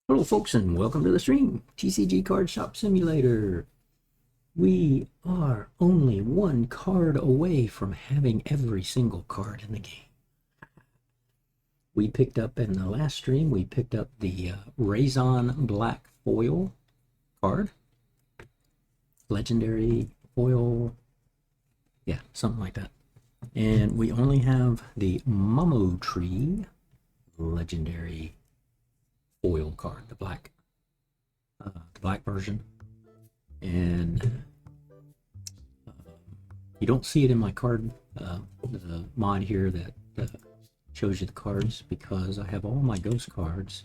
Hello folks and welcome to the stream. TCG Card Shop Simulator. We are only one card away from having every single card in the game. We picked up in the last stream, we picked up the Raison Black Foil card. Legendary foil, yeah, something like that. And we only have the Momo Tree Legendary foil card, the black version, and you don't see it in my card the mod here that shows you the cards, because I have all my ghost cards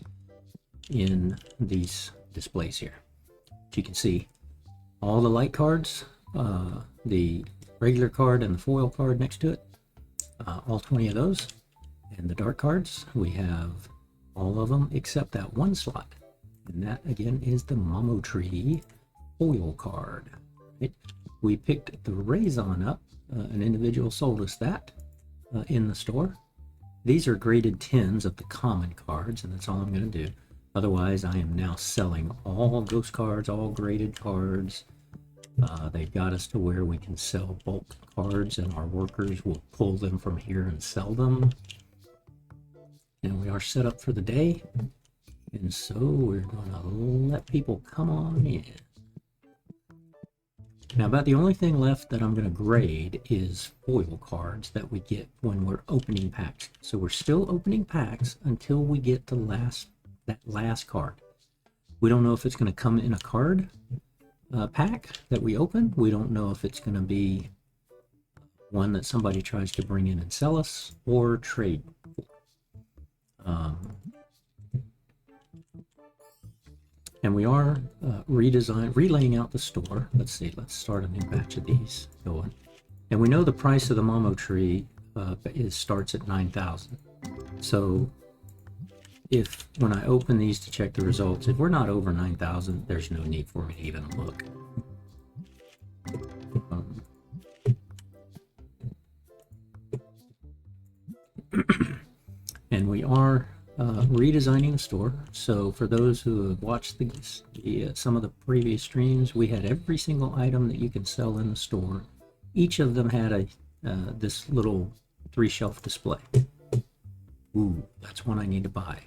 in these displays here. As you can see, all the light cards, the regular card and the foil card next to it, all 20 of those, and the dark cards, we have all of them except that one slot, and that again is the Momo Tree foil card. Right? We picked the Raison up. An individual sold us that in the store. These are graded 10s of the common cards, and that's all I'm going to do. Otherwise, I am now selling all ghost cards, all graded cards. They've got us to where we can sell bulk cards, and our workers will pull them from here and sell them. And we are set up for the day, and so we're going to let people come on in. Now, about the only thing left that I'm going to grade is foil cards that we get when we're opening packs. So we're still opening packs until we get to that last card. We don't know if it's going to come in a card pack that we open. We don't know if it's going to be one that somebody tries to bring in and sell us or trade. And we are relaying out the store. Let's see, let's start a new batch of these going. And we know the price of the Momo Tree starts at 9,000. So if when I open these to check the results, if we're not over 9,000, there's no need for me to even look. And we are redesigning the store. So for those who have watched some of the previous streams, we had every single item that you can sell in the store. Each of them had this little 3-shelf display. Ooh, that's one I need to buy.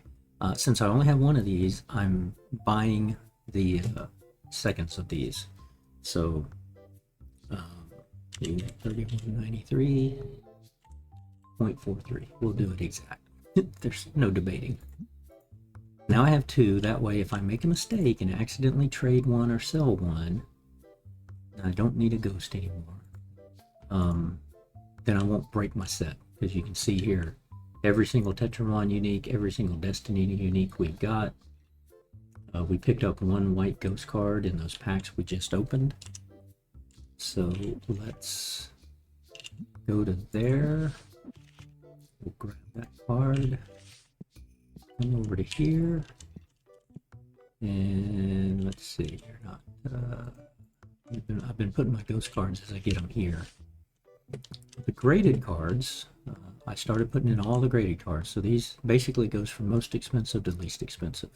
Since I only have one of these, I'm buying the seconds of these. So 3193.43. We'll do it exact. There's no debating. Now I have 2. That way, if I make a mistake and accidentally trade one or sell one, I don't need a ghost anymore. Then I won't break my set, because you can see here, every single Tetramon unique, every single Destiny unique we've got. We picked up one white ghost card in those packs we just opened. So let's go to there. We'll grab that card, come over to here, and let's see, I've been putting my ghost cards as I get them here. The graded cards, I started putting in all the graded cards, so these basically goes from most expensive to least expensive.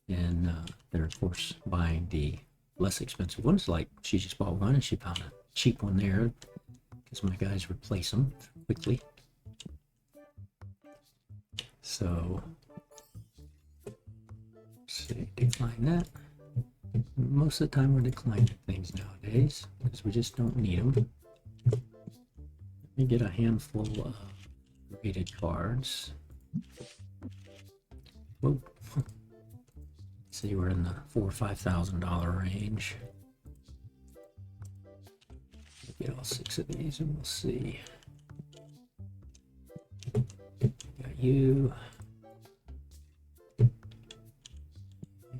And they're of course buying the less expensive ones, like she just bought one and she found a cheap one there, because my guys replace them quickly. So, let's see, decline that. Most of the time we're declining things nowadays because we just don't need them. Let me get a handful of graded cards. Whoa. See, we're in the $4,000 or $5,000 range. We'll get all 6 of these and we'll see. Got you.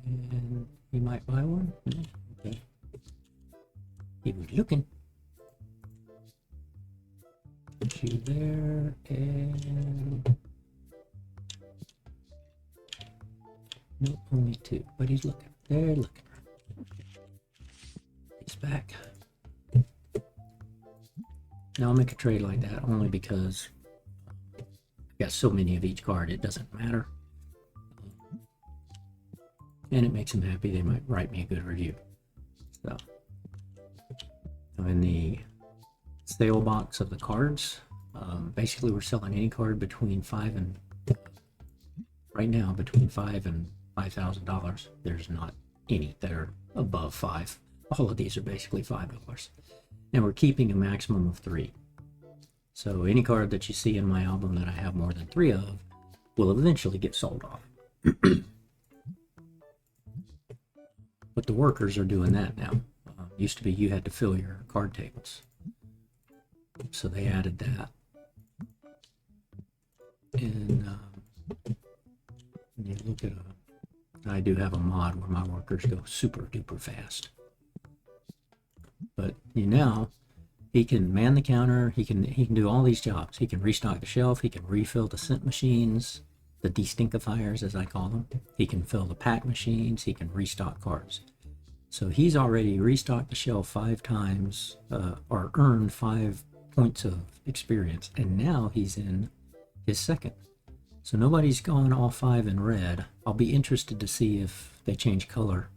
And you might buy one? Okay. He was looking. Put you there, and nope, only 2, but he's looking. They're looking. He's back. Now I'll make a trade like that only because I've got so many of each card, it doesn't matter. and it makes them happy. They might write me a good review. So in the sale box of the cards, basically we're selling any card between right now between $5,000 and $5,000. There's not any that are above $5. All of these are basically $5, and we're keeping a maximum of 3. So any card that you see in my album that I have more than 3 of will eventually get sold off. But the workers are doing that now. Used to be you had to fill your card tables, so they added that. And you look at I do have a mod where my workers go super duper fast. But now he can man the counter. He can do all these jobs. He can restock the shelf. He can refill the scent machines, the destinctifiers as I call them. He can fill the pack machines. He can restock cards. So he's already restocked the shelf 5 times, or earned 5 points of experience, and now he's in his second. So nobody's gone all 5 in red. I'll be interested to see if they change color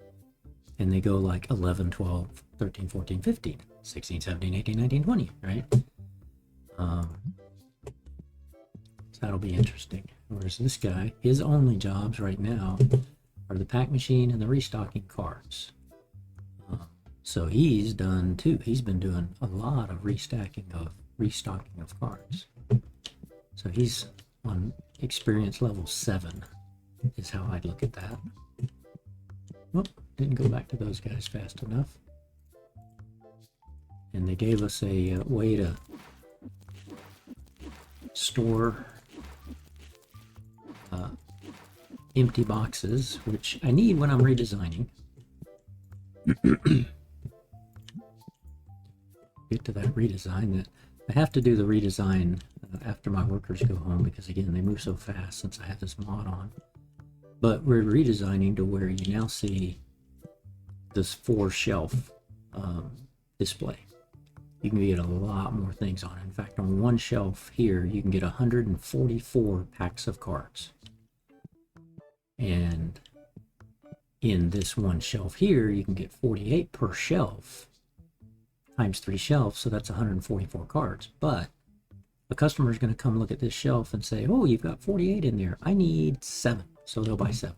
and they go like 11, 12, 13, 14, 15, 16, 17, 18, 19, 20, right? So that'll be interesting. Whereas this guy, his only jobs right now are the pack machine and the restocking cards. So he's done too. He's been doing a lot of restocking of cards. So he's on experience level 7 is how I'd look at that. Whoop, didn't go back to those guys fast enough. And they gave us a way to store empty boxes, which I need when I'm redesigning. Get to that redesign. That I have to do the redesign after my workers go home, because again they move so fast since I have this mod on. But we're redesigning to where you now see this 4 shelf display. You can get a lot more things on it. In fact, on one shelf here you can get 144 packs of cards, and in this one shelf here you can get 48 per shelf times 3 shelves, so that's 144 cards. But the customer is going to come look at this shelf and say, oh, you've got 48 in there, I need 7, so they'll buy 7.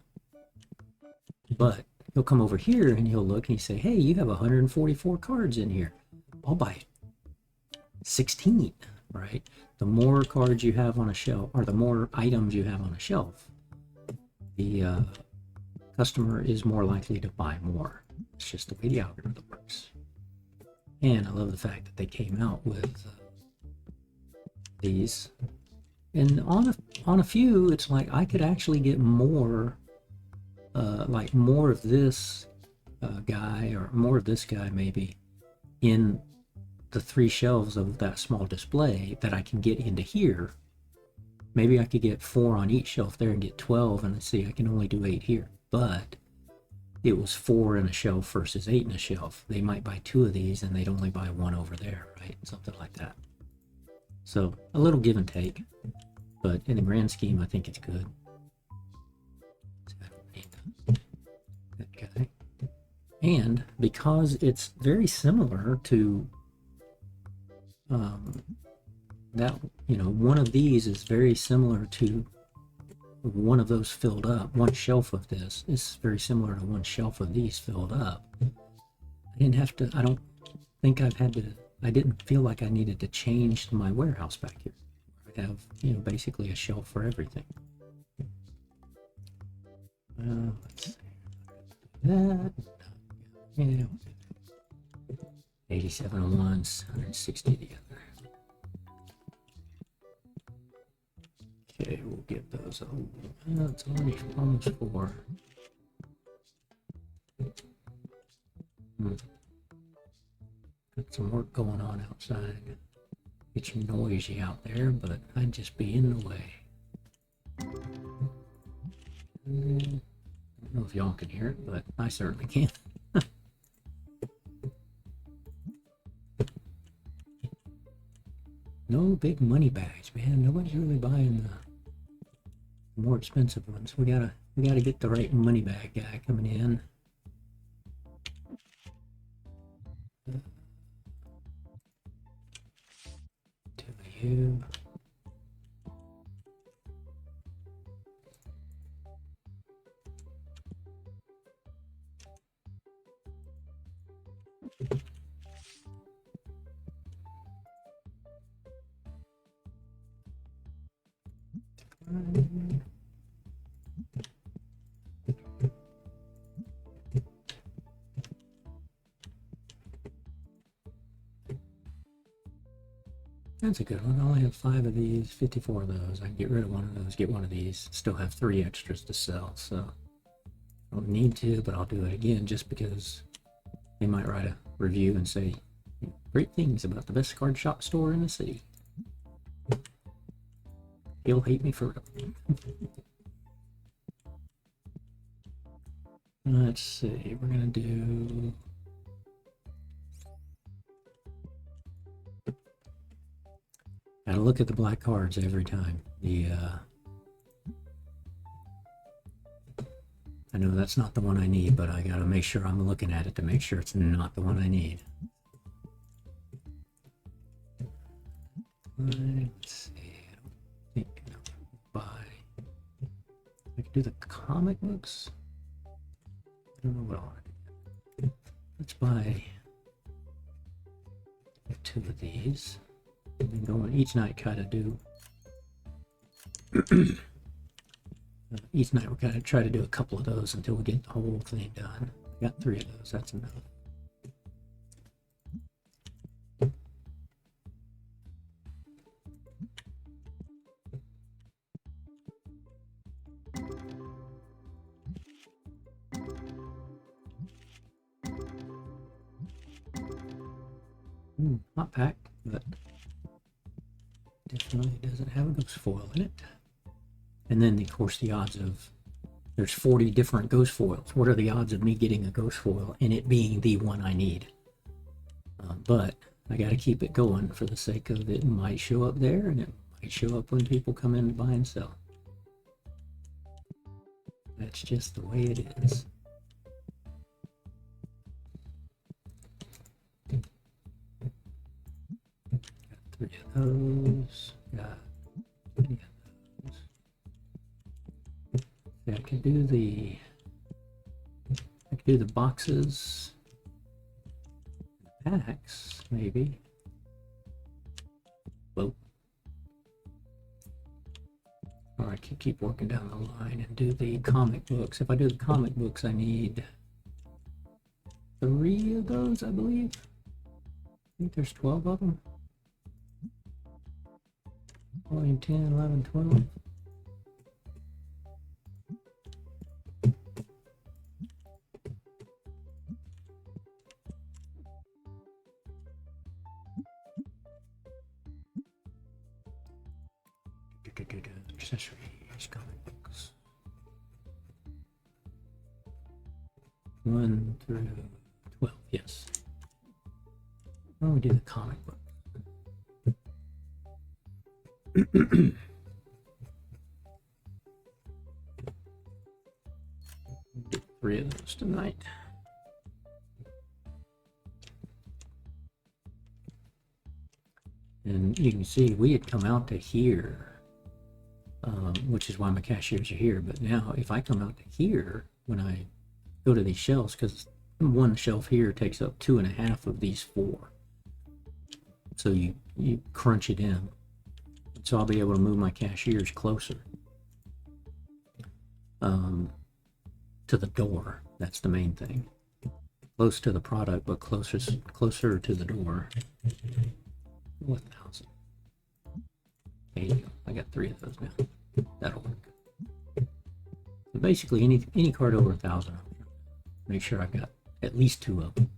But he'll come over here and he'll look and he say, hey, you have 144 cards in here, I'll buy 16, right? The more cards you have on a shelf, or the more items you have on a shelf, the customer is more likely to buy more. It's just the way the algorithm works. And I love the fact that they came out with these. And on a few, it's like I could actually get more, like more of this guy, or more of this guy maybe, in the 3 shelves of that small display that I can get into here. Maybe I could get 4 on each shelf there and get 12, and let's see, I can only do 8 here. But it was 4 in a shelf versus 8 in a shelf. They might buy 2 of these and they'd only buy 1 over there, right? Something like that. So a little give and take, but in the grand scheme, I think it's good. So I don't need that guy. And because it's very similar to that, you know, one of these is very similar to one of those filled up. One shelf of this is very similar to one shelf of these filled up. I didn't have to, I don't think I've had to, I didn't feel like I needed to change my warehouse back here. I have, you know, basically a shelf for everything. Let's see. That. Yeah. 87 on one, 160 the other. Okay, we'll get those. Oh, it's already almost 4. Got some work going on outside. It's noisy out there, but I'd just be in the way. I don't know if y'all can hear it, but I certainly can. No big money bags, man. Nobody's really buying more expensive ones. We gotta get the right money bag guy coming in. To you. That's a good one. I only have 5 of these, 54 of those. I can get rid of one of those, get one of these, still have 3 extras to sell. So I don't need to, but I'll do it again just because they might write a review and say great things about the best card shop store in the city. He'll hate me for it. Let's see, we're gonna do gotta look at the black cards every time. I know that's not the one I need, but I gotta make sure I'm looking at it to make sure it's not the one I need. Let's see, I don't think no, buy. I could do the comic books. I don't know what I want to do. Let's buy 2 of these. And then go on each night, kind of do. Each night we're gonna try to do a couple of those until we get the whole thing done. I got 3 of those. That's enough. Not packed, but definitely doesn't have a ghost foil in it. And then, of course, the odds of there's 40 different ghost foils. What are the odds of me getting a ghost foil and it being the one I need? But I got to keep it going for the sake of it might show up there, and it might show up when people come in to buy and sell. That's just the way it is. Got 3 of those. Got 20 of those. Yeah, I could do the boxes, packs, maybe. Whoa. Or I could keep working down the line and do the comic books. If I do the comic books, I need 3 of those, I believe. I think there's 12 of them. Volume 10, 11, 12. Accessories, comic books. 1 through 12, yes. Why don't we do the comic book? Do 3 of those tonight. And you can see we had come out to here, which is why my cashiers are here. But now if I come out to here, when I go to these shelves, because one shelf here takes up 2.5 of these 4. So you crunch it in. So I'll be able to move my cashiers closer to the door. That's the main thing. Close to the product, but closer to the door. 1,000. There you go. I got 3 of those now. That'll work. So basically, any card over 1,000, make sure I've got at least 2 of them.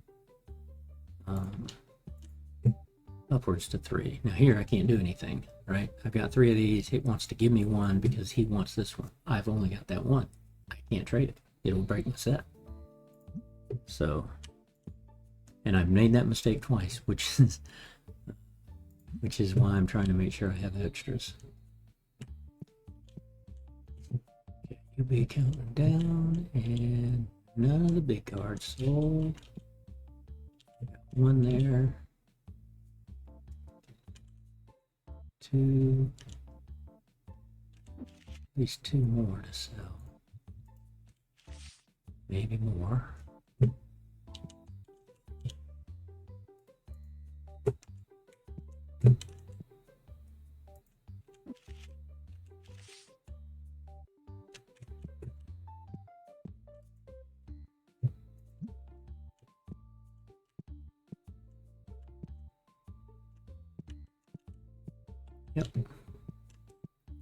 Upwards to 3. Now here I can't do anything, right? I've got 3 of these. It wants to give me 1 because he wants this one. I've only got that 1. I can't trade it. It'll break my set. So, and I've made that mistake twice, which is why I'm trying to make sure I have extras. be counting down, and none of the big cards sold. Got one there. Two. At least two more to sell. Maybe more. Yep.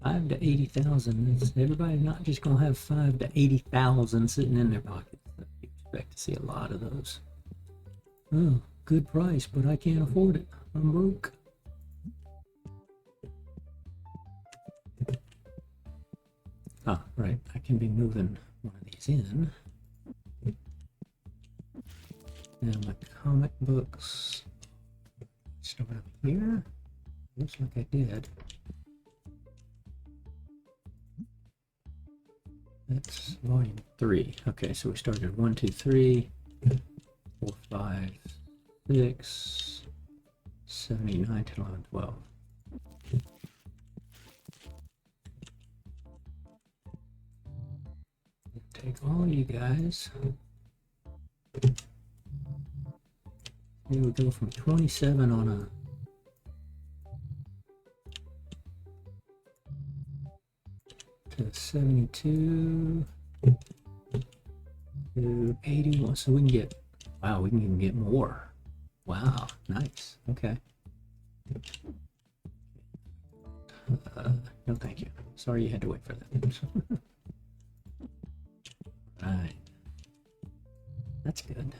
5 to 80,000. Everybody's not just gonna have 5 to 80,000 sitting in their pockets. You expect to see a lot of those. Oh, good price, but I can't afford it. I'm broke. Ah, right. I can be moving one of these in. Now my comic books. Start up here. Looks like I did. That's volume 3. Okay, so we started 1, 2, 3, 4, 5, 6, 7, 8, 9, 10, 11, 12. Take all you guys. Here we go from 27 on a to 72 to 81. So we can get, wow, we can even get more. Wow, nice. Okay. No, thank you. Sorry you had to wait for that. Right. That's good.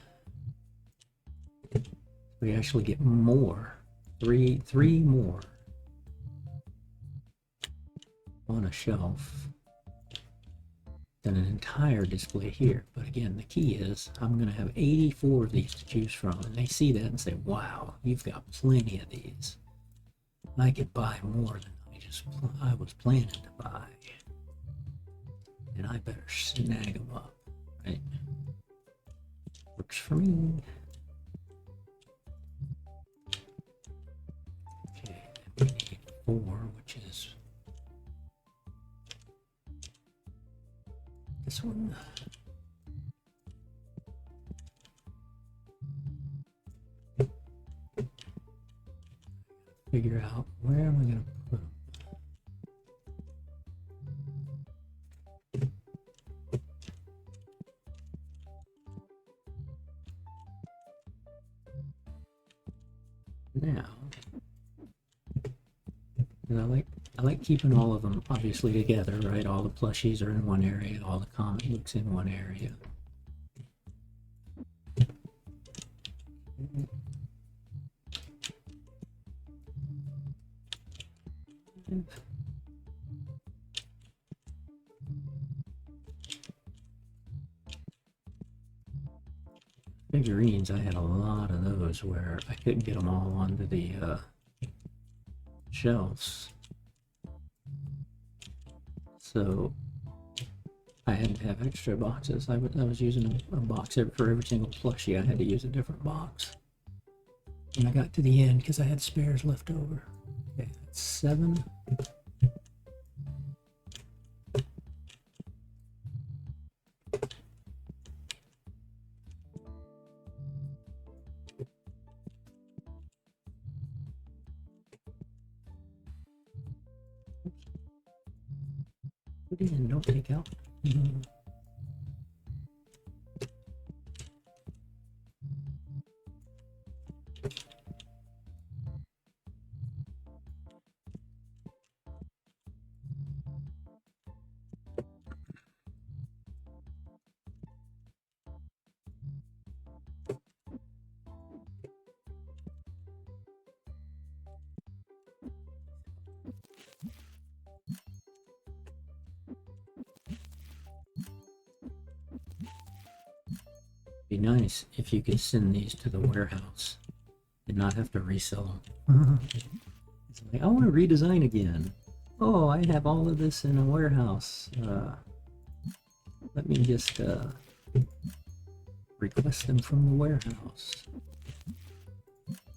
We actually get more. Three more on a shelf than an entire display here. But again, the key is I'm going to have 84 of these to choose from, and they see that and say, wow, you've got plenty of these. I could buy more than I was planning to buy, and I better snag them up, right? Works for me. Okay, we need 4, which is this one. Figure out where am I going to put them. Now, I like keeping all of them obviously together, right? All the plushies are in one area, all the comic books in one area. Figurines, I had a lot of those where I couldn't get them all onto the shelves. So I had to have extra boxes. I was using a box for every single plushie. I had to use a different box. When I got to the end, because I had spares left over. Okay, that's 7. Put in, don't take out. Be nice if you could send these to the warehouse and not have to resell them. It's like, I want to redesign again. Oh, I have all of this in a warehouse. let me just request them from the warehouse.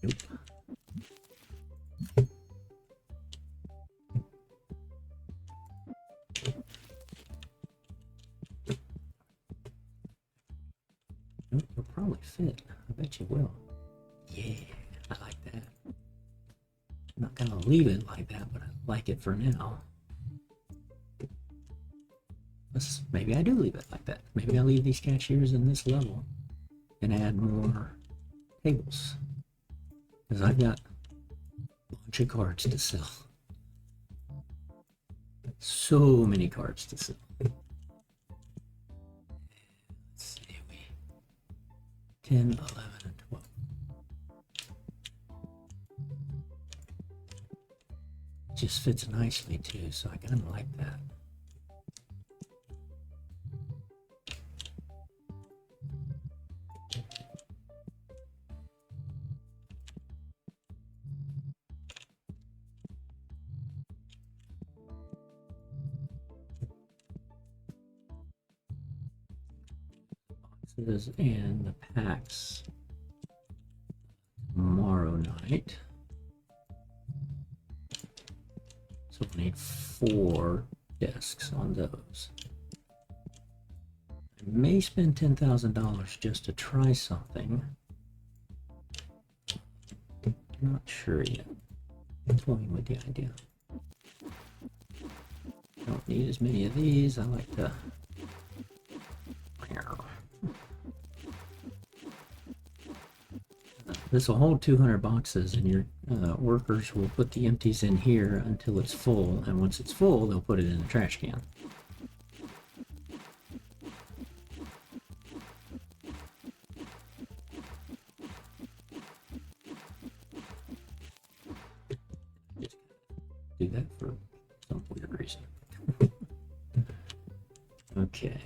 Nope. Nope, you'll probably fit. I bet you will. Yeah, I like that. I'm not gonna leave it like that, but I like it for now. Maybe I do leave it like that. Maybe I'll leave these cashiers in this level and add more tables. Because I've got a bunch of cards to sell. So many cards to sell. Let's see, 10, 11, and 12. It just fits nicely too, so I kind of like that. And the packs tomorrow night. So we need 4 desks on those. I may spend $10,000 just to try something. Not sure yet. I'm toying with the idea. Don't need as many of these. I like to. This will hold 200 boxes, and your workers will put the empties in here until it's full, and once it's full, they'll put it in the trash can. Just do that for some weird reason. Okay.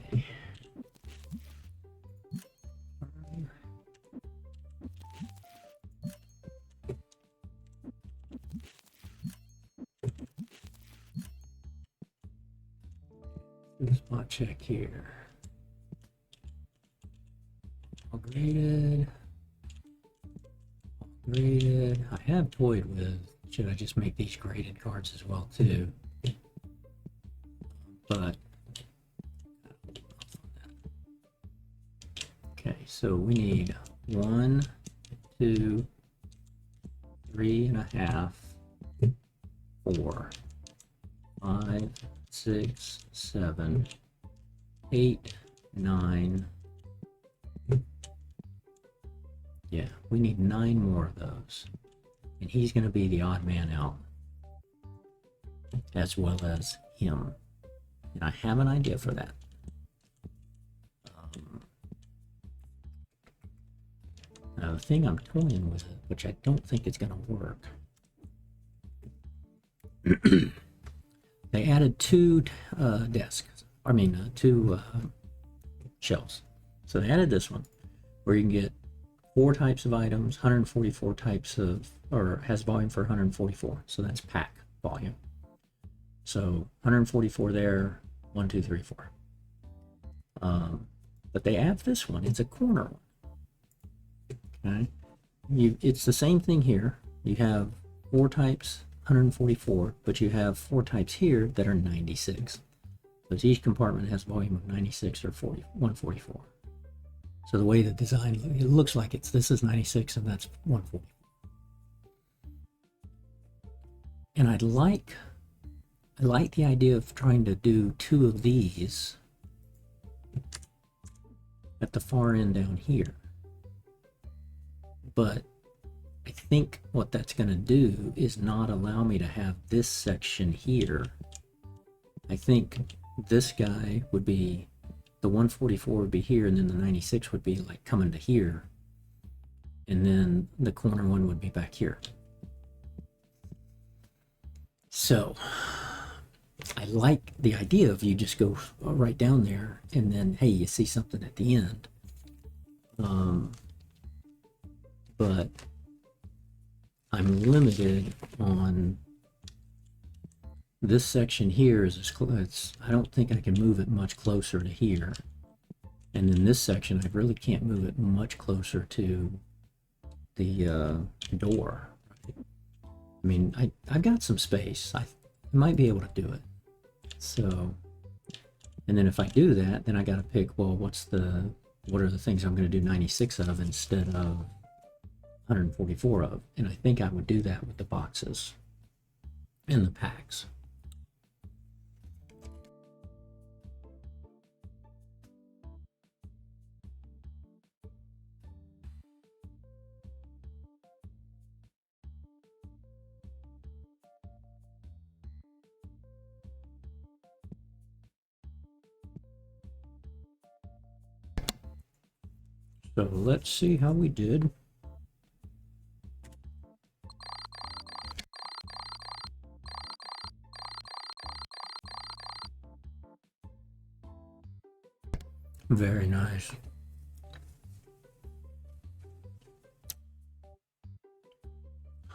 Spot check here. All graded. All graded. I have toyed with, should I just make these graded cards as well too? But okay, so we need 1, 2, 3.5, 4, 5, 6, 7, 8, 9. Yeah, we need 9 more of those. And he's going to be the odd man out, as well as him. And I have an idea for that. Now, the thing I'm toying with, which I don't think is going to work. They added 2 desks. I mean, 2 shelves. So they added this one, where you can get 4 types of items, 144 types of, or has volume for 144. So that's pack volume. So 144 there, 1, 2, 3, 4. But they have this one. It's a corner one. Okay. It's the same thing here. You have 4 types, 144, but you have 4 types here that are 96. So each compartment has volume of 96 or 144. So the way the design, it looks like this is 96 and that's 144. And I like the idea of trying to do 2 of these at the far end down here. But I think what that's going to do is not allow me to have this section here. I think this guy would be, the 144 would be here, and then the 96 would be like coming to here. And then the corner one would be back here. So I like the idea of you just go right down there and then, hey, you see something at the end. But I'm limited on this section here is as close. I don't think I can move it much closer to here. And then this section, I really can't move it much closer to the door. I mean, I've got some space. I might be able to do it. So, and then if I do that, then I got to pick, well, what are the things I'm going to do 96 of instead of 144 of? And I think I would do that with the boxes and the packs. So let's see how we did. Very nice.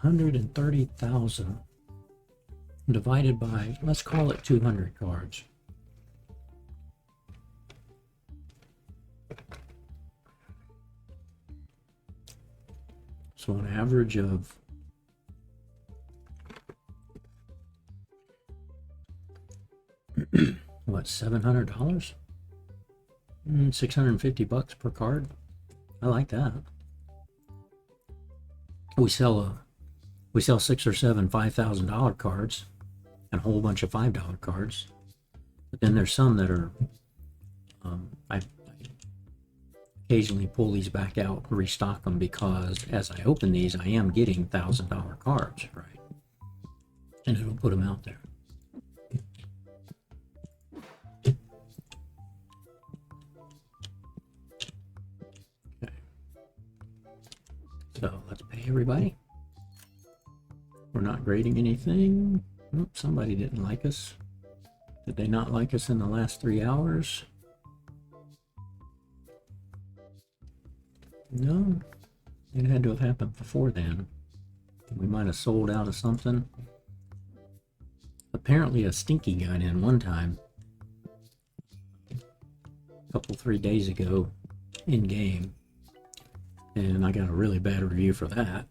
$130,000 divided by, let's call it 200 cards. So an average of what, $700? $650 per card. I like that. We sell 6 or 7 $5,000 cards and a whole bunch of $5 cards. But then there's some that are I occasionally pull these back out and restock them, because as I open these, I am getting $1,000 cards, right? And it'll put them out there. Okay. So let's pay everybody. We're not grading anything. Oops, somebody didn't like us. Did they not like us in the last 3 hours? No, it had to have happened before then. We might have sold out of something. Apparently a stinky got in one time, a couple 3 days ago in game, and I got a really bad review for that.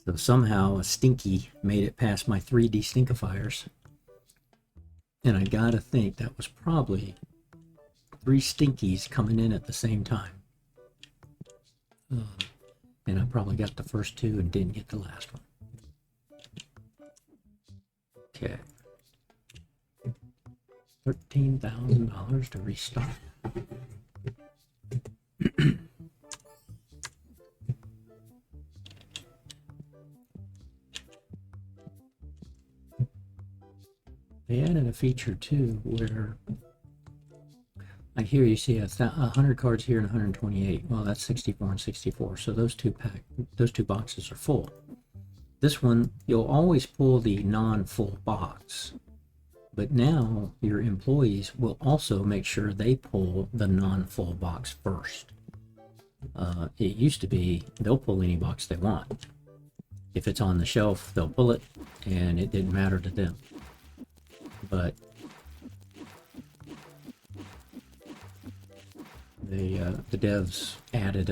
So somehow a stinky made it past my 3 destinkifiers, and I gotta think that was probably 3 stinkies coming in at the same time. And I probably got the first 2 and didn't get the last one. Okay. $13,000 to restock. They added a feature too where I hear you see 100 cards here and 128. Well, that's 64 and 64. So those two boxes are full. This one, you'll always pull the non-full box, but now your employees will also make sure they pull the non-full box first. It used to be they'll pull any box they want. If it's on the shelf, they'll pull it, and it didn't matter to them. But the devs added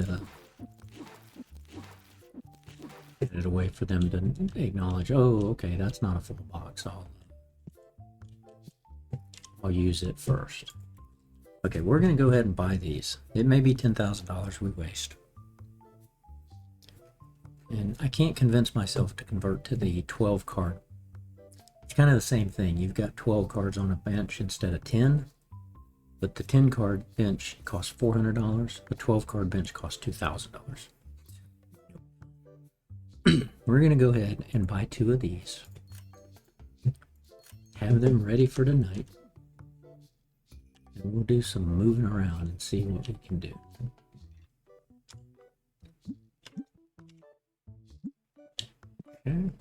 a way for them to acknowledge, oh, okay, that's not a full box. I'll use it first. Okay, we're going to go ahead and buy these. It may be $10,000 we waste. And I can't convince myself to convert to the 12 card. It's kind of the same thing. You've got 12 cards on a bench instead of 10. But the 10 card bench costs $400. The 12 card bench costs $2,000. We're going to go ahead and buy 2 of these. Have them ready for tonight. And we'll do some moving around and see what we can do. Okay.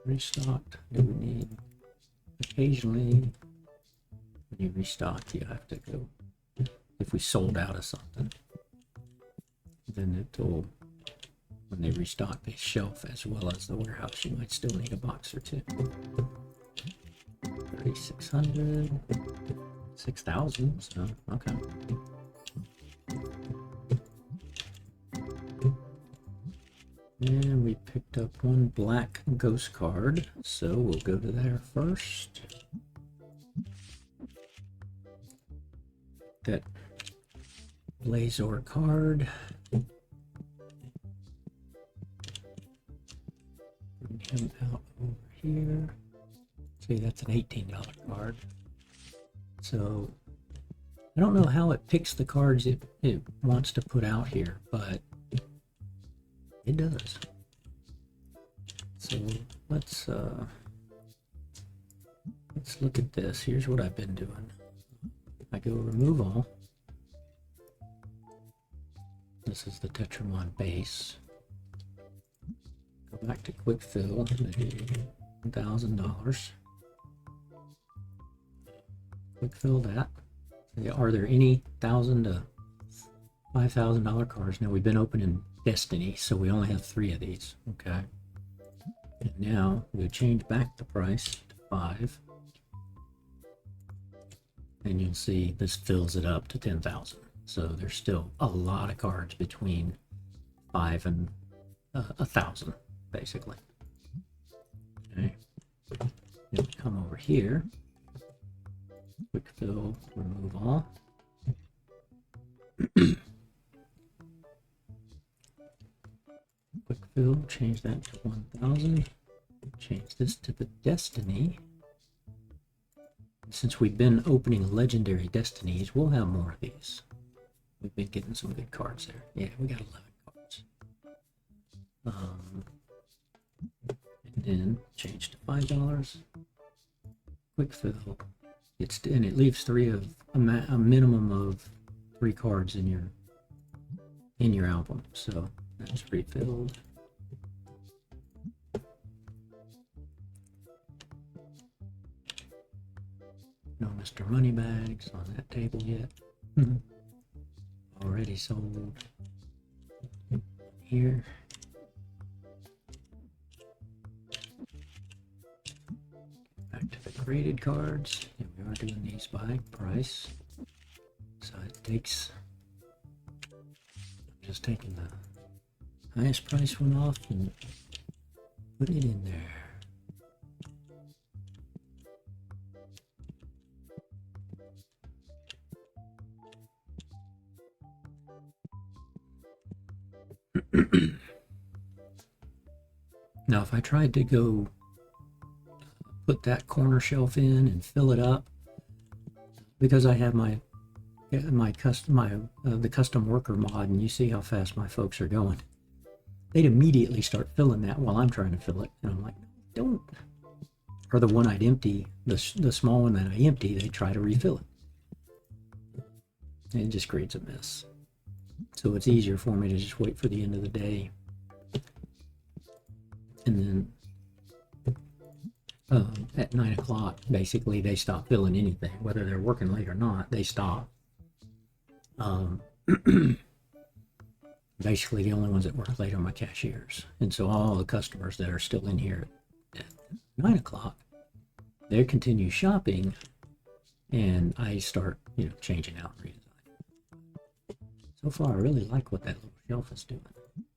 Restocked. Do we need occasionally? When you restock, you have to go. If we sold out of something, then it'll, when they restock the shelf as well as the warehouse, you might still need a box or 2. 3,600, 6,000. So okay. And we picked up one black ghost card, so we'll go to there first. That Blazor card. Bring him out over here. See, that's an $18 card. So I don't know how it picks the cards it wants to put out here, but it does. So let's look at this. Here's what I've been doing. I go remove all. This is the Tetramon base. Go back to quick fill, $1,000. Quick fill that. Are there any $1,000 to $5,000 cards? Now we've been opening Destiny, so we only have 3 of these. Okay. And now we'll change back the price to 5. And you'll see this fills it up to 10,000. So there's still a lot of cards between 5 and 1,000, basically. Okay. Then come over here. Quick fill, remove all. Quick fill, change that to 1,000. Change this to the Destiny. Since we've been opening legendary Destinies, we'll have more of these. We've been getting some good cards there. Yeah, we got 11 cards. And then change to $5. Quick fill. And it leaves a minimum of 3 cards in your album. So that's refilled. No Mr. Moneybags on that table yet. Already sold. Here. Back to the graded cards. And we are doing these by price. So it takes, I'm just taking the highest price one off and put it in there. Now, if I tried to go put that corner shelf in and fill it up, because I have the custom worker mod, and you see how fast my folks are going, they'd immediately start filling that while I'm trying to fill it, and I'm like, don't. Or the one I'd empty, the small one that I empty, they try to refill it. And it just creates a mess. So it's easier for me to just wait for the end of the day. And then at 9 o'clock, basically, they stop filling anything. Whether they're working late or not, they stop. Basically, the only ones that work late are my cashiers. And so all the customers that are still in here at 9 o'clock, they continue shopping, and I start, changing out and redesigning. So far, I really like what that little shelf is doing.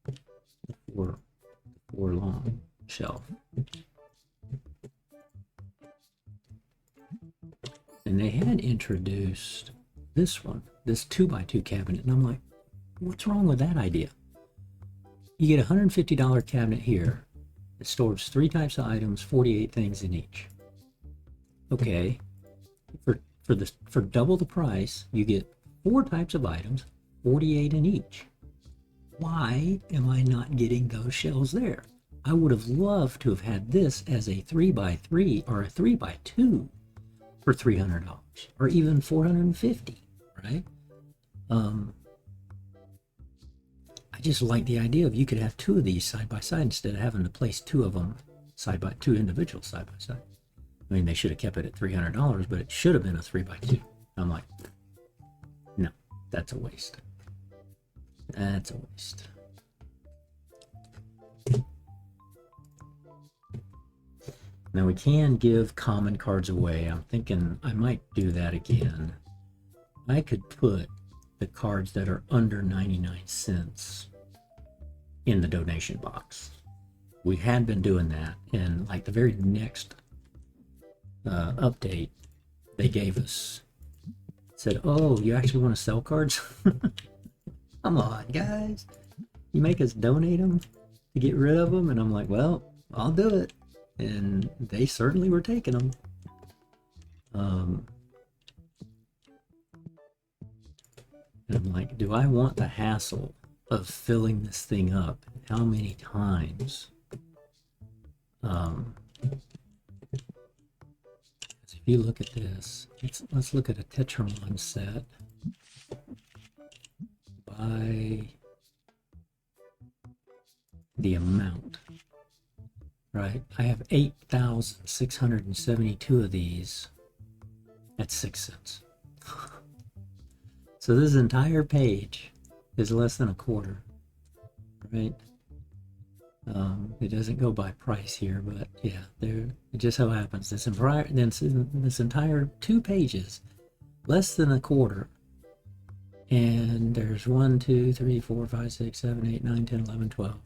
The four long shelf. And they had introduced this one, this 2x2 cabinet, and I'm like, what's wrong with that idea? You get a $150 cabinet here that stores 3 types of items, 48 things in each. Okay, for double the price, you get 4 types of items, 48 in each. Why am I not getting those shelves there? I would have loved to have had this as a 3x3 or a 3x2 for $300 or even $450, right? I just like the idea of you could have 2 of these side by side instead of having to place 2 of them two individuals side by side. I mean, they should have kept it at $300, but it should have been a 3x2. I'm like, no, that's a waste. That's a waste. Now we can give common cards away. I'm thinking I might do that again. I could put the cards that are under 99 cents in the donation box. We had been doing that, and like the very next update they gave us said, oh, you actually want to sell cards? Come on, guys. You make us donate them to get rid of them? And I'm like, well, I'll do it. And they certainly were taking them. And I'm like, do I want the hassle of filling this thing up? How many times? If you look at this, let's look at a Tetramon set by the amount, right? I have 8,672 of these at 6 cents. So this entire page is less than a quarter, right? It doesn't go by price here, but yeah, there it just so happens this entire 2 pages, less than a quarter, and there's 1, 2, 3, 4, 5, 6, 7, 8, 9, 10, 11, 12.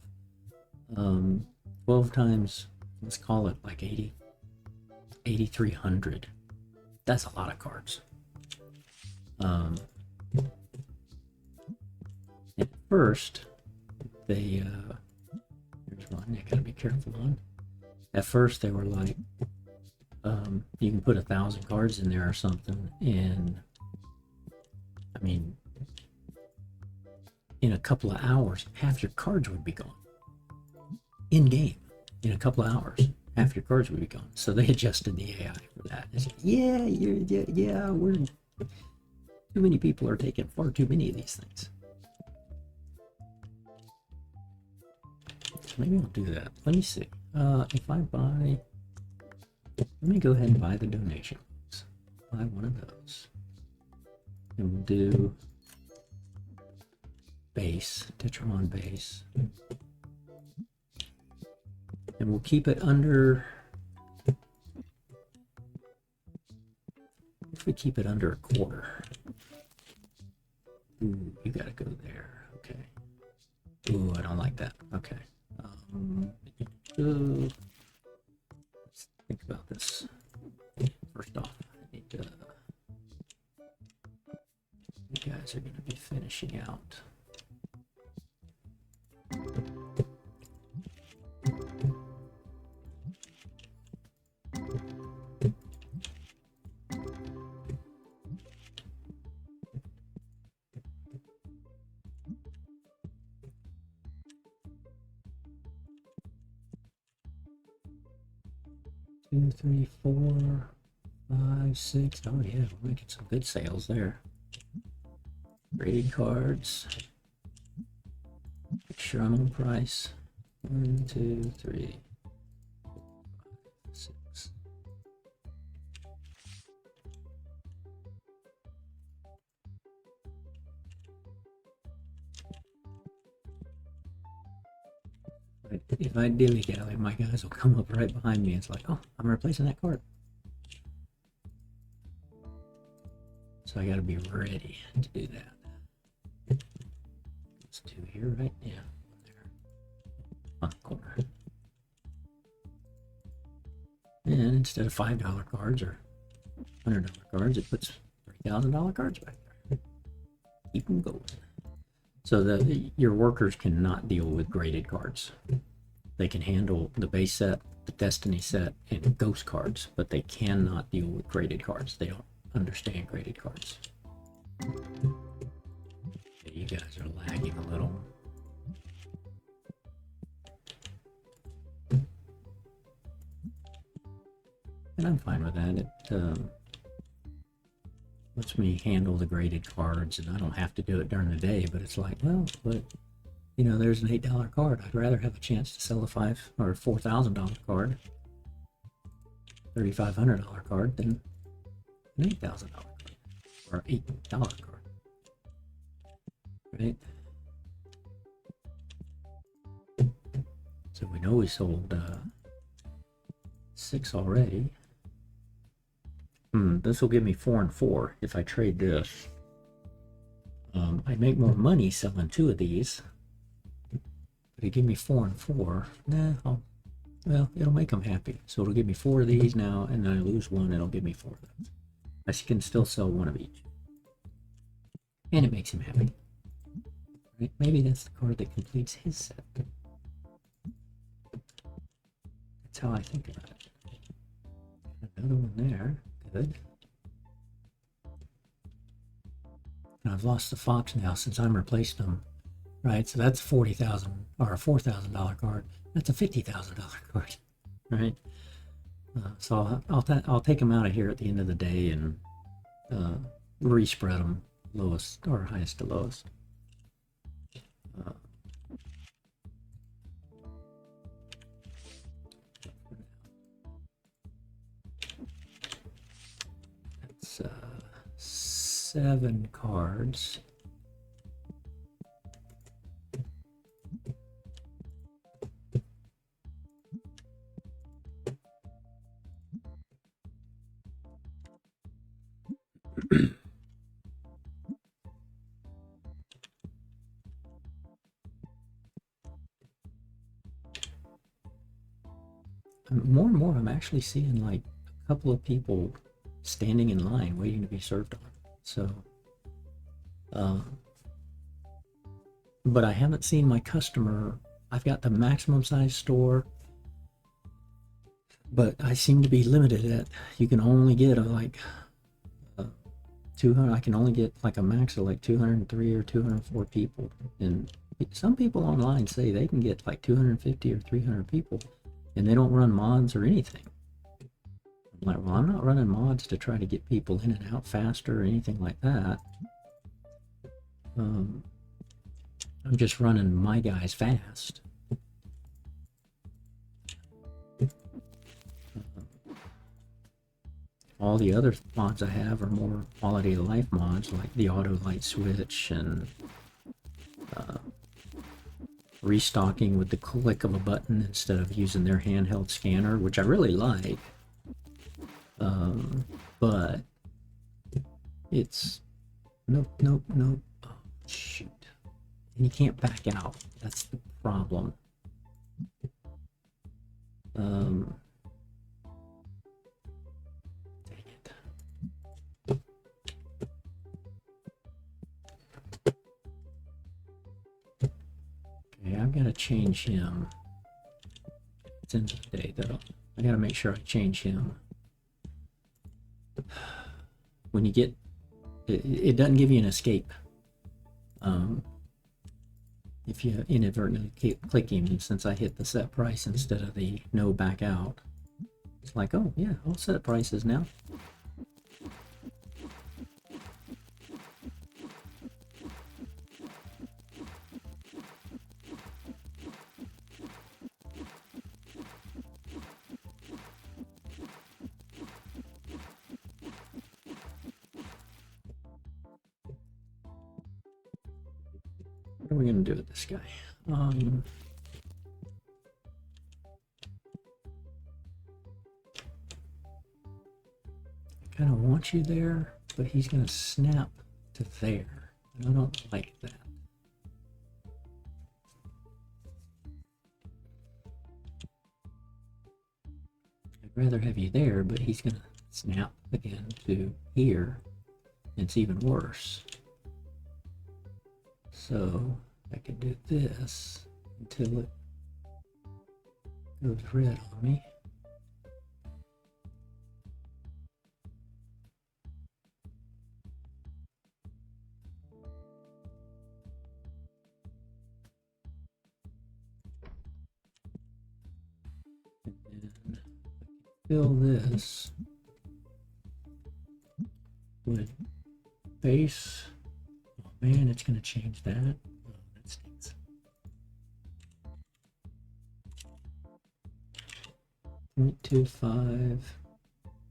12 times, let's call it like 8,300. That's a lot of cards. At first, they here's one I gotta be careful on. At first, they were like, you can put 1,000 cards in there or something, and I mean, in a couple of hours, half your cards would be gone. In game, in a couple of hours, half your cards would be gone. So they adjusted the AI for that. They said, yeah, we're too many people are taking far too many of these things. So maybe I'll do that. Let me see. If I buy, let me go ahead and buy the donation box. Buy one of those, and we'll do base, Tetramon base. And we'll keep it under, if we keep it under a quarter. Ooh, you gotta go there. Okay. Ooh, I don't like that. Okay. Let's think about this. First off, I need to, you guys are gonna be finishing out. Two, three, 4, 5, 6. Oh yeah, we're making some good sales there. Graded cards. Make sure I'm on price. 1, 2, 3, 4, 5, 6. If I dilly dally, my guys will come up right behind me. It's like, oh, I'm replacing that card. So I got to be ready to do that. Let's do here, right? Yeah, there. On the corner. And instead of $5 cards or $100 cards, it puts $3,000 cards back there. Keep them going. So that your workers cannot deal with graded cards. They can handle the base set, the Destiny set, and ghost cards, but they cannot deal with graded cards. They don't understand graded cards. Okay, you guys are lagging a little. And I'm fine with that. It lets me handle the graded cards, and I don't have to do it during the day, but it's like, well, but you know, there's an $8 card. I'd rather have a chance to sell a $5,000 or $4,000 card, $3,500 card, than an $8,000 card or $8 card, right? So we know we sold 6 already. This will give me 4 and 4 if I trade this. I make more money selling 2 of these, but it give me 4 and 4. Nah, well, it'll make them happy. So it'll give me 4 of these now, and then I lose 1, it'll give me 4 of those. I can still sell 1 of each, and it makes him happy. Right? Maybe that's the card that completes his set. That's how I think about it. Another one there. Good. And I've lost the fox now since I'm replaced them. Right, so that's $40,000 or a $4,000 card. That's a $50,000 card, right? So I'll take them out of here at the end of the day and respread them lowest or highest to lowest. That's 7 cards. More and more, I'm actually seeing like a couple of people standing in line waiting to be served on. So, but I haven't seen my customer. I've got the maximum size store, but I seem to be limited at, you can only get like 200. I can only get like a max of like 203 or 204 people, and some people online say they can get like 250 or 300 people, and they don't run mods or anything. I'm like, well, I'm not running mods to try to get people in and out faster or anything like that. I'm just running my guys fast. All the other mods I have are more quality of life mods, like the auto light switch and restocking with the click of a button instead of using their handheld scanner, which I really like. But it's nope. Oh, shoot. And you can't back out. That's the problem. Dang it. Okay, I've got to change him. It's end of the day though. I got to make sure I change him. When you get it doesn't give you an escape if you inadvertently click him, and since I hit the set price instead of the no back out, it's like, oh yeah, I'll set prices now. What are we going to do with this guy? I kind of want you there, but he's going to snap to there, and I don't like that. I'd rather have you there, but he's going to snap again to here, and it's even worse. So I could do this until it goes red on me. And then fill this with base. Oh man, it's going to change that. Oh, that stinks. .25.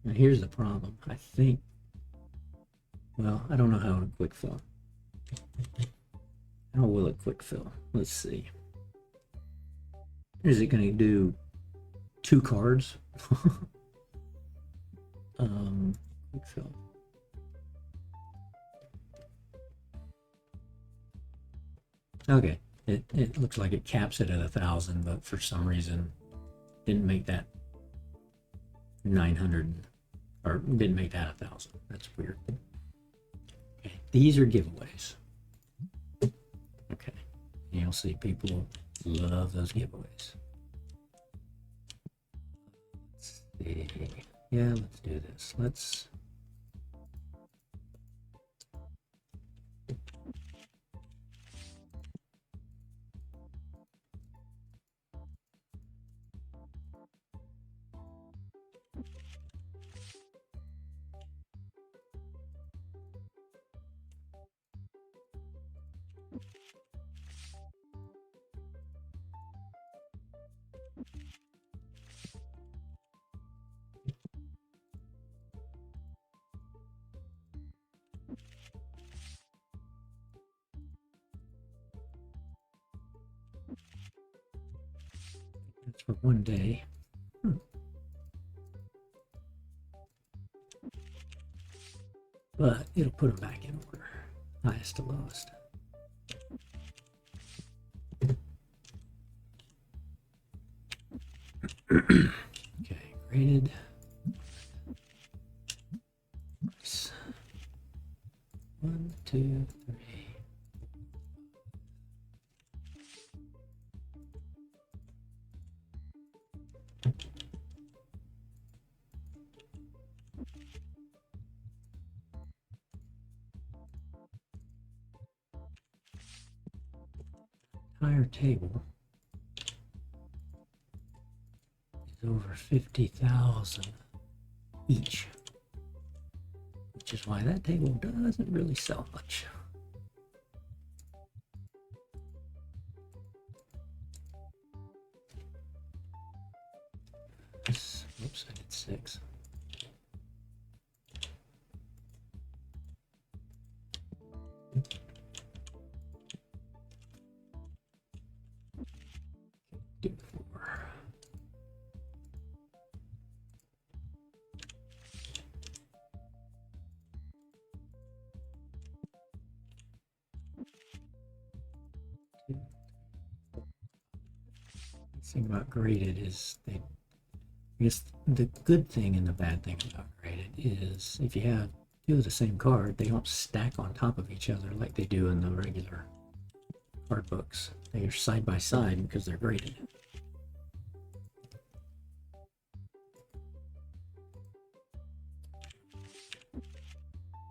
Now here's the problem. I think, well, I don't know how to quick fill. How will it quick fill? Let's see. Is it going to do 2 cards Quick fill. Okay, it looks like it caps it at 1,000, but for some reason didn't make that 900, or didn't make that 1,000. That's weird. Okay, these are giveaways. Okay, you'll see people love those giveaways. Let's see. Yeah, let's do this. Let's that's for one day. But it'll put them back in order, highest to lowest. Okay, graded. Nice. 1, 2, 3. Entire table is over 50,000 each, which is why that table doesn't really sell much. Oops, I did 6. Do 4. The thing about graded is I guess the good thing and the bad thing about graded is if you have two of the same card, they don't stack on top of each other like they do in the regular card books. They are side by side because they're graded.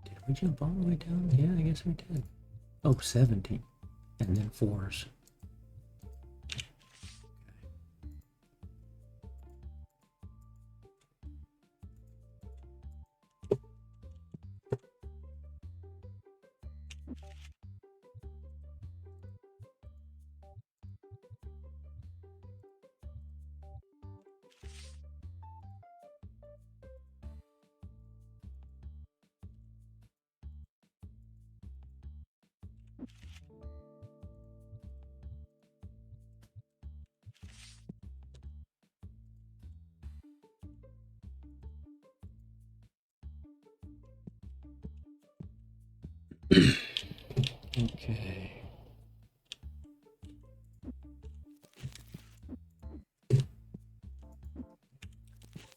Did we jump all the way down? Yeah, I guess we did. Oh, 17. And then 4s. Okay.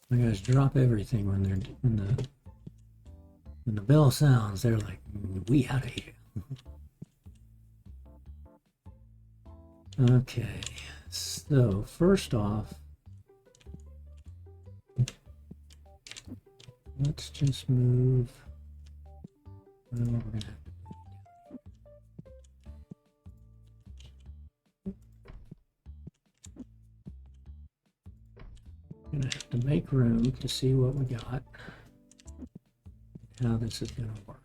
My guys drop everything when they're when the bell sounds. They're like, "We out of here." Okay. So first off, let's just move. Well, we're gonna have to make room to see what we got, how this is gonna work.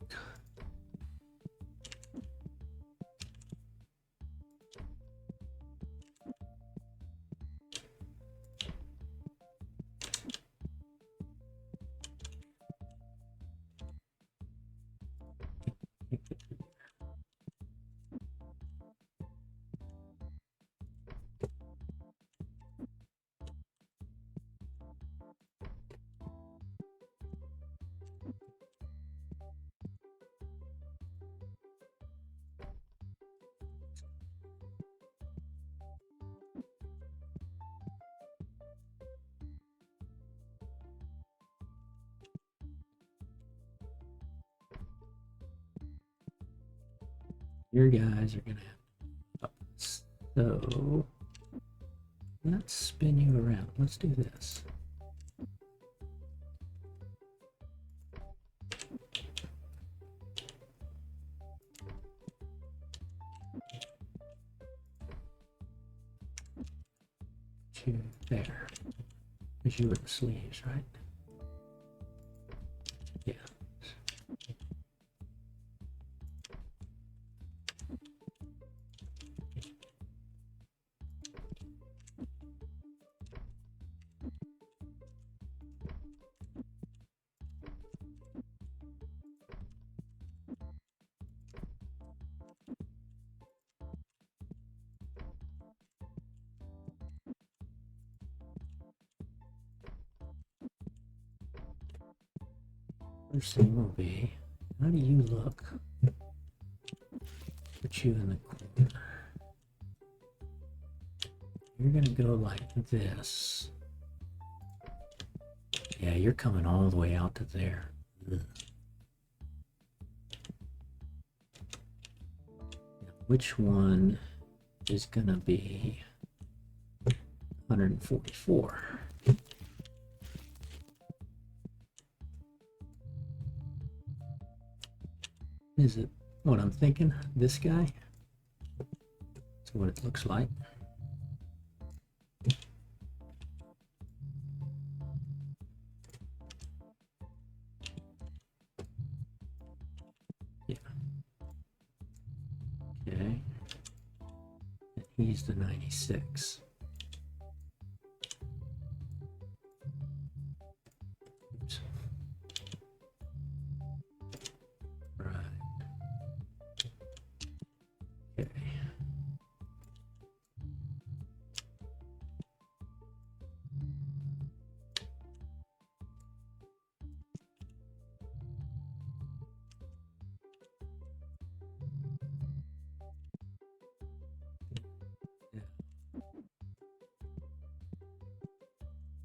Your guys are gonna have so let's spin you around. Let's do this. You there. Because you were the sleeves, right? Yeah. First thing will be, how do you look? Put you in the corner. You're gonna go like this. Yeah, you're coming all the way out to there. Ugh. Now, which one is gonna be 144? Is it what I'm thinking? This guy? That's what it looks like. Yeah. Okay. And he's the 96. Oops. Right. Okay.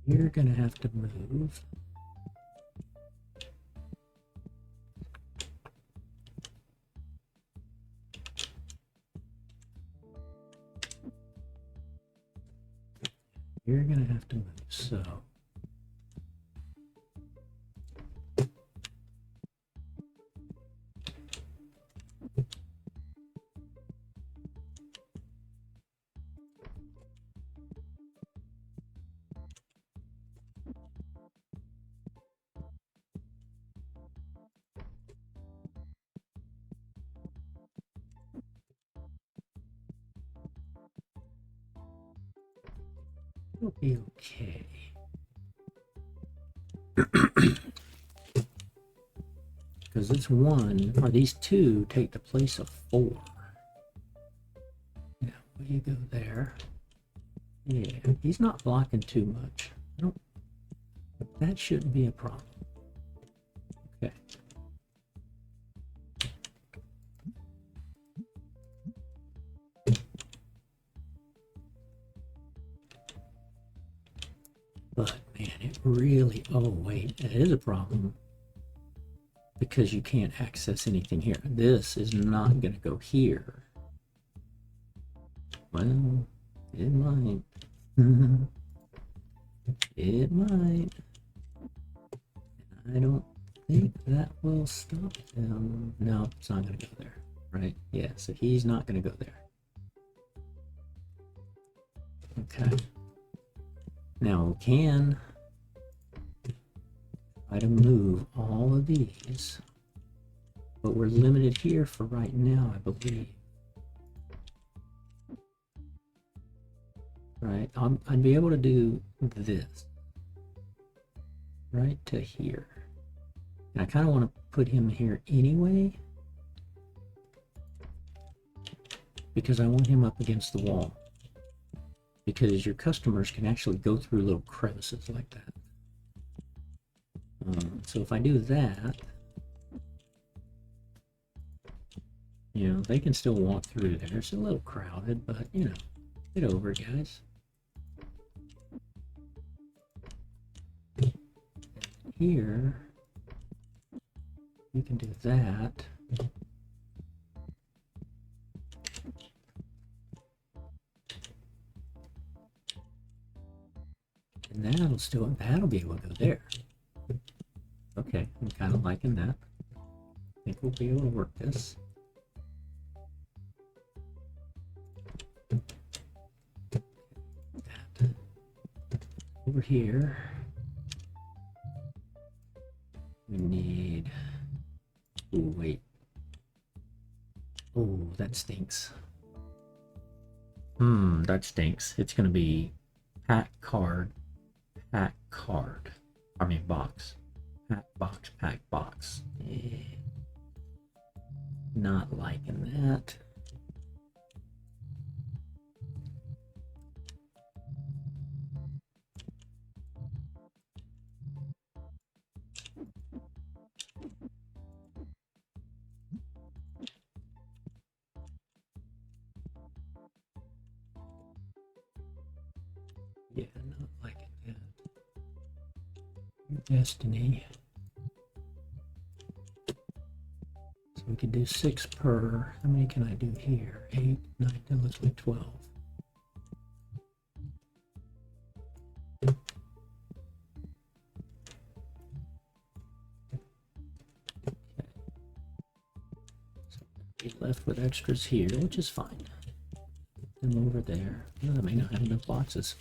You're gonna have to move. You're gonna have to move. So it'll be okay. Because this one, or these two, take the place of 4. Now, will you go there? Yeah, he's not blocking too much. I don't, that shouldn't be a problem. Okay. But man, it really, oh wait, that is a problem. Because you can't access anything here. This is not going to go here. Well, it might. It might. I don't think that will stop them. No, it's not going to go there. Right? Yeah, so he's not going to go there. Okay. Now we can try to move all of these, but we're limited here for right now, I believe. Right, I'd be able to do this right to here, and I kind of want to put him here anyway because I want him up against the wall, because your customers can actually go through little crevices like that. So if I do that, you know, they can still walk through there. It's a little crowded, but you know, get over it, guys. Here, you can do that. still, that'll be able to go there. Okay, I'm kind of liking that. I think we'll be able to work this. That. Over here, we need, oh wait, oh that stinks. That stinks. It's gonna be pack card, I mean box, pack box. Not liking that. Yeah, not liking that. Destiny. So we could do 6 per. How many can I do here? 8, 9, 10, let's make 12. Okay. So be left with extras here, which is fine. Them over there. Oh, I may not have enough boxes.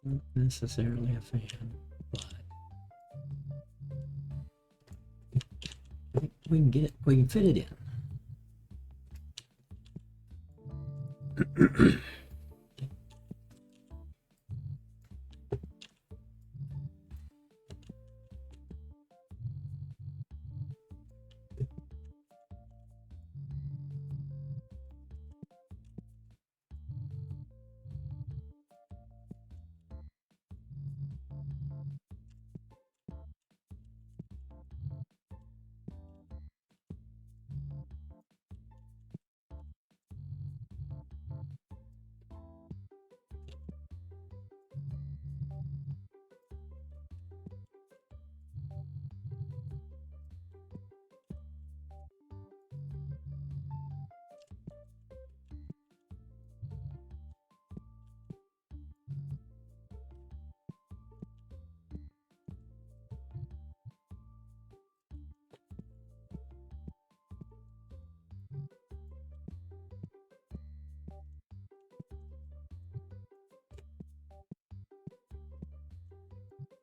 Not necessarily a fan, but I think we can fit it in.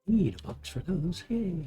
Need a box for those. Hey.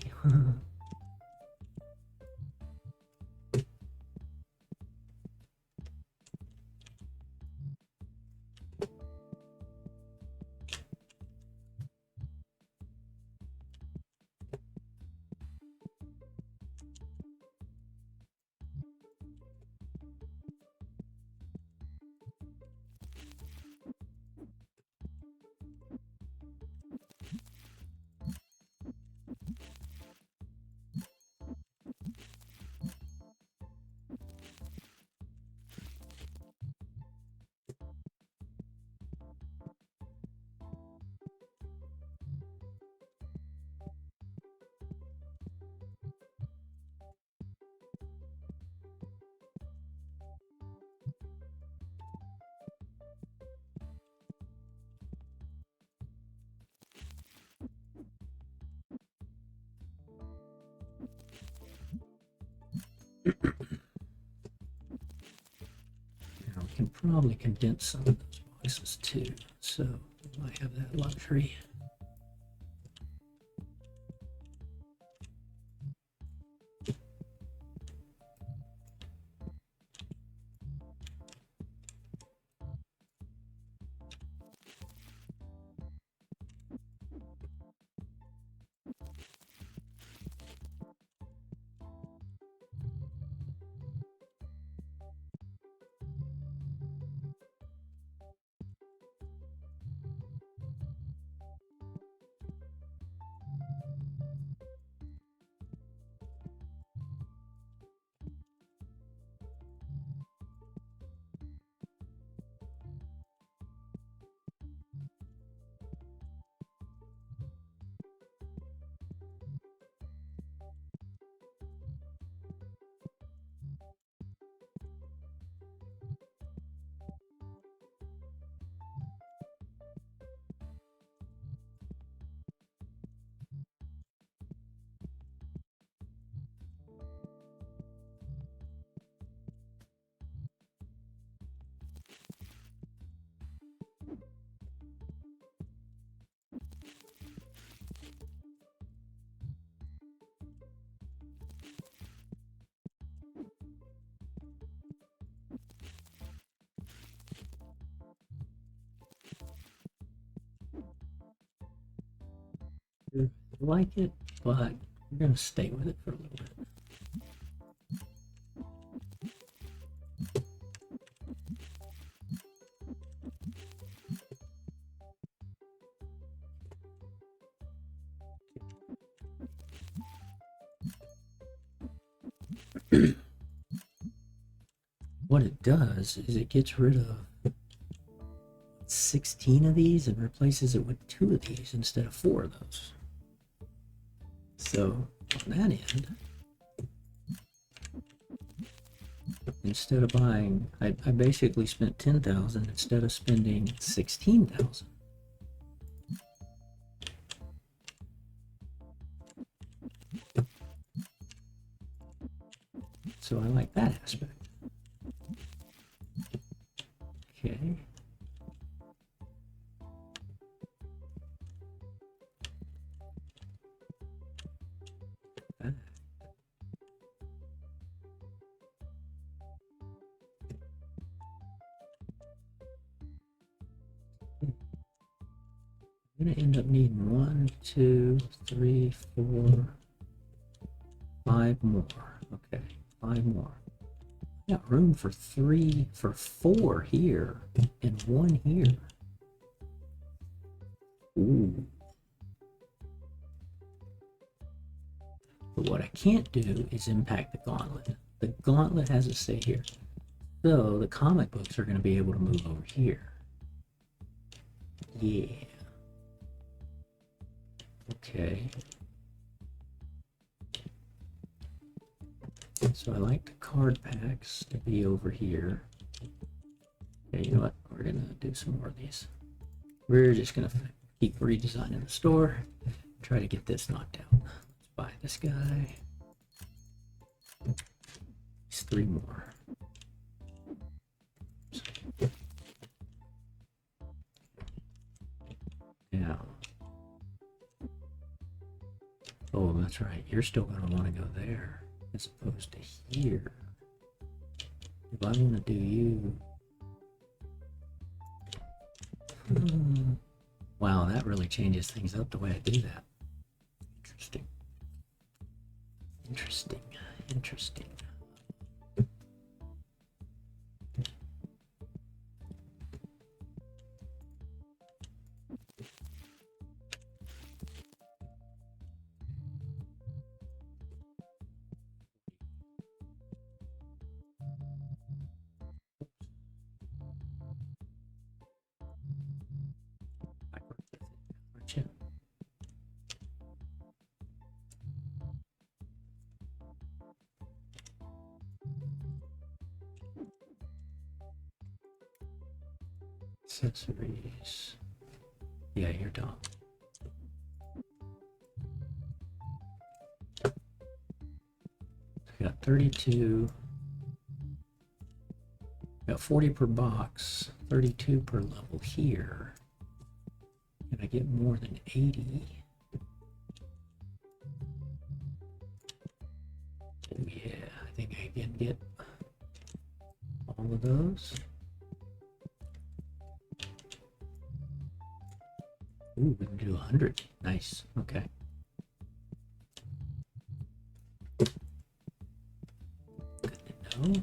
Now we can probably condense some of those boxes too, so we might have that luxury. I like it, but we're going to stay with it for a little bit. What it does is it gets rid of 16 of these and replaces it with 2 of these instead of 4 of those. So on that end, instead of buying, I basically spent 10,000 instead of spending 16,000. So I like that aspect. Okay. I'm going to end up needing 1, 2, 3, 4, 5 more. Okay, 5 more. I got room for 4 here and 1 here. Ooh. But what I can't do is impact the gauntlet. The gauntlet has to stay here. So the comic books are going to be able to move over here. Yeah. Okay. So I like the card packs to be over here. Okay, you know what? We're going to do some more of these. We're just going to keep redesigning the store. Try to get this knocked out. Let's buy this guy. These 3 more. Now. Oh, that's right. You're still going to want to go there as opposed to here. If I want to do you... Wow, that really changes things up the way I do that. Interesting. Interesting. Interesting. Accessories. Yeah, you're dumb. So I got 32. Got 40 per box, 32 per level here. Can I get more than 80? Oh yeah, I think I can get all of those. Ooh, we can do 100. Nice. Okay. Good to know.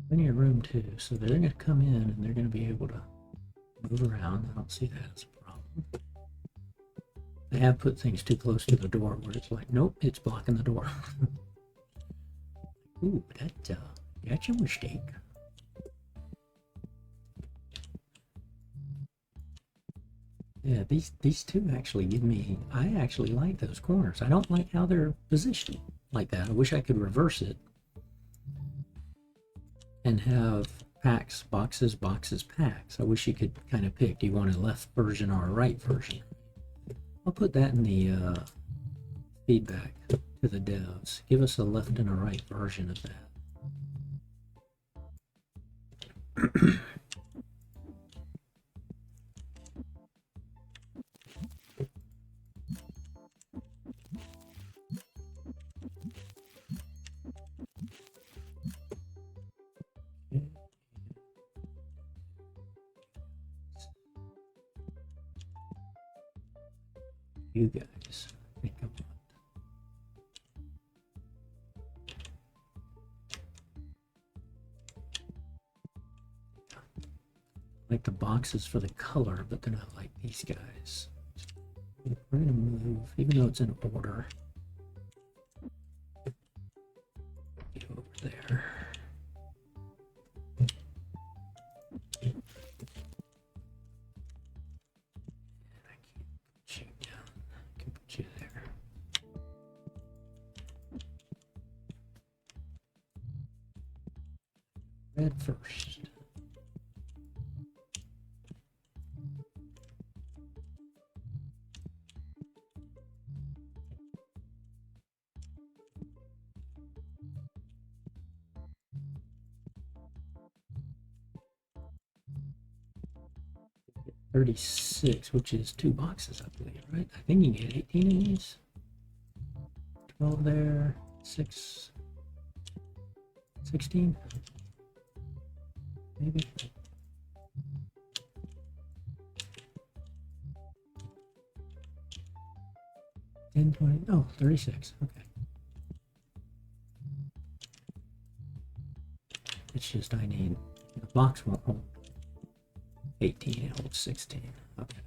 Plenty of room too, so they're going to come in and they're going to be able to move around. I don't see that as a problem. They have put things too close to the door where it's like, nope, it's blocking the door. Ooh, that's a mistake. Yeah, these two actually give me, I actually like those corners. I don't like how they're positioned like that. I wish I could reverse it and have packs, boxes, boxes, packs. I wish you could kind of pick, do you want a left version or a right version? I'll put that in the feedback to the devs. Give us a left and a right version of that. You guys think of it. I like the boxes for the color, but they're not like these guys. We're gonna move, even though it's in order. Get over there. Red first. $36, which is 2 boxes, I believe, right? I think you get 18 of these. 12 there, 6, 16, maybe. $10, $20, oh, 36, okay. It's just I need, the box won't hold 18, it holds 16, okay.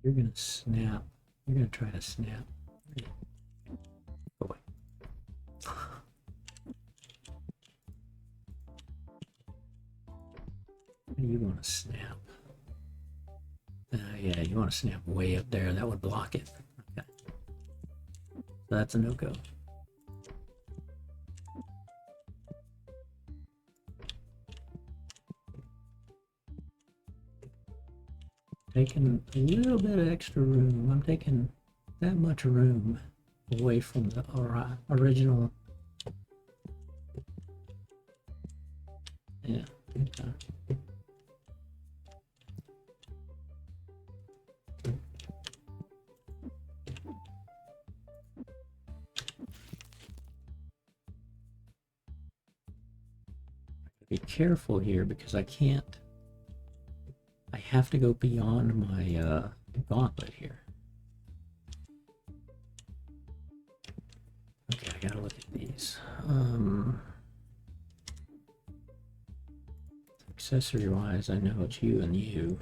You're gonna snap. You're gonna try to snap. Go away. How do you want to snap? Yeah, you want to snap way up there. That would block it. Okay. So that's a no-go. Taking a little bit of extra room. I'm taking that much room away from the original. Yeah. Okay. Be careful here because I can't. I have to go beyond my gauntlet here. Okay, I gotta look at these. Accessory wise, I know it's you and you.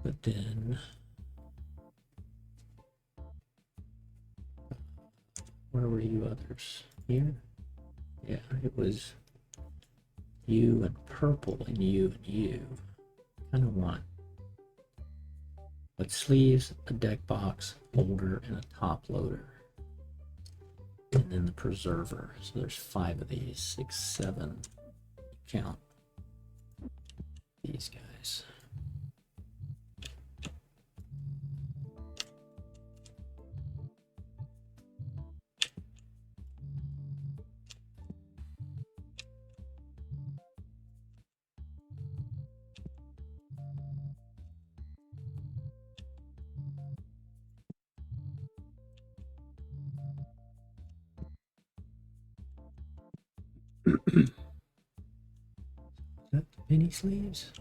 But then where were you others? Here? Yeah, it was you and purple and you and you. Kind of want but sleeves, a deck box, holder, and a top loader. And then the preserver. So there's 5 of these, 6, 7. Count these guys. Is that the penny sleeves?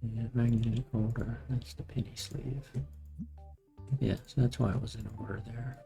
Yeah, magnetic holder. That's the penny sleeve. Yeah, so that's why it was in order there.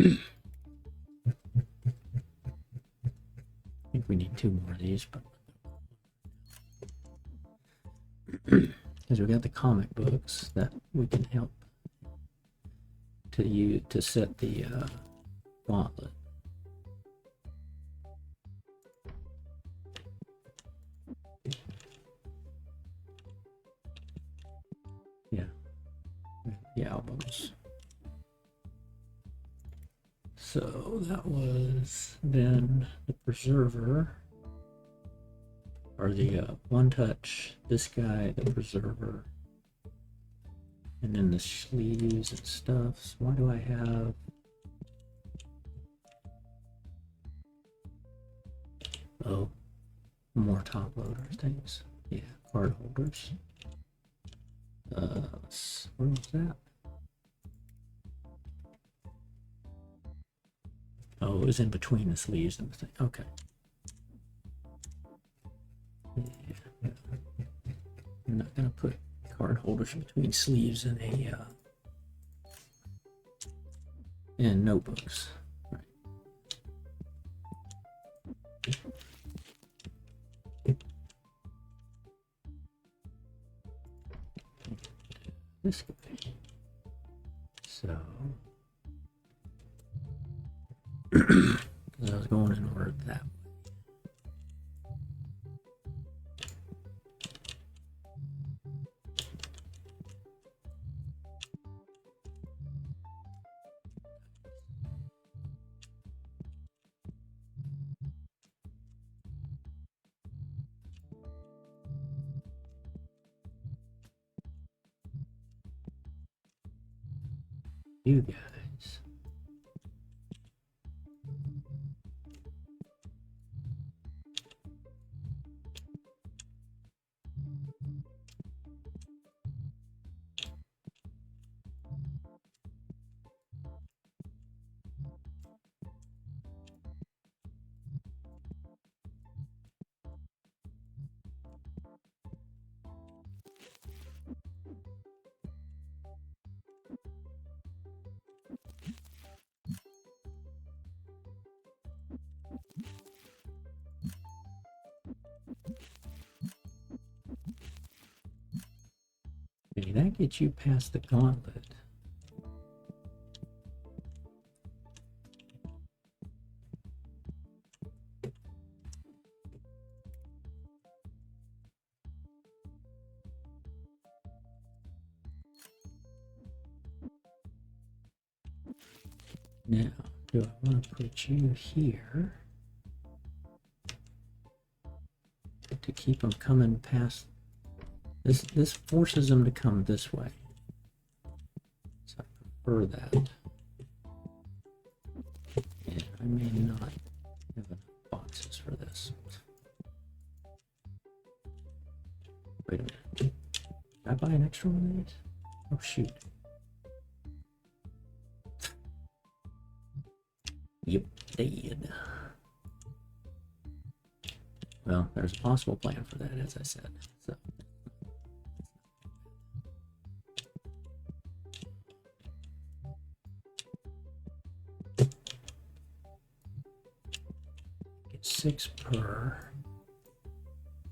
I think we need 2 more of these, but because we got the comic books that we can help to use to set the gauntlet. Yeah, the albums. So that was then the preserver, or the one touch, this guy, the preserver, and then the sleeves and stuff. So why do I have more top loader things? Yeah, card holders. Where was that? Oh, it was in between the sleeves and the thing. Okay. Yeah. I'm not gonna put card holders between sleeves and and notebooks. Right. This guy. So I was going in order that way. You guys. Okay, that gets you past the gauntlet. Now, do I want to put you here to keep them coming past? This forces them to come this way. So I prefer that. And I may not have enough boxes for this. Wait a minute. Did I buy an extra one of these? Oh shoot. Yep, dead. Well, there's a possible plan for that, as I said. So. Get 6 per.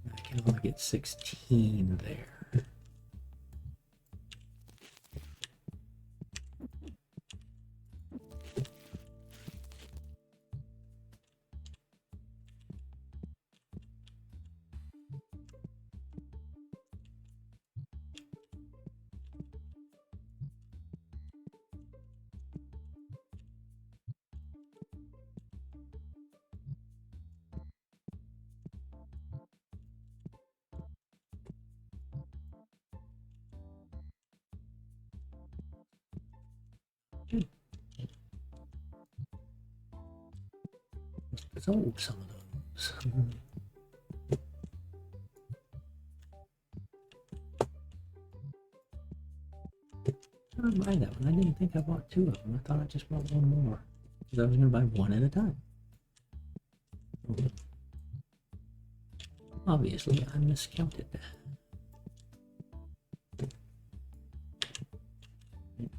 I can only get 16 there. Sold some of those. I didn't buy that one. I didn't think I bought 2 of them. I thought I just bought 1 more. Because I was going to buy 1 at a time. Obviously, I miscounted that.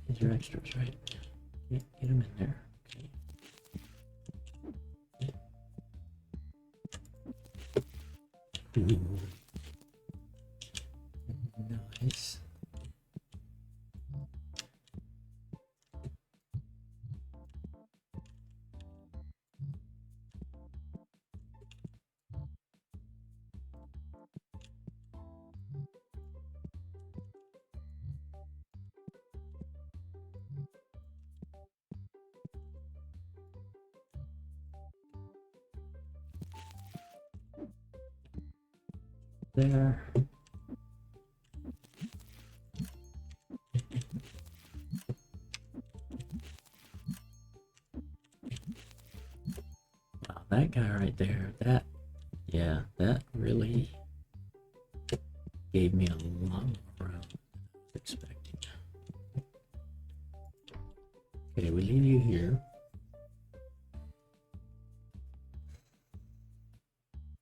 These are extras, right? Get them in there. Okay. Nice. There. Wow, that guy right there, yeah, that really gave me a lot more room than I was expecting. Okay, we leave you here.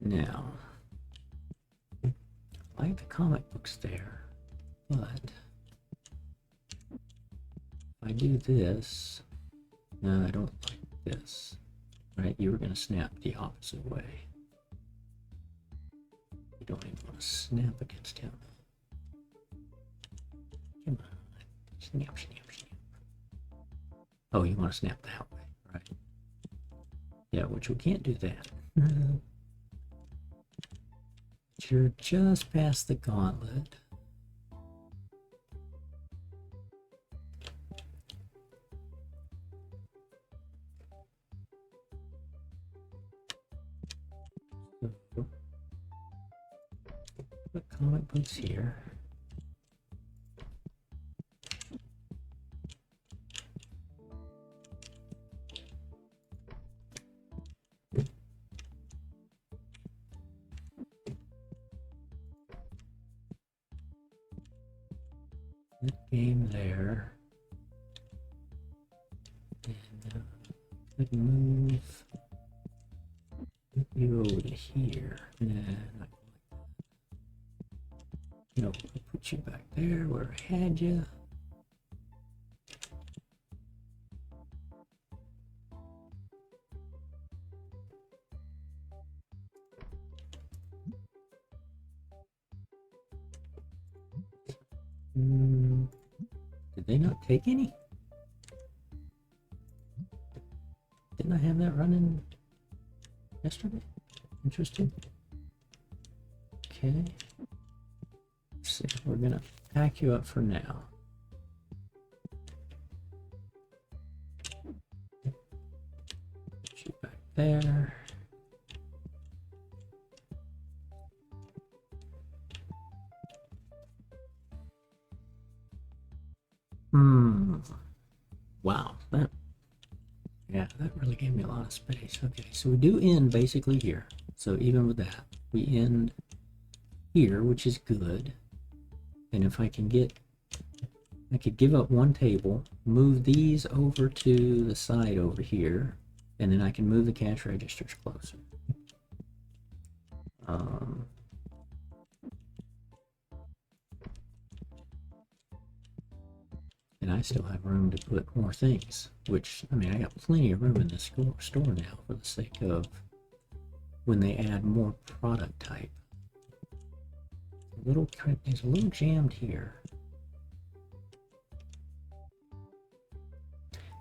Now, I like the comic books there, but if I do this, no, I don't like this. Right, you were going to snap the opposite way. You don't even want to snap against him. Come on. Snap, snap, snap. Oh, you want to snap that way, right? Yeah, which we can't do that. But you're just past the gauntlet. So, put comic books here. That game there. And could move you over to here. Nah, not like that. No, I'll put you back there where I had you. Did they not take any? Didn't I have that running yesterday? Interesting. Okay. Let's see. We're gonna pack you up for now. Put you back there. Wow, that really gave me a lot of space. Okay, so we do end basically here. So even with that, we end here, which is good. And if I can get, I could give up one table, move these over to the side over here, and then I can move the cash registers closer. And I still have room to put more things, which, I mean, I got plenty of room in this store now for the sake of when they add more product type. It's a little jammed here.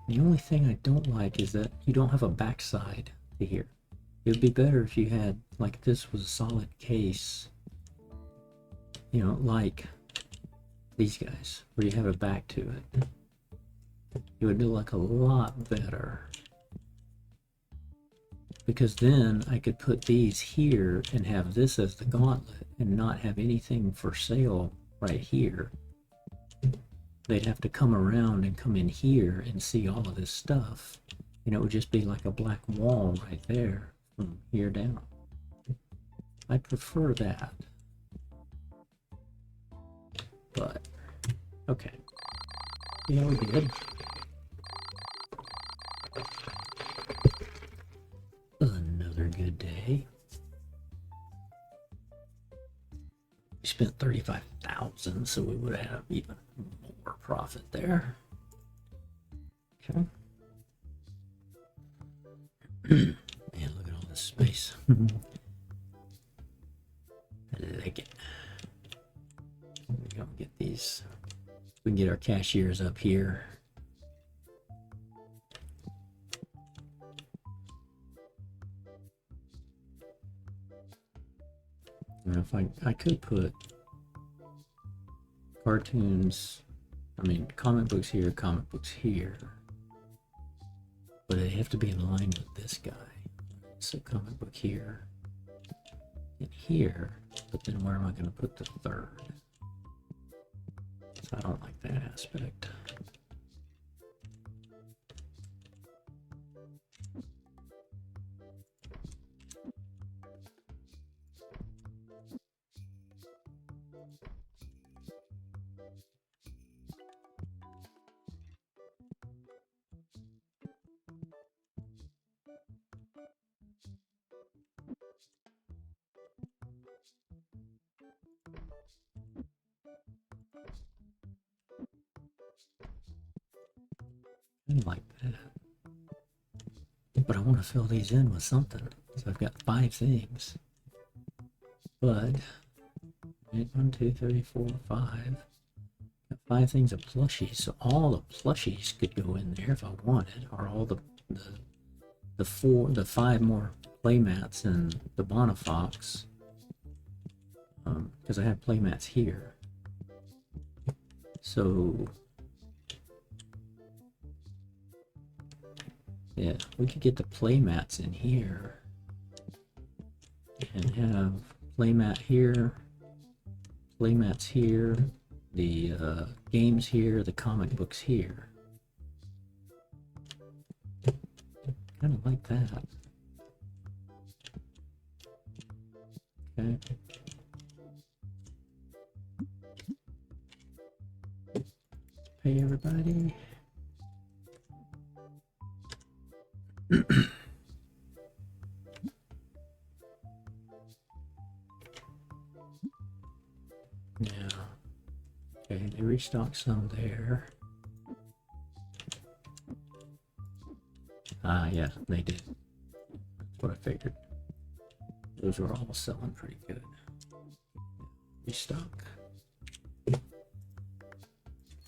The only thing I don't like is that you don't have a backside to here. It would be better if you had, like, this was a solid case, you know, like these guys, where you have a back to it. It would look a lot better. Because then I could put these here and have this as the gauntlet and not have anything for sale right here. They'd have to come around and come in here and see all of this stuff. And it would just be like a black wall right there from here down. I prefer that. But, okay. Yeah, we did. Another good day. We spent 35,000, so we would have even more profit there. Okay. Man, look at all this space. like it. We don't get these. We can get our cashiers up here. And if I could put cartoons, I mean comic books here, but they have to be in line with this guy. So comic book here and here, but then where am I going to put the third? So I don't like that aspect. Like that. But I want to fill these in with something. So I've got 5 things. But 1, 2, 3, 4, 5. Got 5 things of plushies. So all the plushies could go in there if I wanted, or all the 5 more playmats and the Bonafox. Because I have playmats here. So yeah, we could get the playmats in here and have playmat here, playmats here, the games here, the comic books here. Kind of like that. Okay. Hey everybody. Yeah. Okay, they restocked some there. Ah, yeah, they did. That's what I figured. Those were all selling pretty good. Restock.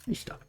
Restock.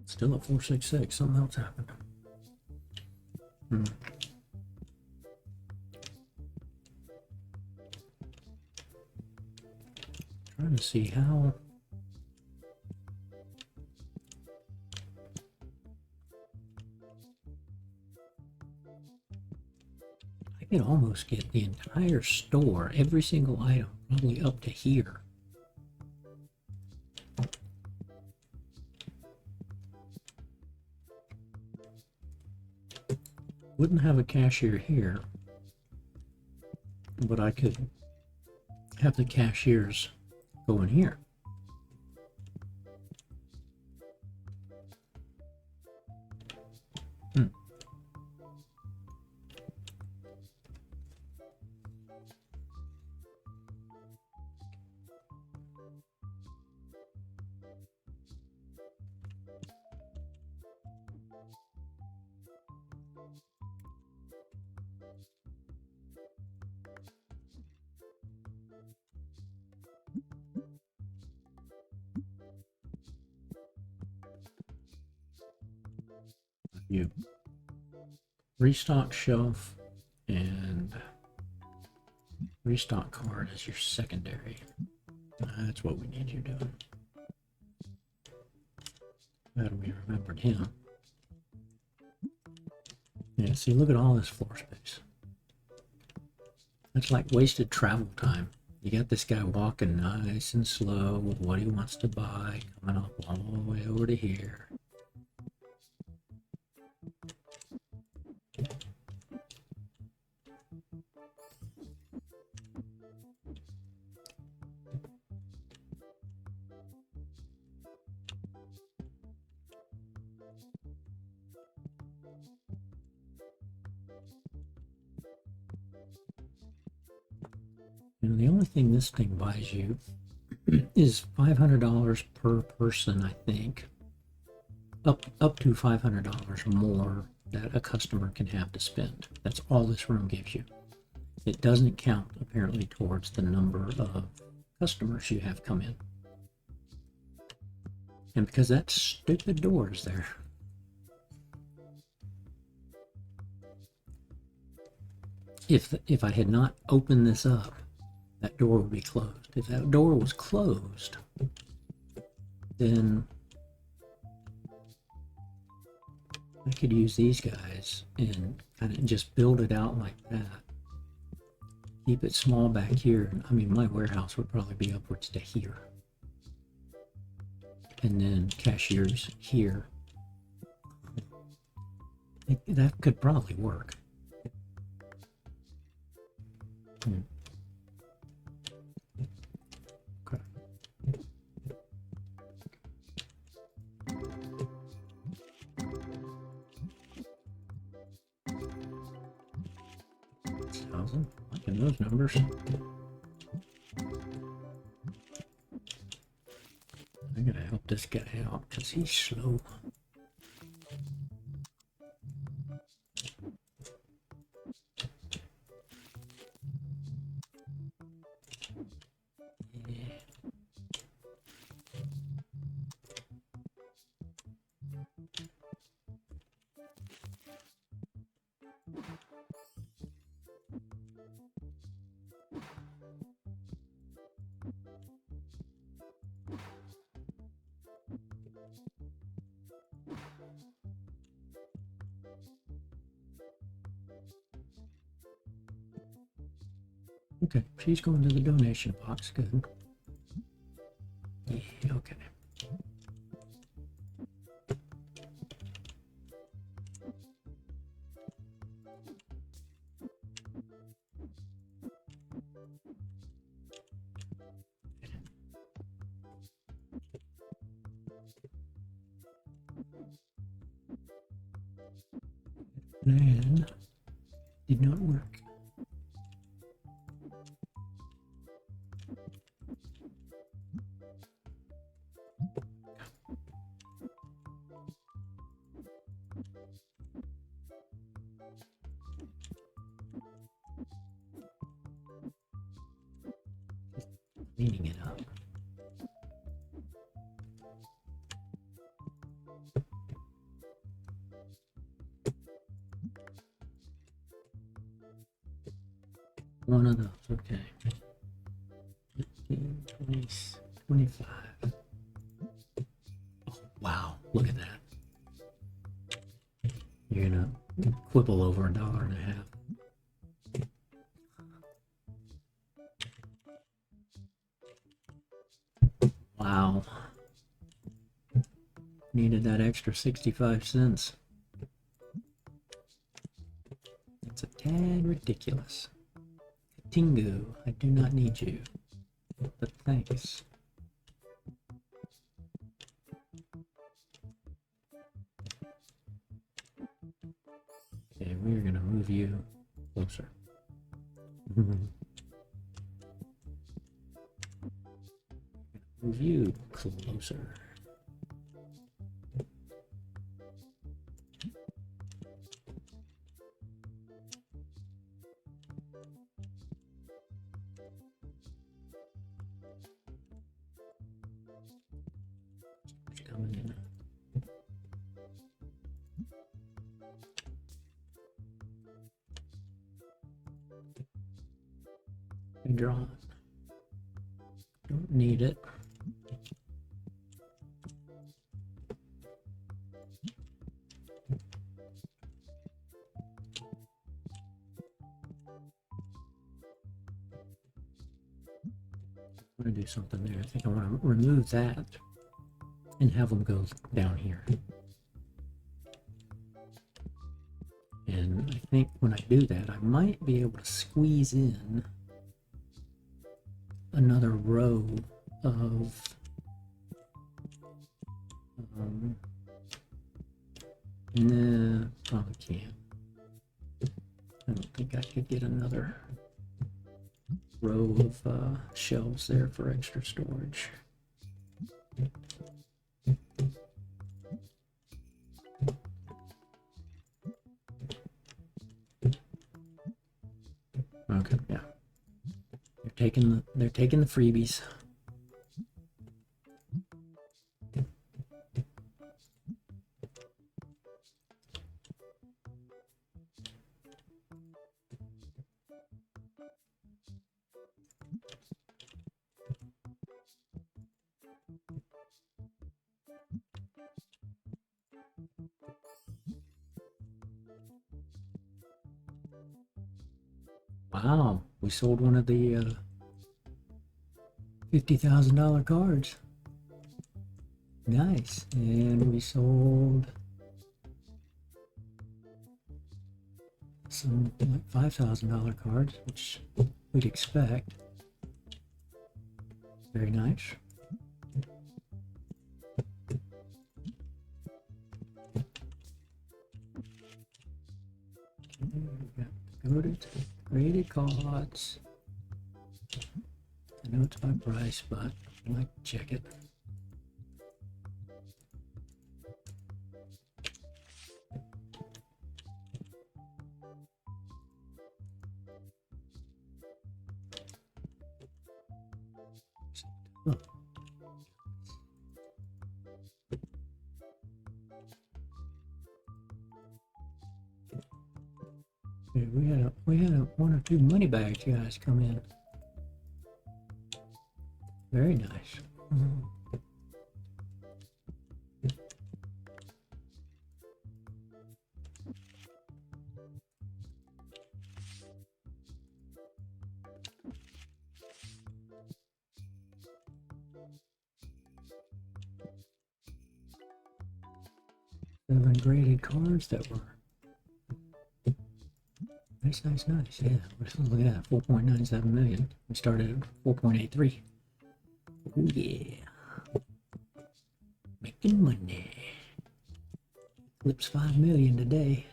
Still at 466. Something else happened. Trying to see how. I could almost get the entire store, every single item, probably up to here. Wouldn't have a cashier here, but I could have the cashiers go in here. You restock shelf and restock card as your secondary. That's what we need you doing. Glad we remembered him. Yeah, see, look at all this floor space. That's like wasted travel time. You got this guy walking nice and slow with what he wants to buy, coming up all the way over to here. And the only thing this thing buys you is $500 per person, I think. Up to $500 more that a customer can have to spend. That's all this room gives you. It doesn't count, apparently, towards the number of customers you have come in. And because that stupid door is there. If I had not opened this up, that door would be closed. If that door was closed, then I could use these guys and kind of just build it out like that. Keep it small back here. I mean, my warehouse would probably be upwards to here. And then cashiers here. That could probably work. Okay. Liking those numbers. I gotta help this guy out because he's slow. Okay, she's going to the donation box. Good. Yeah, okay. Plan did not work. Cleaning it up. One of those, okay. 15, 20, 25. Oh, wow, look at that. You're gonna quibble over $1.50. Wow. Needed that extra 65 cents. It's a tad ridiculous. Tingu, I do not need you, but thanks. Okay, we're gonna move you closer. Move you closer. Coming in. Draw it. Don't need it. I'm going to do something there. I think I want to remove that and have them go down here. And I think when I do that, I might be able to squeeze in another row of no, probably can't. I don't think I could get another row of shelves there for extra storage. Okay, yeah. They're taking the freebies. Wow, we sold one of the $50,000 cards. Nice. And we sold some like $5,000 cards, which we'd expect. Very nice. Graded cards. I know it's by price, but I like to check it. Oh. We had one or two money bags guys come in. Very nice. Seven graded cards that were nice. Yeah, look at that, 4.97 million. We started at 4.83. Oh yeah, making money. Flips 5 million today.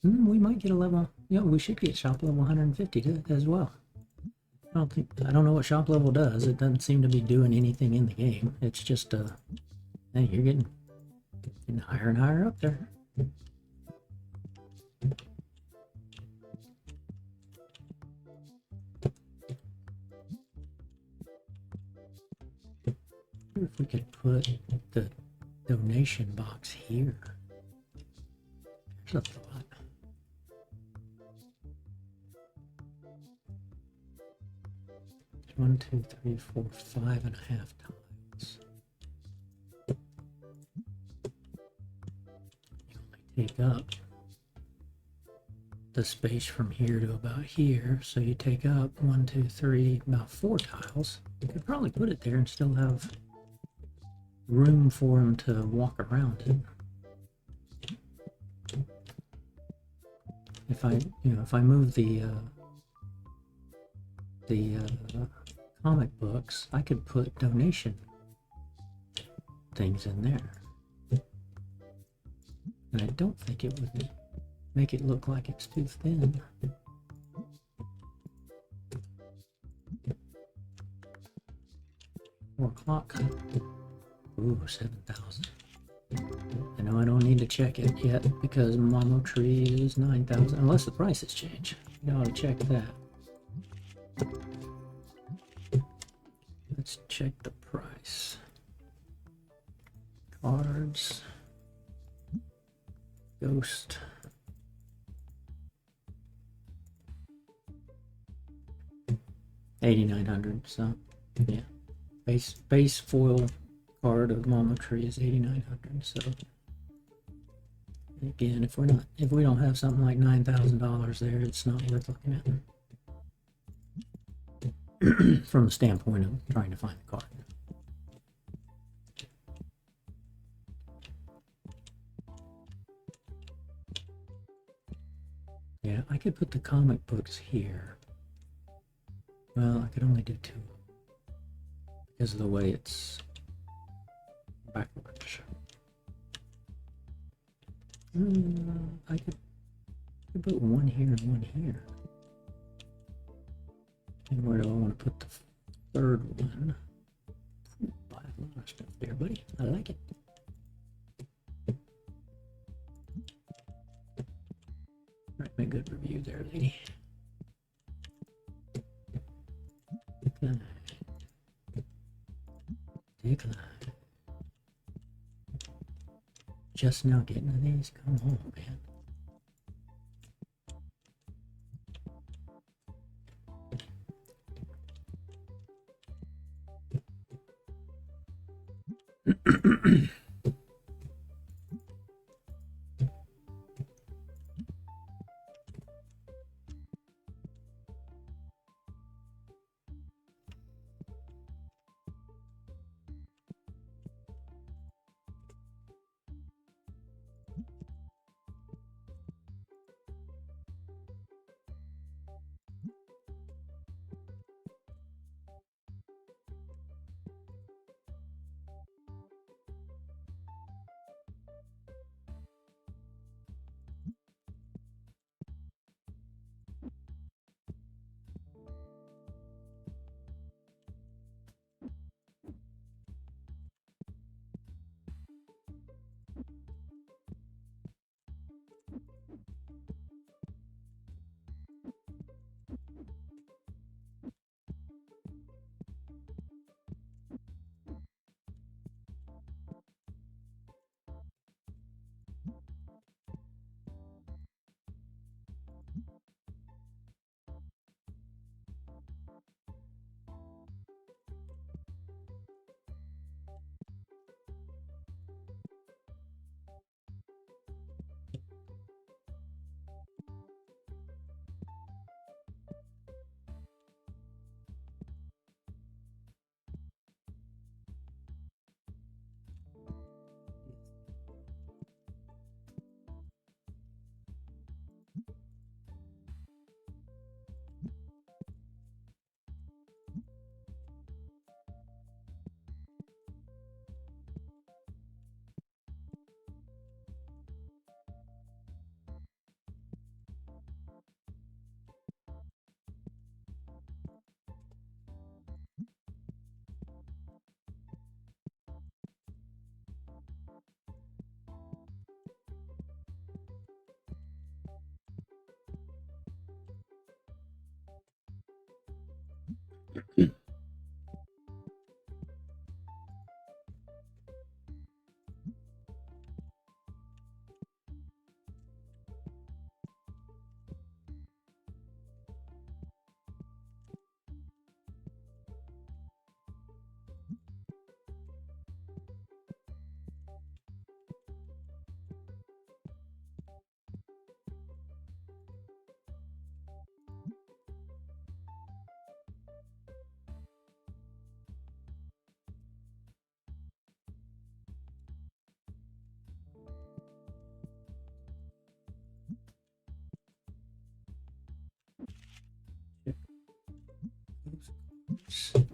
We might get a level. Yeah, we should get shop level 150 as well. I don't know what shop level does. It doesn't seem to be doing anything in the game. It's just hey, you're getting higher and higher up there. If we could put the donation box here. There's a thought. One, two, three, four, 5.5 tiles. You only take up the space from here to about here, so you take up 1, 2, 3, about 4 tiles. You could probably put it there and still have room for him to walk around it. If I move the comic books, I could put donation things in there, and I don't think it would make it look like it's too thin. 4 o'clock. Ooh, 7,000. I know I don't need to check it yet because Momo Tree is 9,000, unless the prices change. You ought to check that. Let's check the price. Cards. Ghost. $8,900. So yeah, base foil card of Momo Tree is $8,900. So again, if we don't have something like $9,000 there, it's not worth looking at. from the standpoint of trying to find the card. Yeah, I could put the comic books here. Well, I could only do 2 because of the way it's backwards. I could put 1 here and 1 here. And where do I want to put the 3rd one? I have a lot of stuff there, buddy. I like it. Right, make good review there, lady. Decline. Decline. Just now getting to these? Come on, man.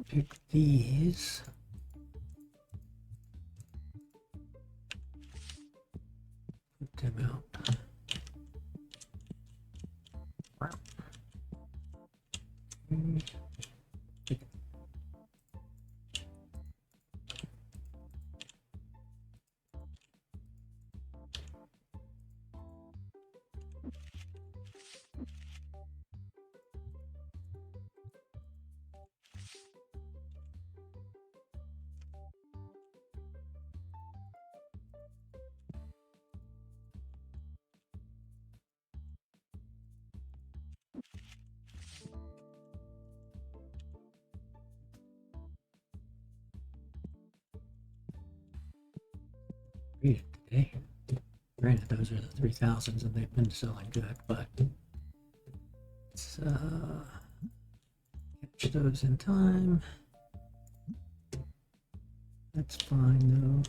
Pick these. Put them out. Read it today. Granted, those are the 3000s and they've been selling good, but it's catch those in time. That's fine though.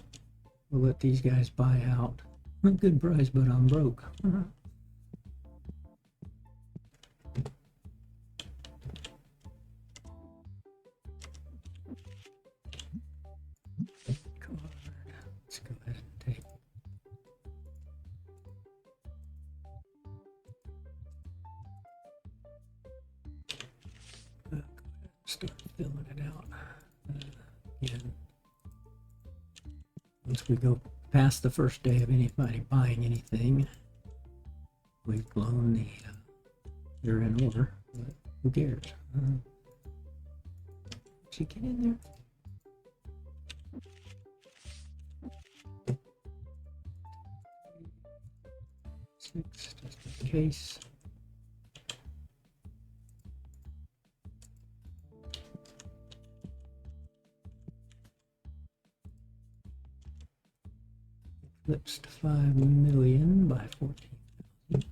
We'll let these guys buy out. A good price, but I'm broke. Let's go ahead and take. Go ahead and start filling it out. Again, once we go past the first day of anybody buying anything, we've blown the they're in order, but who cares? Did you get in there? Six, just in case. Eclipsed 5 million by 14,000.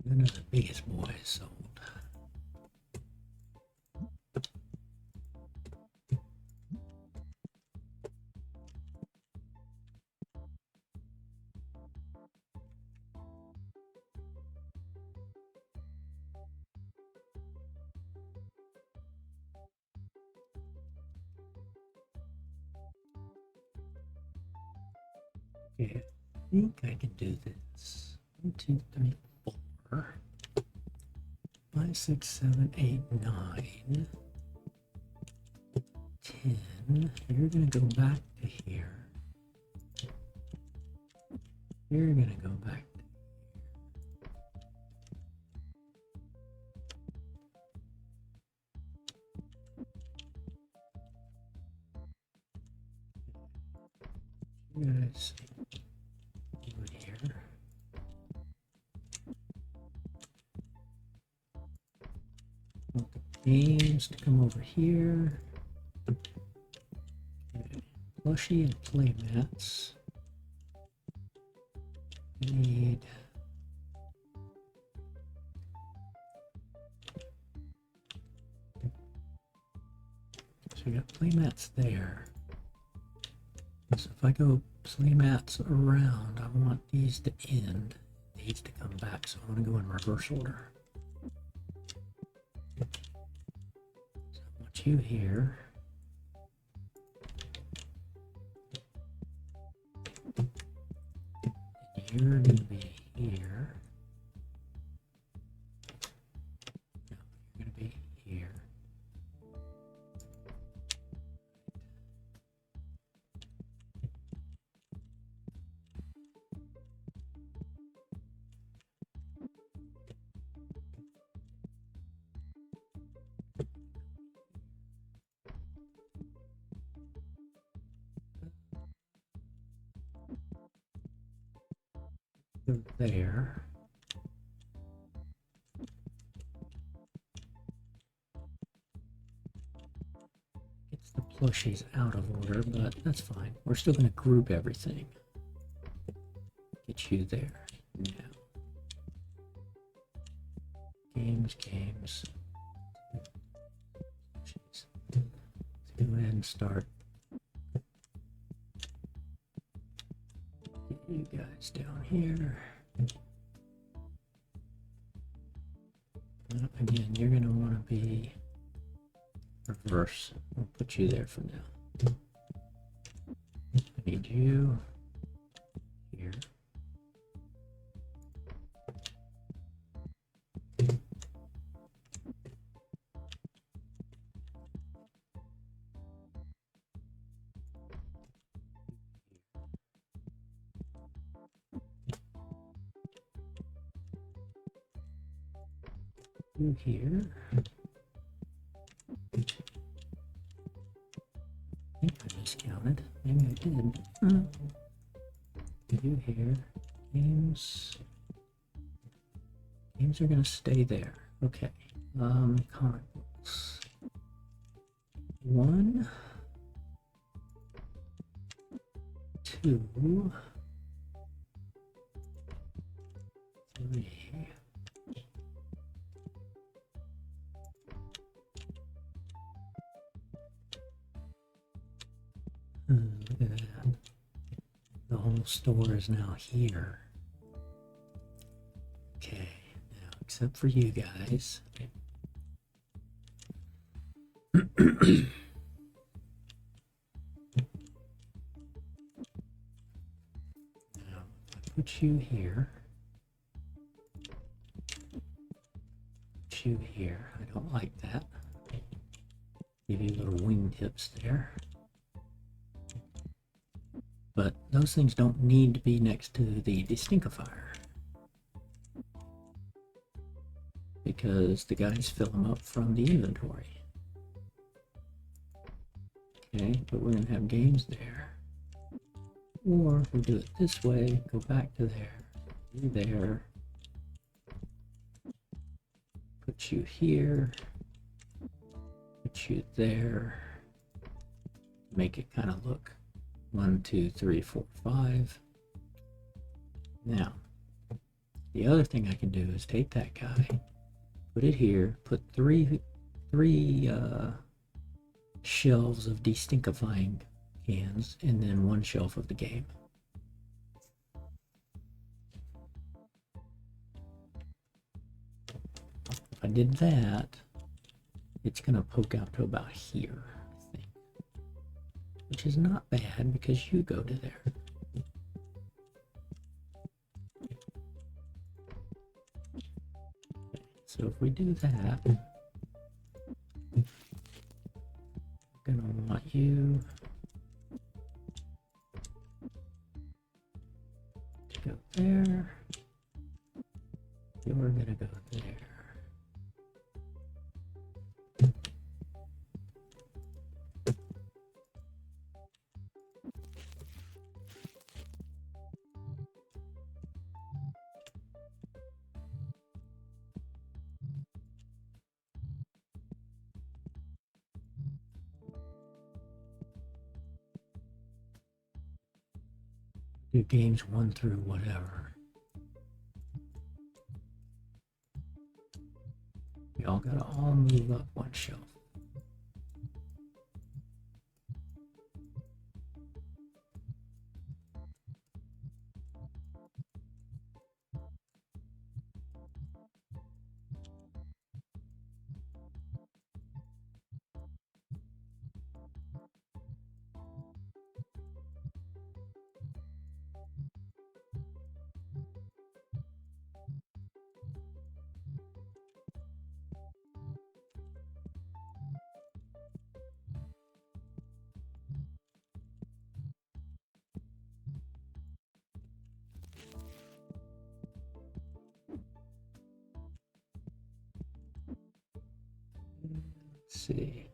None of the biggest boys sold. Okay, I think I can do this. 1, 2, 3, 4, 5, 6, 7, 8, 9, 10. You're gonna go back to here. You're gonna go back to here. You guys over here. Want the games to come over here. Okay. Plushie and play mats. Need so we got play mats there. So if I go play mats around, I want these to end, these to come back. So I want to go in reverse order. So I want you here. And you're going to be here. No, you're going to be here. There. Gets the plushies out of order, but that's fine. We're still going to group everything. Get you there now. Games. Let's go ahead and start. Get you guys down here. Again, you're going to want to be reverse. I'll put you there for now. I need you here. You here. I think I miscounted. Maybe I did. You here. Games. Games are gonna stay there. Okay. Comic books. 1, 2, 3. Look at that. The whole store is now here. Okay, now except for you guys. Now, I put you here. Put you here. I don't like that. Give you little wingtips there. But those things don't need to be next to the distinkifier, because the guys fill them up from the inventory. Okay, but we're going to have games there. Or we'll do it this way, go back to there, put you here, put you there, make it kind of look 1, 2, 3, 4, 5. Now, the other thing I can do is take that guy, put it here, put three shelves of destinkifying cans, and then 1 shelf of the game. If I did that, it's going to poke out to about here, I think. Which is not bad because you go to there. So if we do that, I'm going to want you to go there. You're going to go there. Do games 1 through whatever. We all gotta all move up 1 shelf. Let's see.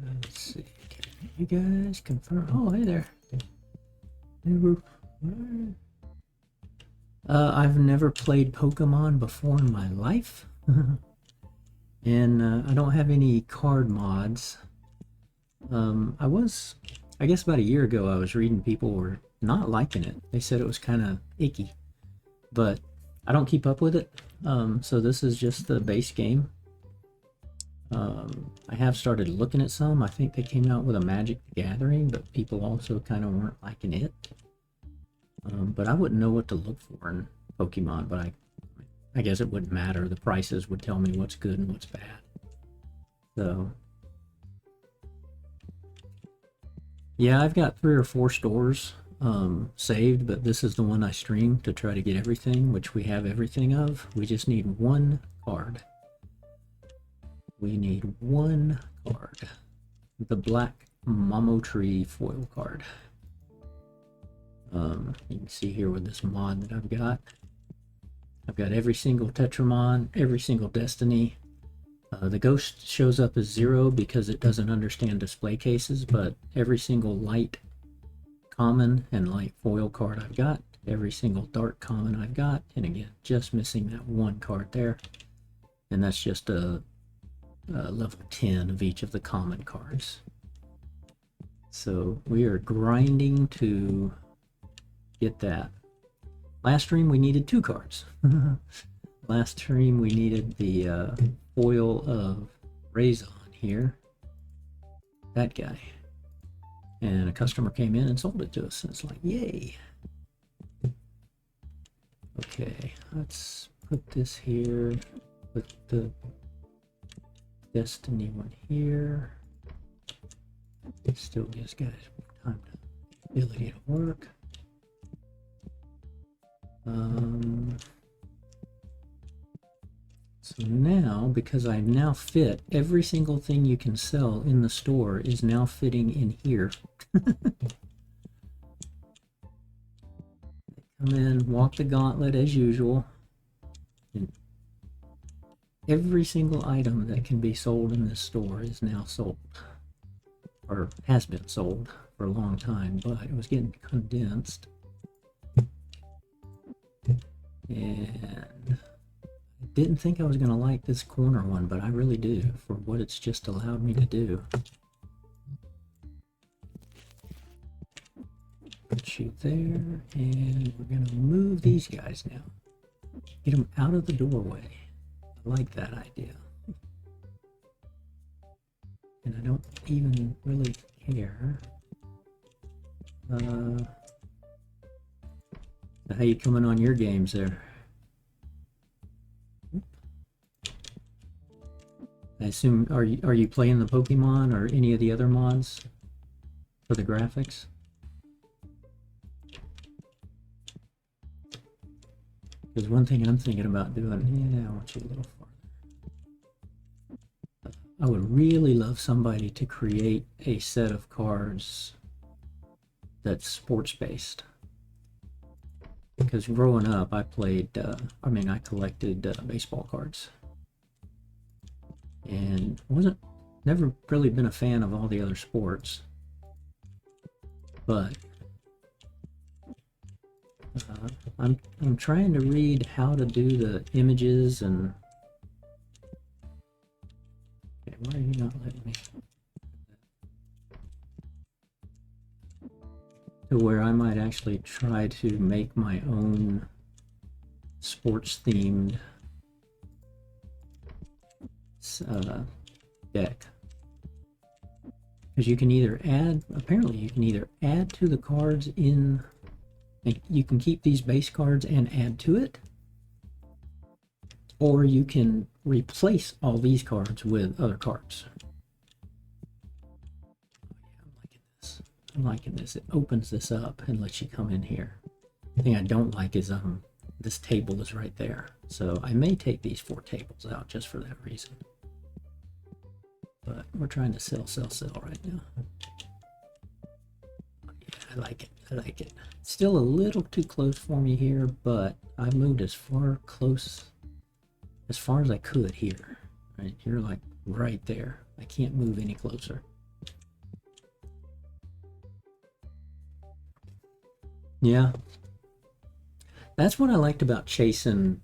Let's see. Can you guys confirm? Oh, hey there. I've never played Pokemon before in my life. And I don't have any card mods. I guess about a year ago, I was reading people were not liking it. They said it was kind of icky. But I don't keep up with it. So this is just the base game. I have started looking at some. I think they came out with a Magic the Gathering, but people also kind of weren't liking it. But I wouldn't know what to look for in Pokemon, but I guess it wouldn't matter. The prices would tell me what's good and what's bad. So yeah, I've got 3 or 4 stores saved, but this is the one I stream to try to get everything, which we have everything of. We just need 1 card. We need 1 card. The black Momo Tree foil card. You can see here with this mod that I've got. I've got every single Tetramon, every single Destiny. The Ghost shows up as 0 because it doesn't understand display cases, but every single light common and light foil card I've got, every single dark common I've got, and again, just missing that 1 card there. And that's just a level 10 of each of the common cards. So we are grinding to get that. Last stream we needed 2 cards. Last stream we needed the foil of Raison here. That guy. And a customer came in and sold it to us. And it's like, yay. Okay, let's put this here. Put the Destiny one here. It still gives guys time to ability to work. So now, because I now fit every single thing you can sell in the store is now fitting in here. Come in, walk the gauntlet as usual. And every single item that can be sold in this store is now sold. Or has been sold for a long time, but it was getting condensed. And I didn't think I was going to like this corner one, but I really do, for what it's just allowed me to do. Put you there, and we're going to move these guys now. Get them out of the doorway. I like that idea. And I don't even really care. How you coming on your games there? I assume, are you playing the Pokemon or any of the other mods for the graphics? Because one thing I'm thinking about doing, yeah, I want you a little farther. I would really love somebody to create a set of cards that's sports based. Because growing up, I played, I collected baseball cards. And never really been a fan of all the other sports. But I'm trying to read how to do the images and... Okay, why are you not letting me? To where I might actually try to make my own sports themed deck. Because you can either add, apparently you can either add to the cards in, like you can keep these base cards and add to it, or you can replace all these cards with other cards. I'm liking this. It opens this up and lets you come in here. The thing I don't like is this table is right there. So I may take these 4 tables out just for that reason. But we're trying to sell right now. Yeah, I like it. I like it. Still a little too close for me here, but I moved as far as I could here. Right? You're like right there. I can't move any closer. Yeah, that's what I liked about chasing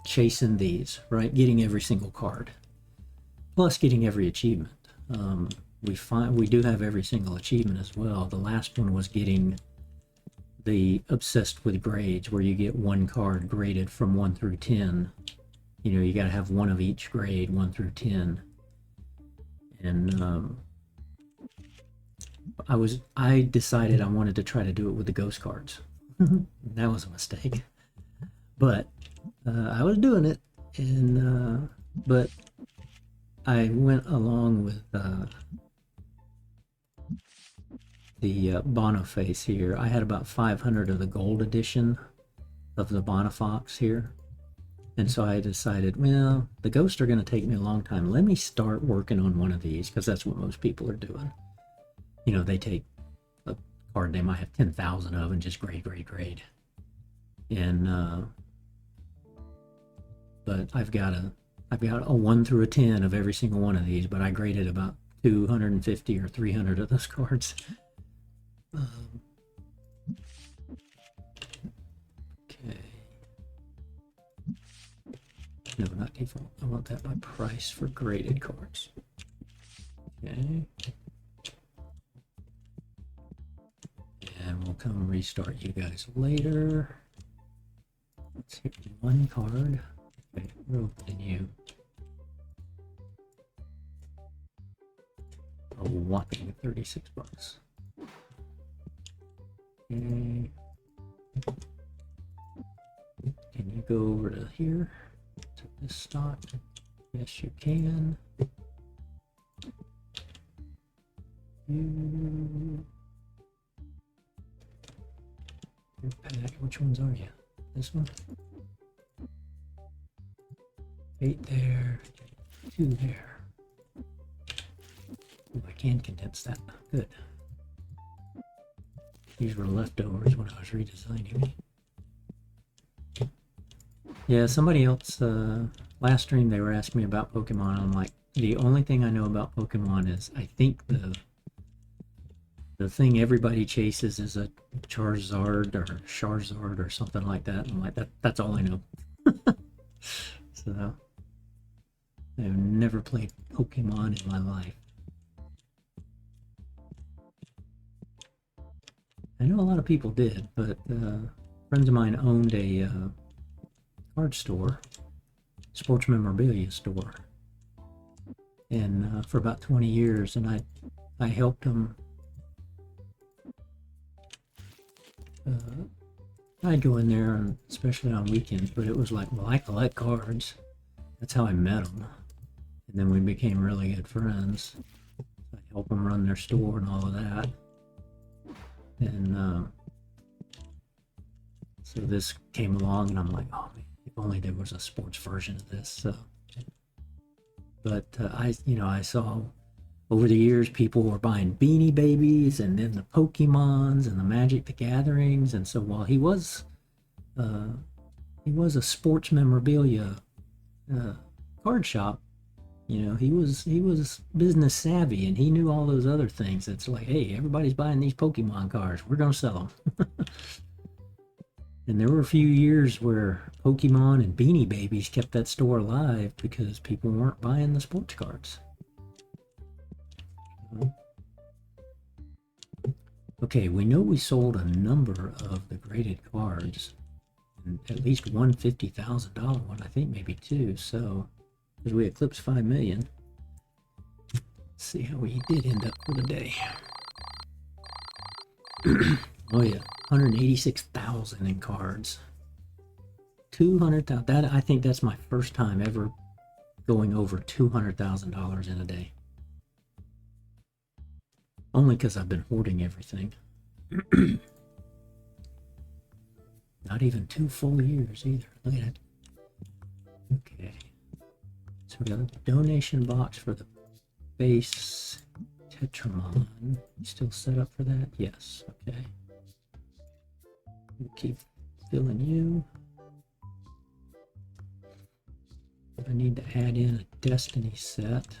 these, right? Getting every single card, plus getting every achievement. We do have every single achievement as well. The last one was getting the Obsessed with Grades, where you get 1 card graded from 1 through 10. You know, you got to have 1 of each grade, 1 through 10. And I decided I wanted to try to do it with the ghost cards. That was a mistake, but I was doing it, and but I went along with the Boniface here. I had about 500 of the gold edition of the Bonifax here, and so I decided, well, the ghosts are going to take me a long time. Let me start working on one of these, because that's what most people are doing. You know, they take a card they might have 10,000 of and just grade. And but I've got a 1 through a 10 of every single one of these, but I graded about 250 or 300 of those cards. Okay. No, not default. I want that by price for graded cards. Okay. And we'll come restart you guys later. Let's hit one card. Okay, we're opening you a whopping 36 bucks. Okay. Can you go over to here to this stock? Yes, you can. Your pack. Which ones are you? This one? 8 there, 2 there. Ooh, I can condense that. Good. These were leftovers when I was redesigning. Yeah, somebody else, last stream they were asking me about Pokemon. I'm like, the only thing I know about Pokemon is I think the thing everybody chases is a Charizard or something like that. I'm like, that's all I know. So I've never played Pokemon in my life. I know a lot of people did, but friends of mine owned a card store, sports memorabilia store, and for about 20 years, and I helped them. I'd go in there, and especially on weekends, but it was like, well, I collect cards. That's how I met them, and then we became really good friends. I helped them run their store and all of that, and so this came along, and I'm like, oh man, if only there was a sports version of this. So, but I saw over the years people were buying Beanie Babies, and then the Pokemons and the Magic the Gatherings, and so while he was a sports memorabilia card shop, he was business savvy, and he knew all those other things. It's like, hey, everybody's buying these Pokemon cards, we're gonna sell them. And there were a few years where Pokemon and Beanie Babies kept that store alive because people weren't buying the sports cards. Okay, we know we sold a number of the graded cards, and at least one $50,000 one, I think maybe 2. So, because we eclipsed 5 million. Let's see how we did end up for the day. Oh yeah, 186,000 in cards. 200,000. That, I think that's my first time ever going over $200,000 in a day. Only because I've been hoarding everything. Not even 2 full years either. Look at that. Okay. So we got a donation box for the base Tetramon. You still set up for that? Yes. Okay. We'll keep filling you. I need to add in a Destiny set.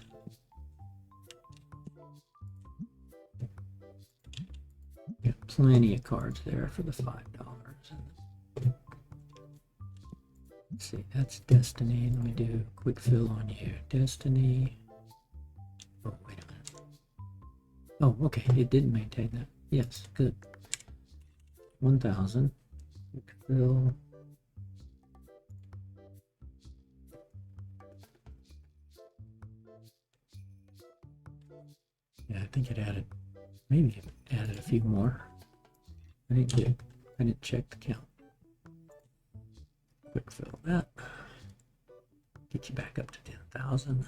Got plenty of cards there for the $5. Let's see, that's Destiny. Let me do a quick fill on you. Destiny. Oh, wait a minute. Oh, okay, it did maintain that. Yes, good. 1,000. Quick fill. Yeah, I think it added, maybe it added a few more. I didn't check the count. Quick fill that. Get you back up to 10,000.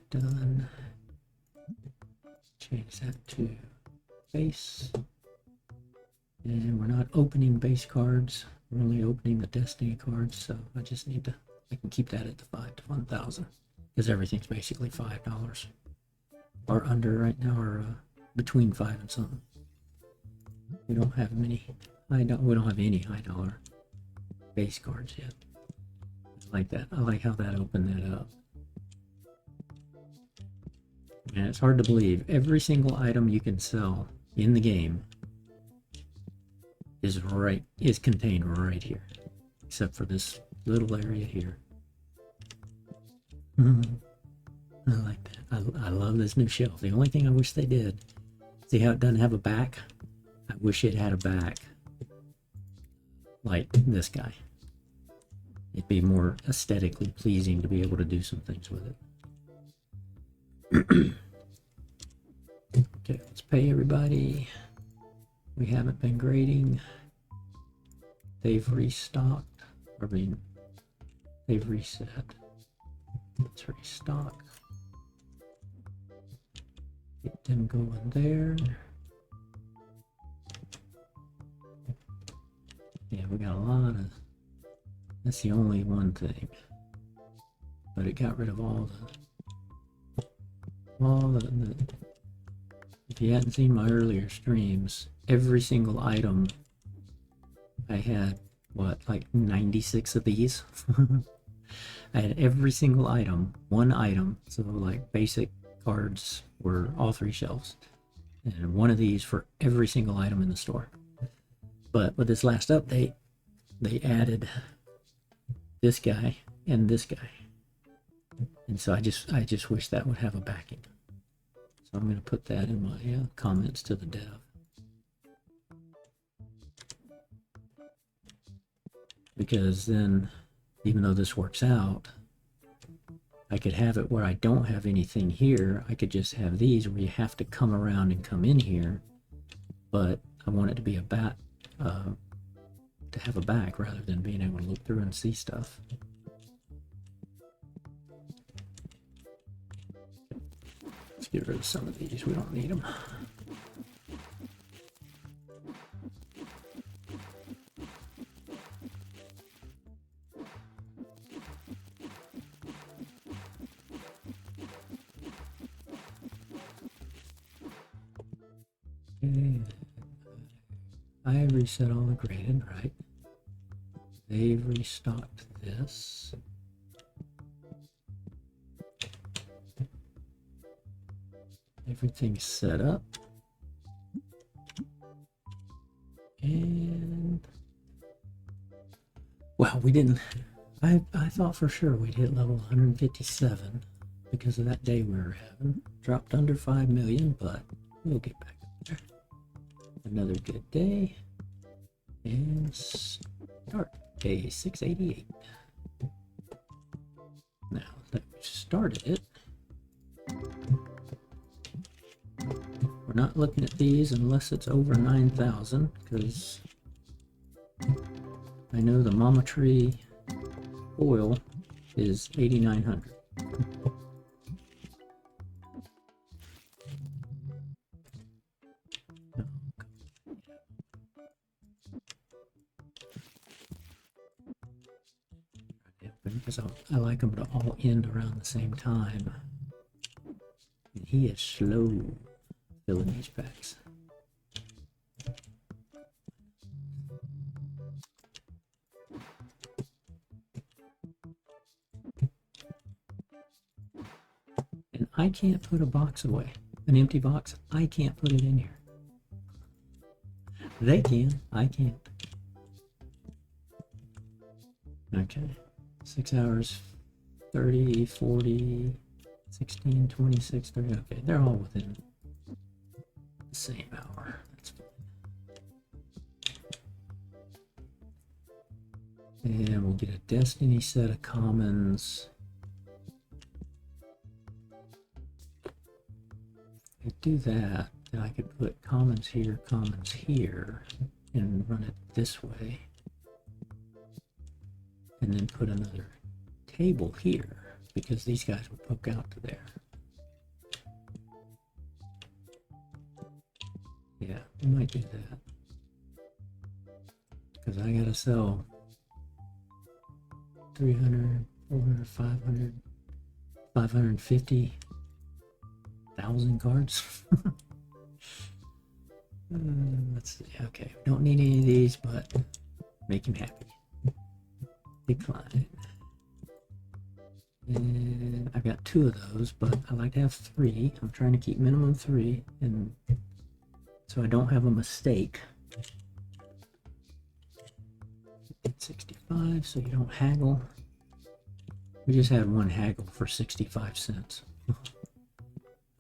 Done. Change that to base. And we're not opening base cards. We're only opening the Destiny cards, so I just need to, I can keep that at the 5 to 1,000 because everything's basically $5 or under right now, or between 5 and something. We don't have many we don't have any high dollar base cards yet. I like that. I like how that opened that up. And it's hard to believe every single item you can sell in the game is contained right here, except for this little area here. I like that. I love this new shelf. The only thing I wish they did, see how it doesn't have a back? I wish it had a back like this guy. It'd be more aesthetically pleasing to be able to do some things with it. Okay, let's pay everybody. We haven't been grading. They've restocked. I mean, they've reset. Let's restock. Get them going there. Yeah, we got a lot of... That's the only one thing. But it got rid of all the if you hadn't seen my earlier streams, every single item I had, what, like 96 of these? I had every single item, one item, so like basic cards were all 3 shelves, and one of these for every single item in the store. But with this last update, they added this guy and this guy, and so I just wish that would have a backing. So I'm going to put that in my comments to the dev. Because then, even though this works out, I could have it where I don't have anything here. I could just have these where you have to come around and come in here. But I want it to be a to have a back rather than being able to look through and see stuff. Let's get rid of some of these. We don't need them. Okay. I reset all the graded, right? They've restocked this. Everything's set up. And well, we didn't, I thought for sure we'd hit level 157 because of that day we were having. Dropped under 5 million, but we'll get back up there. Another good day. And start day 688. Now that we've started it, we're not looking at these unless it's over 9,000, because I know the Mama Tree oil is 8,900. Because I like them to all end around the same time. And he is slow filling these packs. And I can't put a box away. An empty box, I can't put it in here. They can, I can't. Okay. 6 hours, 30, 40, 16, 26, 30. Okay, they're all within the same hour. That's fine. And we'll get a Destiny set of commons. If I do that, then I could put commons here, and run it this way. And then put another table here, because these guys will poke out to there. Yeah, we might do that. Because I gotta sell 300, 400, 500, 550,000 cards. Let's see. Okay, don't need any of these, but make him happy. Decline. And I've got 2 of those, but I like to have 3. I'm trying to keep minimum 3, and so I don't have a mistake. 65, so you don't haggle. We just had one haggle for 65 cents.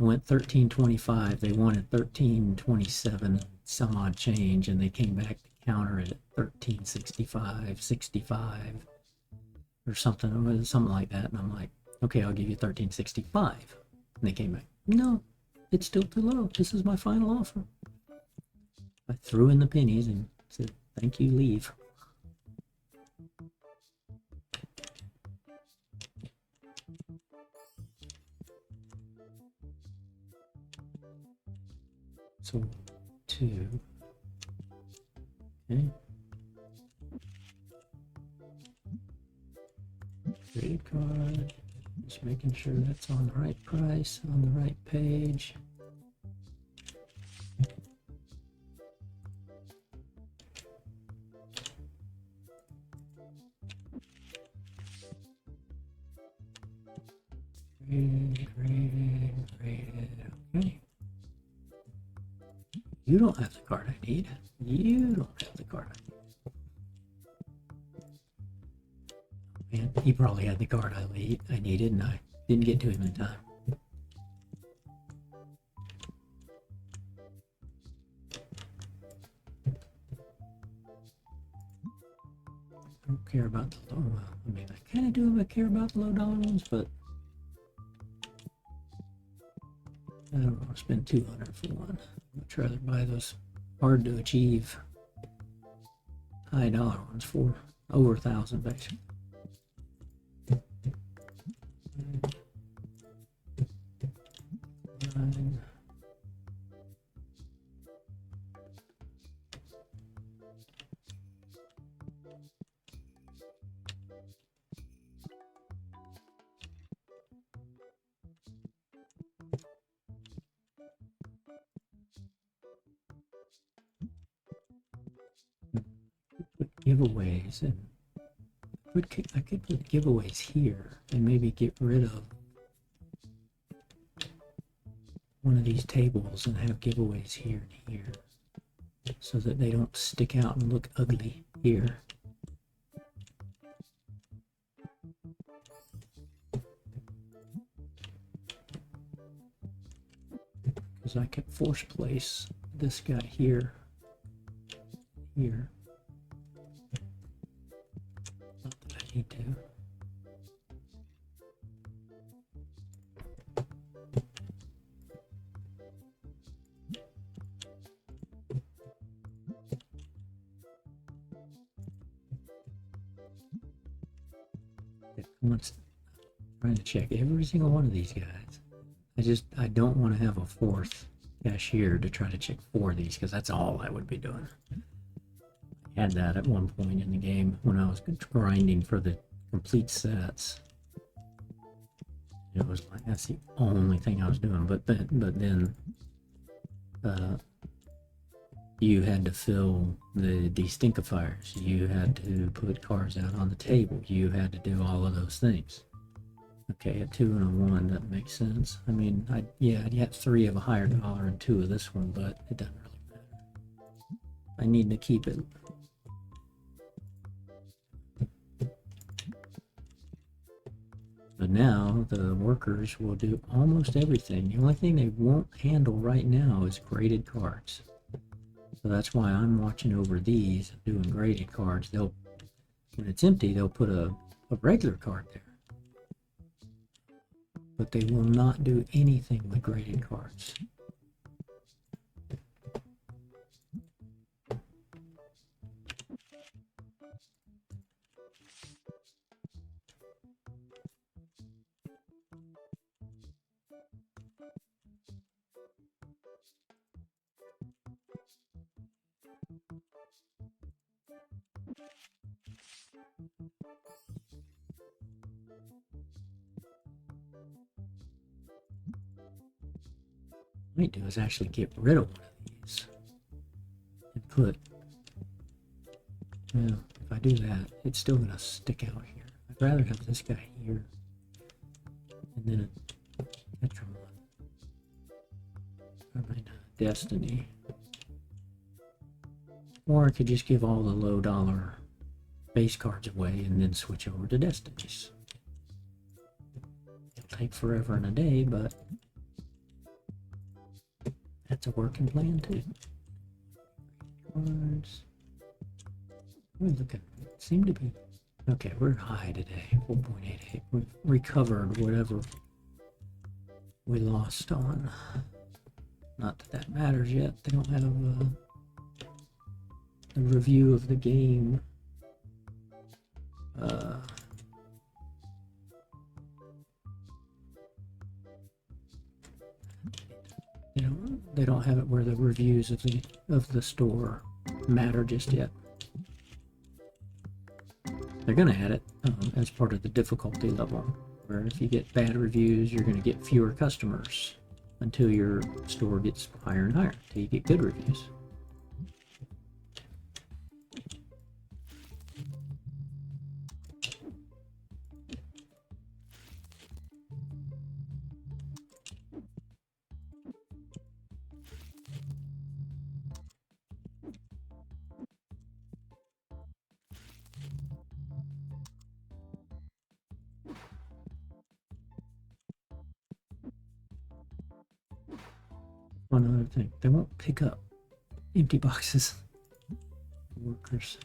I went 13.25. They wanted 13.27 some odd change, and they came back to counter it at 13.65, 65, or something like that. And I'm like, okay, I'll give you 13.65. And they came back, no, it's still too low. This is my final offer. I threw in the pennies and said, thank you, leave. So 2. Okay. Credit card. Just making sure that's on the right price, on the right page. Graded. Okay. You don't have the card I need. You don't have the card I need. Man, he probably had the card I needed, and I didn't get to him in time. I don't care about the low. I mean, I kind of do care about the low dollar ones, but I don't want to spend 200 for one. I'd much rather buy those hard to achieve high dollar ones for over 1,000 basically. Giveaways, and I could put giveaways here and maybe get rid of one of these tables and have giveaways here and here so that they don't stick out and look ugly here. Because I could force place this guy here. Not that I need to. I'm trying to check every single one of these guys. I don't want to have a fourth cashier to try to check 4 of these, because that's all I would be doing. I had that at one point in the game when I was grinding for the complete sets. It was like that's the only thing I was doing. But then you had to fill the destinkifiers. You had to put cards out on the table. You had to do all of those things. Okay, a 2 and a 1 doesn't make sense. I mean, I'd get 3 of a higher dollar and 2 of this one, but it doesn't really matter. I need to keep it. But now the workers will do almost everything. The only thing they won't handle right now is graded cards. So that's why I'm watching over these, doing graded cards. When it's empty, they'll put a regular card there. But they will not do anything with graded cards. What I might do is actually get rid of one of these and put, well, if I do that, it's still going to stick out here. I'd rather have this guy here and then a Tetra one. Probably not Destiny. Or I could just give all the low dollar base cards away and then switch over to Destinies. It'll take forever and a day, but That's a working plan too. Cards. We're looking. Seem to be okay. We're high today. 4.88. We've recovered whatever we lost on. Not that that matters yet. They don't have a review of the game. They don't have it where the reviews of the store matter just yet. They're gonna add it as part of the difficulty level, where if you get bad reviews, you're gonna get fewer customers until your store gets higher and higher, until you get good reviews. One other thing, they won't pick up empty boxes. Workers.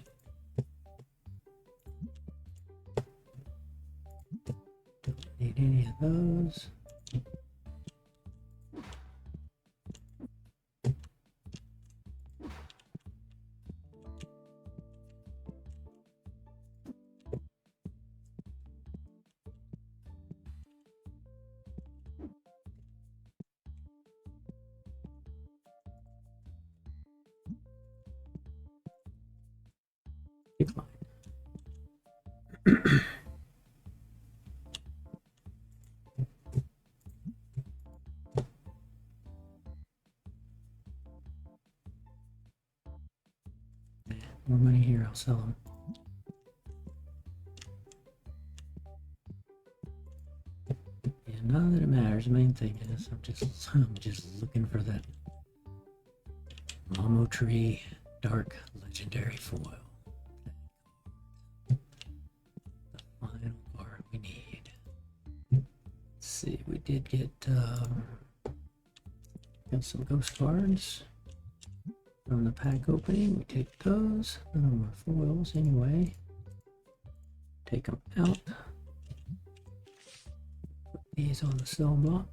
Don't need any of those. Decline. More money here, I'll sell them. Yeah, not that it matters. The main thing is I'm just looking for that Mamo Tree Dark Legendary Foil. The final card we need. Let's see, we did get got some ghost cards from the pack opening. We take those. None of them are foils anyway. Take them out. Put these on the cell block.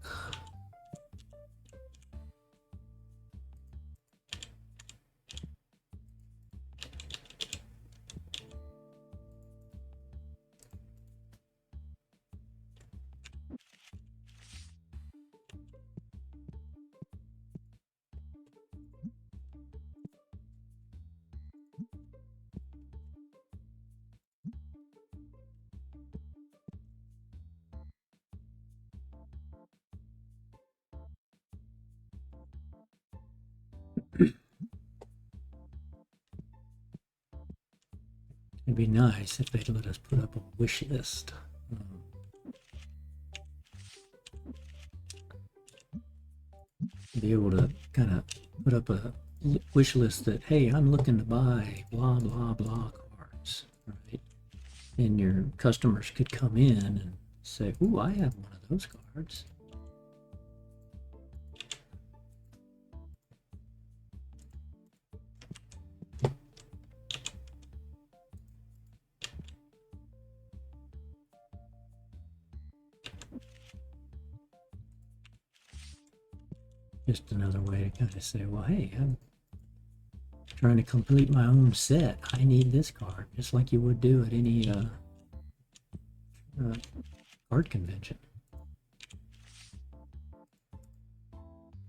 It'd be nice if they'd let us put up a wish list. Be able to kind of put up a wish list that, hey, I'm looking to buy blah, blah, blah cards, right? And your customers could come in and say, ooh, I have one of those cards. Just another way to kind of say, well, hey, I'm trying to complete my own set. I need this card, just like you would do at any card convention.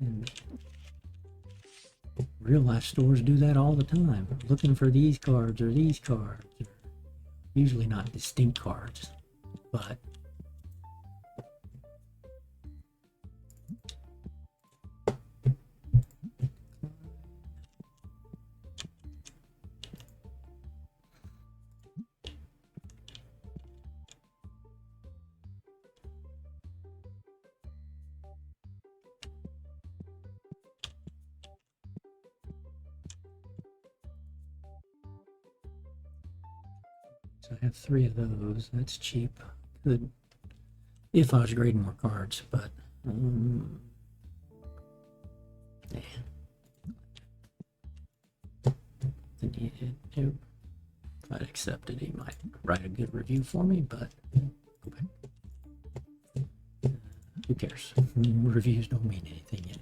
And real life stores do that all the time, looking for these cards or these cards. Usually not distinct cards, but so I have 3 of those. That's cheap. Good if I was grading more cards, but yeah. accepted. He might write a good review for me, but go back. Who cares? Reviews don't mean anything yet.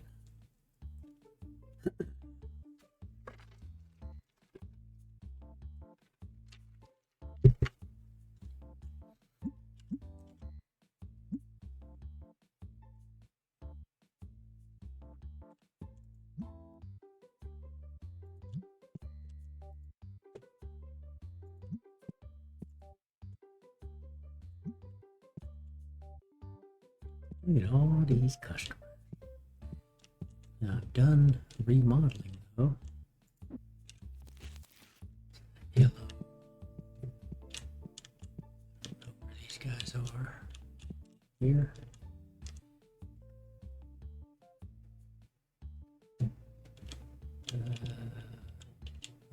Look at all these customers. Now I've done remodeling though. Yellow. I don't know where these guys are. Here.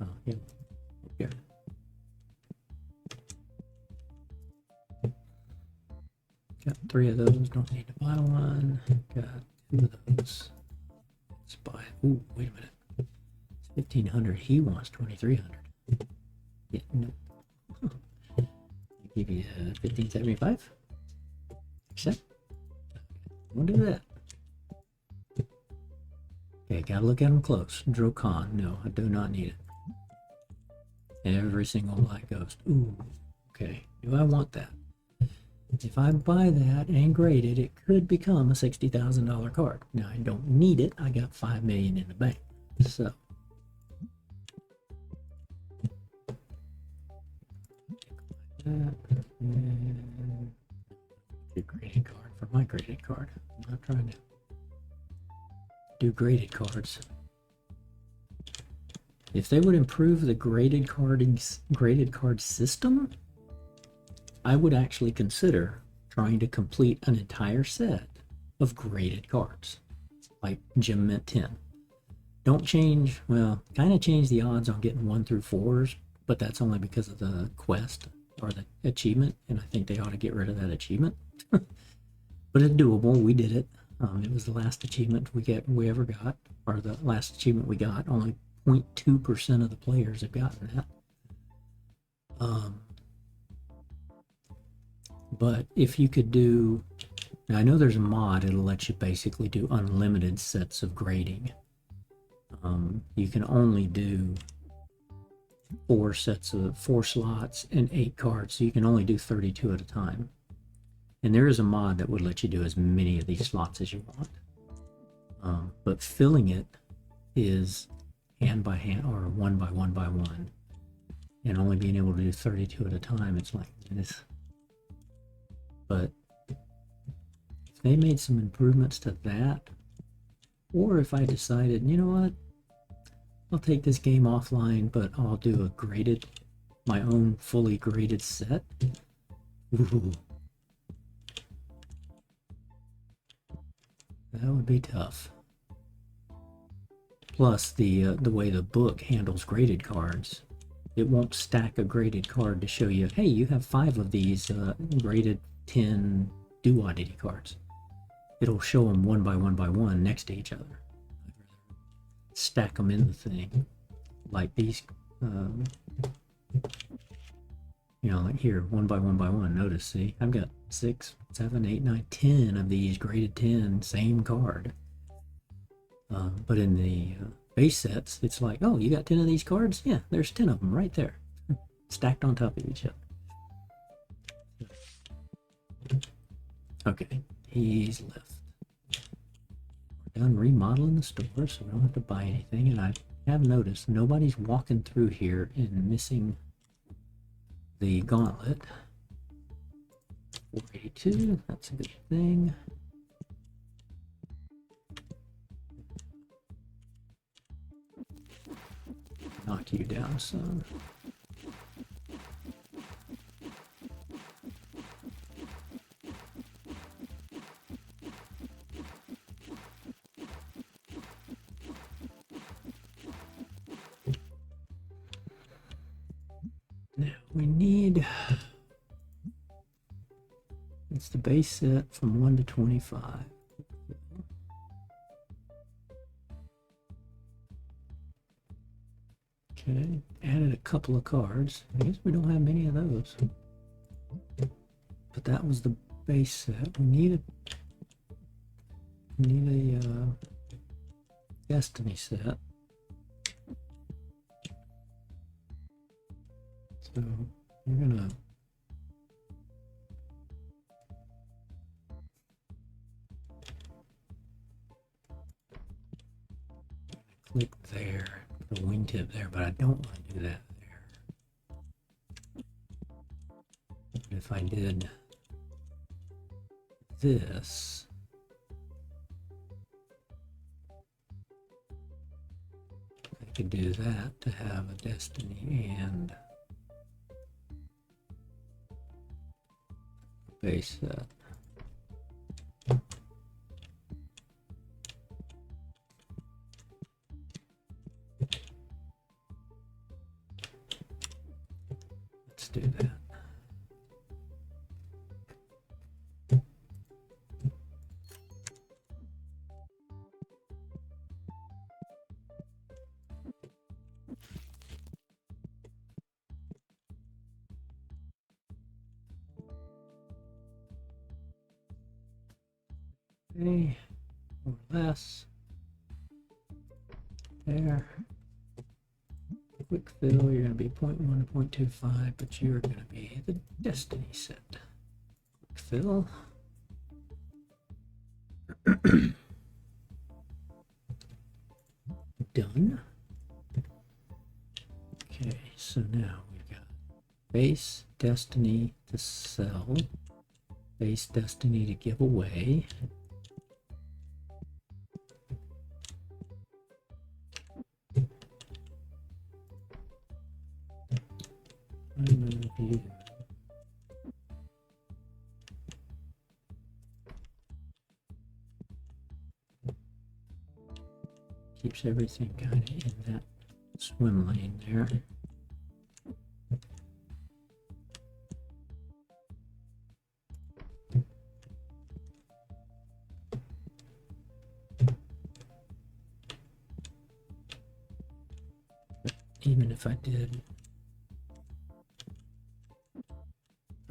Oh, yeah. Here. Got 3 of those, don't need to buy one. Got 2 of those. Let's buy. Ooh, wait a minute. It's 1,500. He wants 2,300. Yeah, no. Huh. I'll give you 1,575. Accept. We'll do that. Okay, gotta look at them close. Drocon. No, I do not need it. Every single light ghost. Ooh, okay. Do I want that? If I buy that and grade it, it could become a $60,000 card. Now I don't need it. I got $5 million in the bank. So that and a graded card for my graded card. I'm not trying to do graded cards. If they would improve the graded card system, I would actually consider trying to complete an entire set of graded cards, like Jim Mint 10. Don't change, well, kind of change the odds on getting 1 through 4s, but that's only because of the quest or the achievement, and I think they ought to get rid of that achievement. But it's doable. We did it. It was the last achievement we ever got, or the last achievement we got. Only 0.2% of the players have gotten that. But if you could do, now I know there's a mod, it'll let you basically do unlimited sets of grading. You can only do 4 slots and 8 cards, so you can only do 32 at a time. And there is a mod that would let you do as many of these slots as you want. But filling it is hand by hand or 1 by 1 by 1. And only being able to do 32 at a time, it's like this. But if they made some improvements to that, or if I decided, you know what, I'll take this game offline, but I'll do a graded, my own fully graded set. Ooh. That would be tough. Plus, the way the book handles graded cards, it won't stack a graded card to show you, hey, you have 5 of these graded 10 duodity cards. It'll show them 1 by 1 by 1 next to each other. I'd rather stack them in the thing, like these. You know, like here, 1 by 1 by 1. Notice, see, I've got 6, 7, 8, 9, 10 of these graded 10, same card. But in the base sets, it's like, oh, you got 10 of these cards? Yeah, there's 10 of them right there, stacked on top of each other. Okay, he's left. We're done remodeling the store, so we don't have to buy anything. And I have noticed nobody's walking through here and missing the gauntlet. 482, that's a good thing. Knock you down, son. Now we need, it's the base set from 1 to 25. Okay, added a couple of cards. I guess we don't have many of those. But that was the base set. We need a Destiny set. So we're gonna click there, the wingtip there, but I don't want to do that there. If I did this, I could do that to have a Destiny and base set. Let's do that. Okay, or less. There. Quick fill, you're going to be 0.1 to 0.25, but you're going to be the Destiny set. Quick fill. Done. Okay, so now we've got base Destiny to sell, base Destiny to give away. Remove you. Keeps everything kind of in that swim lane there. But even if I did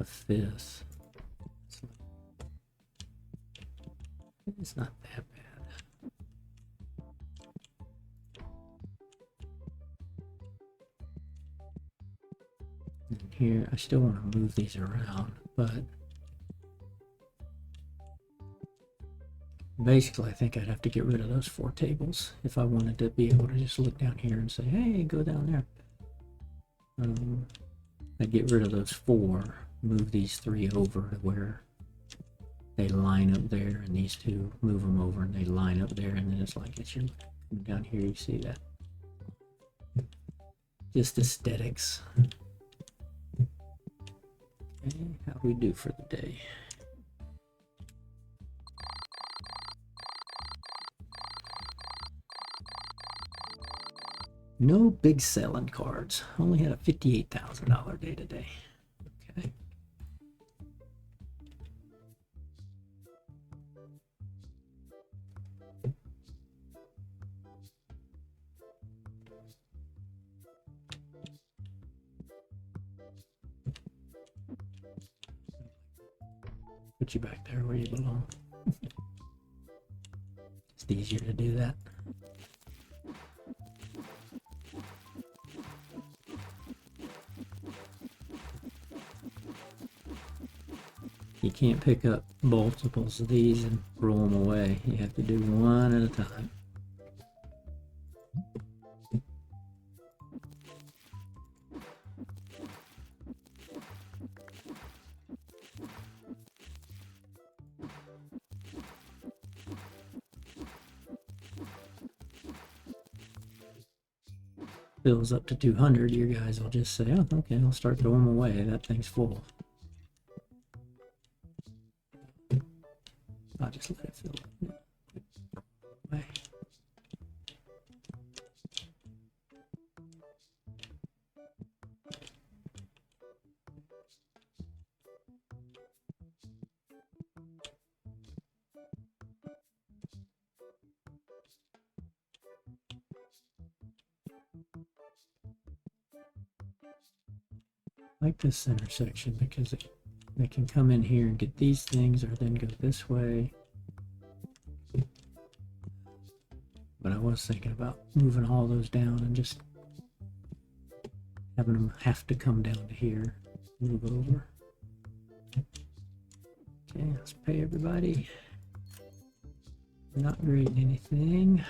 a fifth, it's not that bad. And here, I still want to move these around, but basically I think I'd have to get rid of those 4 tables if I wanted to be able to just look down here and say, hey, go down there. I'd get rid of those 4, move these 3 over to where they line up there, and these 2 move them over and they line up there, and then it's like it's your down here, you see that. Just aesthetics. Okay, how do we do for the day? No big selling cards. Only had a $58,000 day today. Okay. Put you back there where you belong. It's easier to do that. You can't pick up multiples of these and roll them away. You have to do one at a time. Fills up to 200, your guys will just say, oh, okay, I'll start throwing them away. That thing's full. I'll just let it fill away. like this intersection because they can come in here and get these things or then go this way. But I was thinking about moving all those down and just having them have to come down to here, move over. Okay, let's pay everybody. Not grading anything.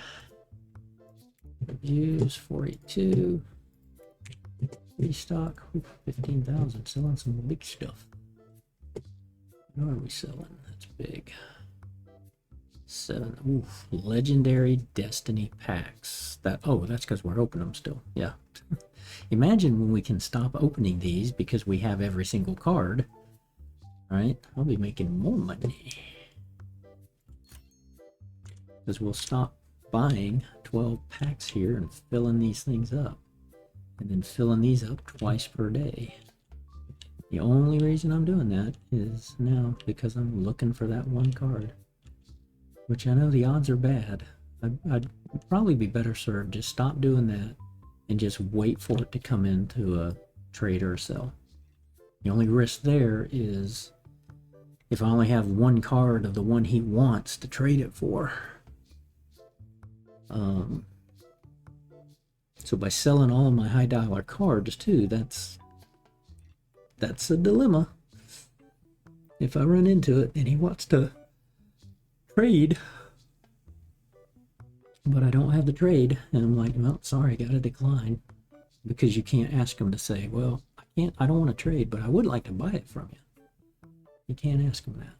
Reviews 482. Restock 15,000. Selling some big stuff. What are we selling? That's big. 7. Oof, legendary Destiny packs. That's because we're opening them still. Yeah. Imagine when we can stop opening these because we have every single card. Right? I'll be making more money. Because we'll stop buying 12 packs here and filling these things up. And then filling these up twice per day. The only reason I'm doing that is now because I'm looking for that one card. Which I know the odds are bad. I'd probably be better served just stop doing that and just wait for it to come into a trade or a sell. The only risk there is if I only have one card of the one he wants to trade it for. So by selling all of my high dollar cards too, that's a dilemma. If I run into it and he wants to trade, but I don't have the trade, and I'm like, well, sorry, gotta decline, because you can't ask him to say, well, I don't want to trade, but I would like to buy it from you. You can't ask him that.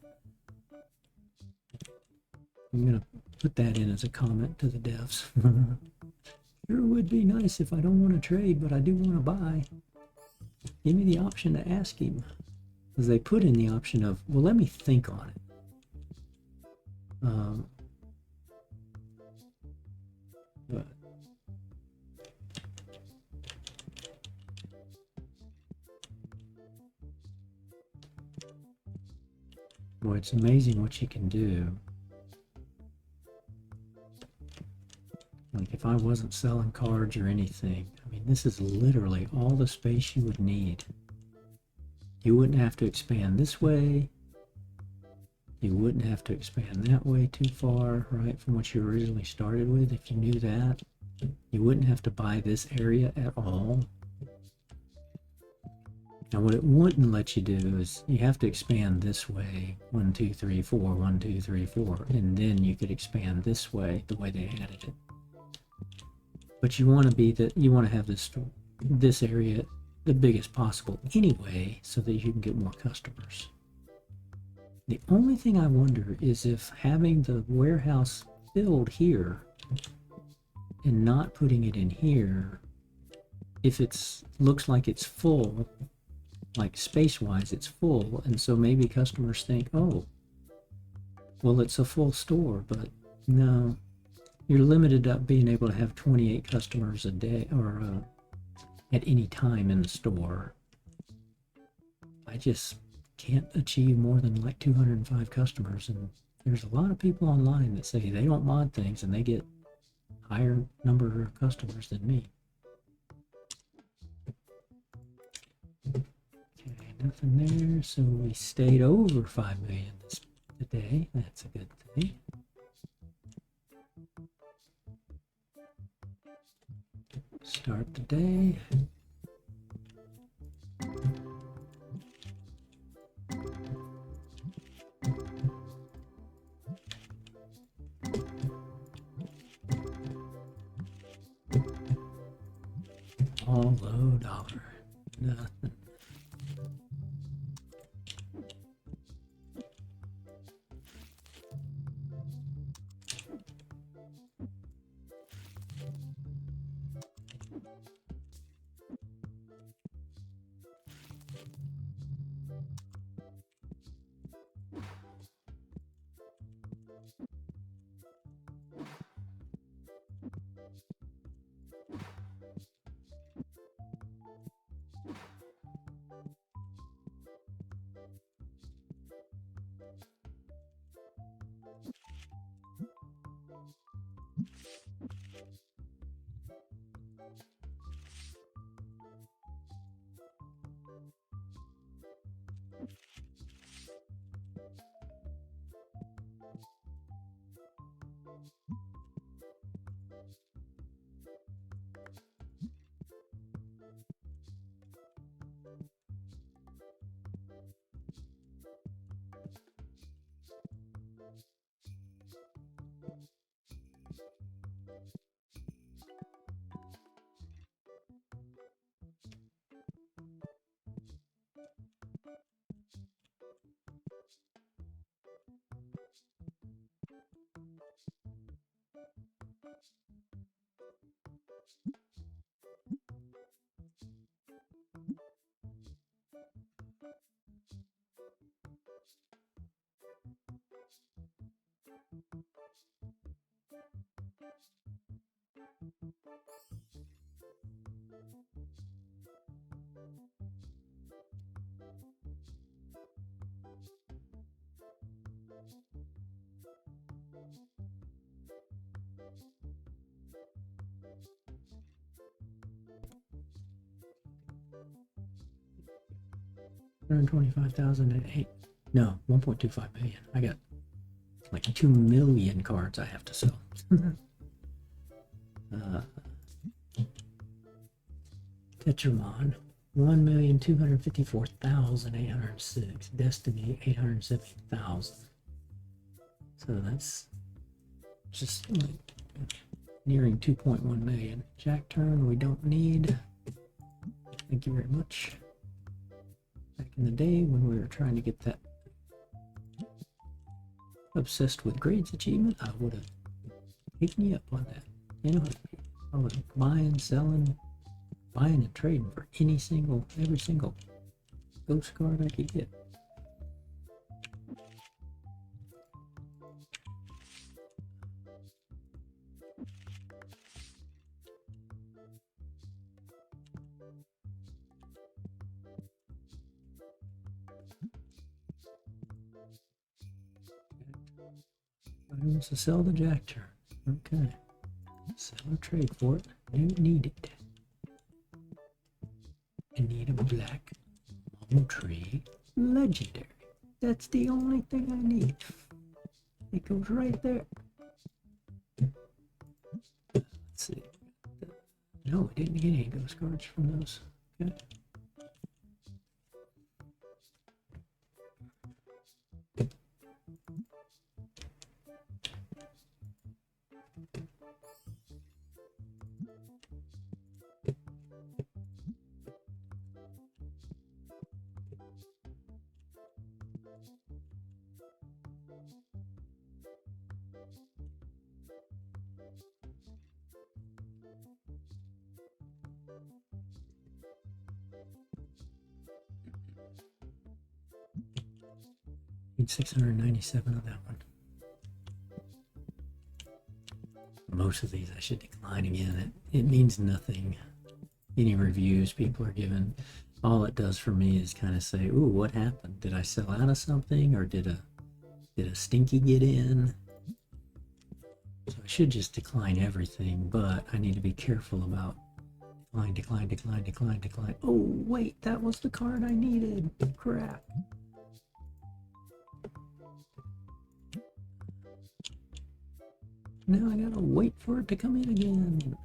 I'm gonna put that in as a comment to the devs. Sure would be nice if I don't want to trade, but I do want to buy. Give me the option to ask him, because they put in the option of, well, let me think on it. But boy, it's amazing what you can do. Like if I wasn't selling cards or anything, I mean, this is literally all the space you would need. You wouldn't have to expand this way. You wouldn't have to expand that way too far, right, from what you originally started with. If you knew that, you wouldn't have to buy this area at all. Now what it wouldn't let you do is you have to expand this way, 1, 2, 3, 4, 1, 2, 3, 4, and then you could expand this way the way they added it. But you want to have this area the biggest possible anyway, so that you can get more customers. The only thing I wonder is if having the warehouse filled here and not putting it in here, if looks like it's full, like space-wise it's full, and so maybe customers think, oh, well, it's a full store, but no, you're limited up being able to have 28 customers a day or at any time in the store. I just can't achieve more than like 205 customers, and there's a lot of people online that say they don't mod things and they get higher number of customers than me. Okay, nothing there, so we stayed over 5 million today. That's a good thing. Start the day. All low dollar. Nothing. 125,008. No, 1.25 million. I got like 2 million cards I have to sell. Tetramon, 1,254,806. Destiny, 870,000. So that's just like nearing 2.1 million. Jack turn we don't need. Thank you very much. Back in the day when we were trying to get that obsessed with grades achievement, I would have taken you up on that. You know, I was buying, selling, buying and trading for every single ghost card I could get. Somebody wants to sell the Jack turn. Okay. Sell or trade for it. Don't need it. I need a black Malm Tree legendary. That's the only thing I need. It goes right there. Let's see. No, we didn't get any ghost cards from those. Okay. Need 697 of that one. Most of these I should decline again. It means nothing. Any reviews people are giving, all it does for me is kind of say, ooh, what happened? Did I sell out of something, or did a stinky get in? So I should just decline everything, but I need to be careful about decline. Oh wait, that was the card I needed. Crap. Now I gotta wait for it to come in again.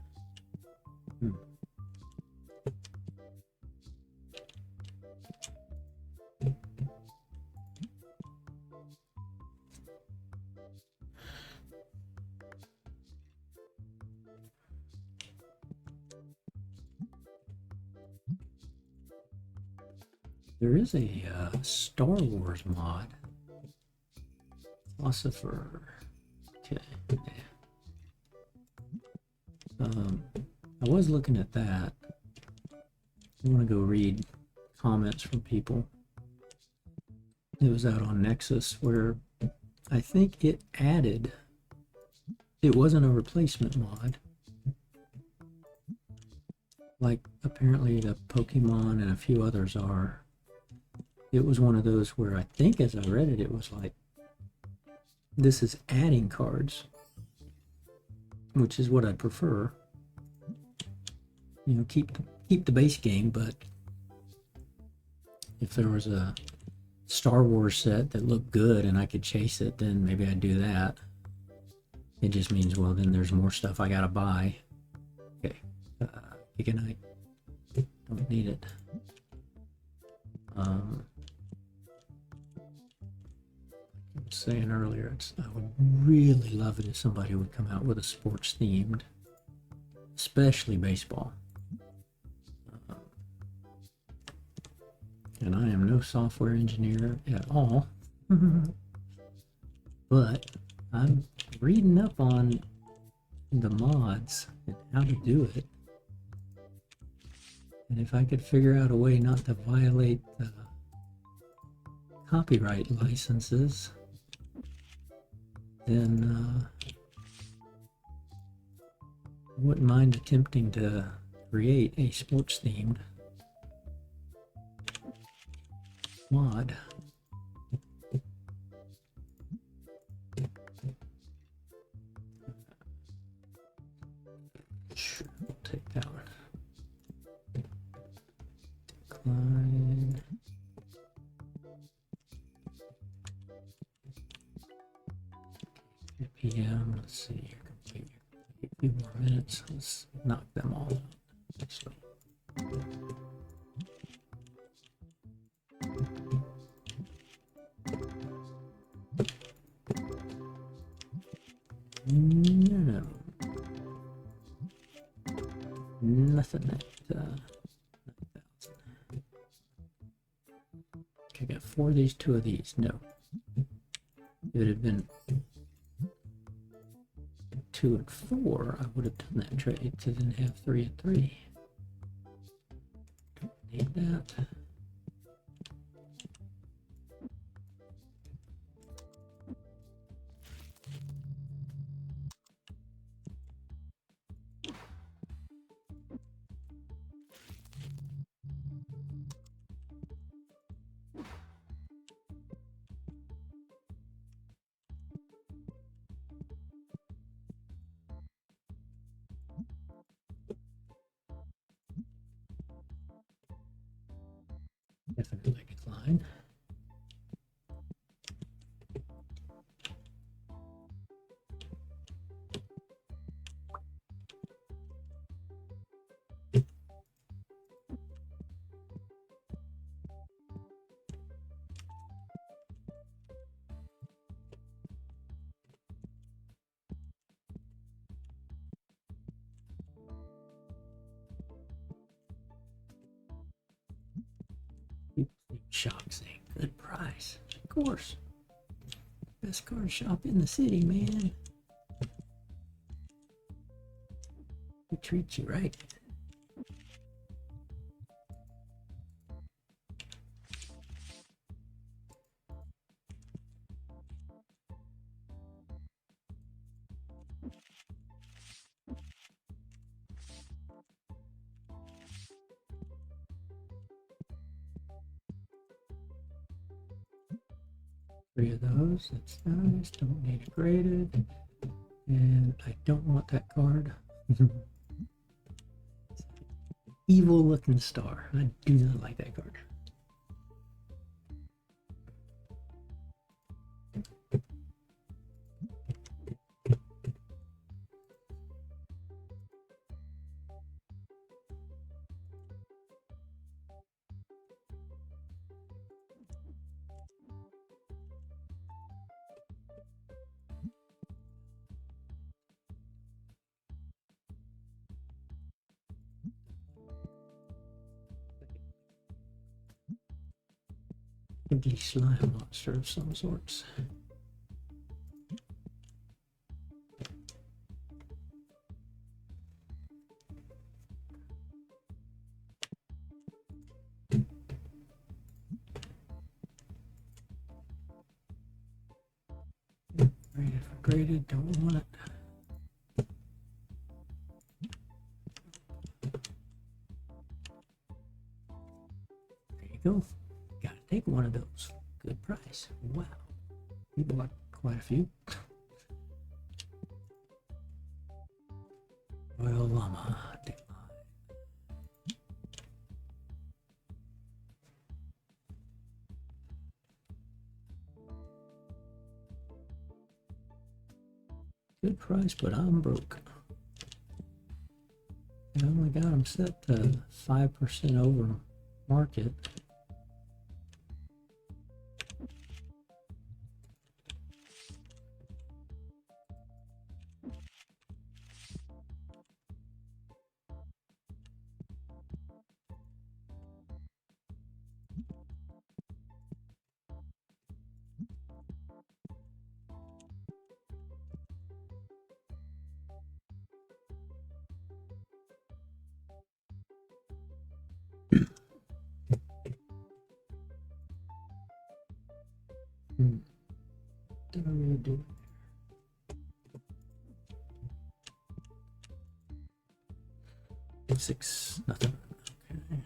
There is a Star Wars mod. Philosopher. Okay. I was looking at that. I want to go read comments from people. It was out on Nexus where I think it wasn't a replacement mod. Like apparently the Pokemon and a few others are. It was one of those where I think as I read it, it was like, this is adding cards, which is what I'd prefer. You know, keep the base game, but if there was a Star Wars set that looked good and I could chase it, then maybe I'd do that. It just means, well, then there's more stuff I gotta buy. Okay, good night. Don't need it. I was saying earlier, I would really love it if somebody would come out with a sports themed, especially baseball. And I am no software engineer at all, but I'm reading up on the mods and how to do it. And if I could figure out a way not to violate the copyright licenses, then I wouldn't mind attempting to create a sports themed mod. Sure, we'll take that one. Decline. let's see here. Complete. A few more minutes. Let's knock them all out. So. No. Nothing at 9,000. Okay, I got 4 of these, 2 of these. No. If it had been 2 and 4, I would have done that trade to then have 3 and 3. Don't need that. Definitely decline. People think Shock's a good price. Of course. Best card shop in the city, man. We treat you right. 3 of those. That's nice. Don't need it graded. And I don't want that card. Evil looking star. I do not like that card. Ugly slime monster of some sorts. Graded for graded, don't want it. There you go. Gotta take one of those. Good price. Wow. You bought quite a few. Royal Llama. Good price, but I'm broke. I only got them set to 5% over market. Did I really do it? 6, nothing. Okay.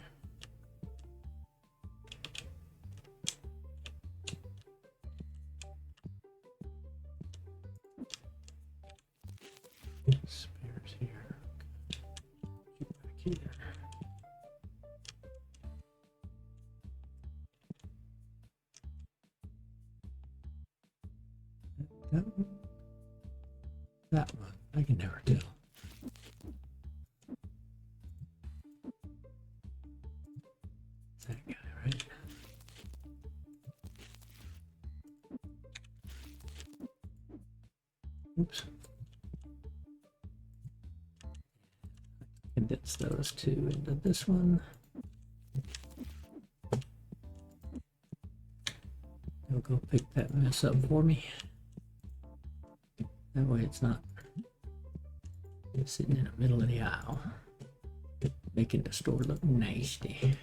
Spares here. Okay. Get back here. can never tell. That guy, right? Oops. Condense those two into this one. They'll go pick that mess up for me. That way it's not sitting in the middle of the aisle, making the store look nasty.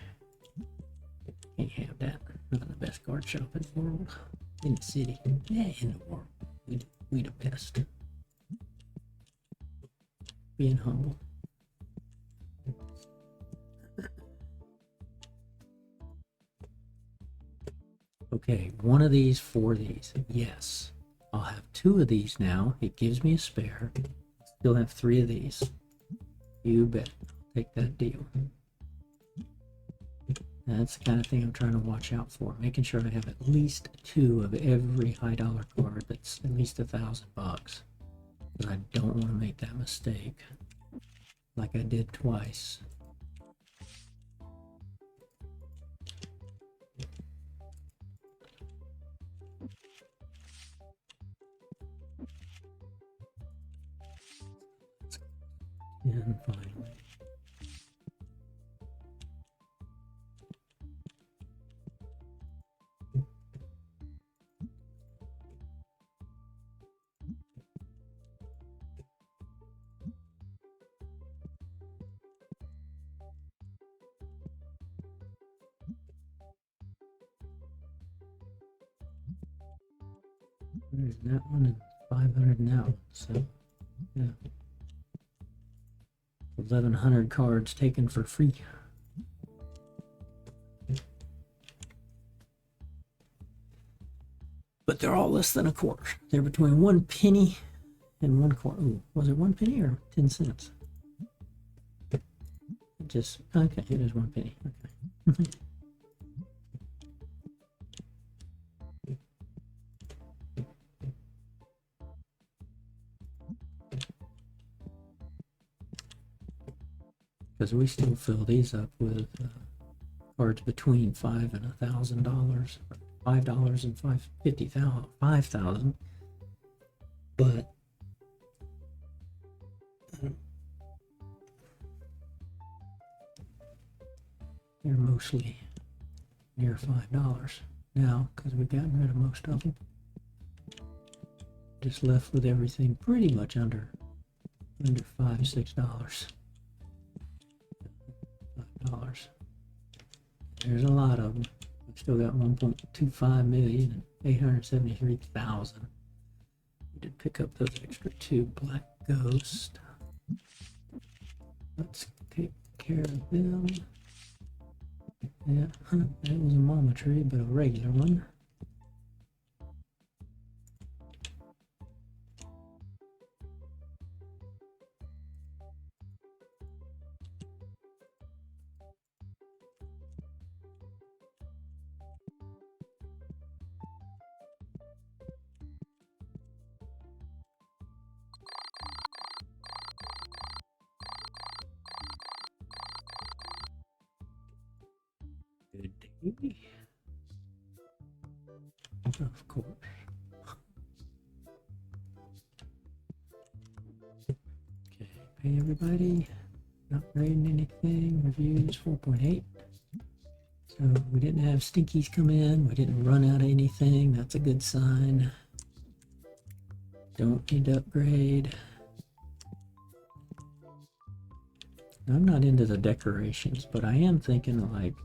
Can't have that. Not the best card shop in the world. In the city. Yeah, in the world. We the best. Being humble. Okay, one of these, 4 of these. Yes. I'll have 2 of these now. It gives me a spare. Still have 3 of these. You bet. Take that deal. That's the kind of thing I'm trying to watch out for. Making sure I have at least 2 of every high dollar card that's at least $1,000. Because I don't want to make that mistake. Like I did twice. And finally. There's that one and 500 now. So, yeah. 1,100 cards taken for free. But they're all less than a quarter. They're between 1 penny and 1 quarter. Ooh, was it 1 penny or 10 cents? Just, okay, it is 1 penny. Okay. Because we still fill these up with cards between $5 and $1,000, $5 and $5,000, but they're mostly near $5 now because we've gotten rid of most of them. Just left with everything pretty much under $5, $6. $5. There's a lot of them. We've still got 1.25 million and 873,000. We did pick up those extra 2 Black Ghost. Let's take care of them. Yeah, that was a mama tree, but a regular one. Good day. Of course. Okay, pay everybody. Not grading anything. Reviews 4.8. So we didn't have stinkies come in. We didn't run out of anything. That's a good sign. Don't need to upgrade. I'm not into the decorations, but I am thinking like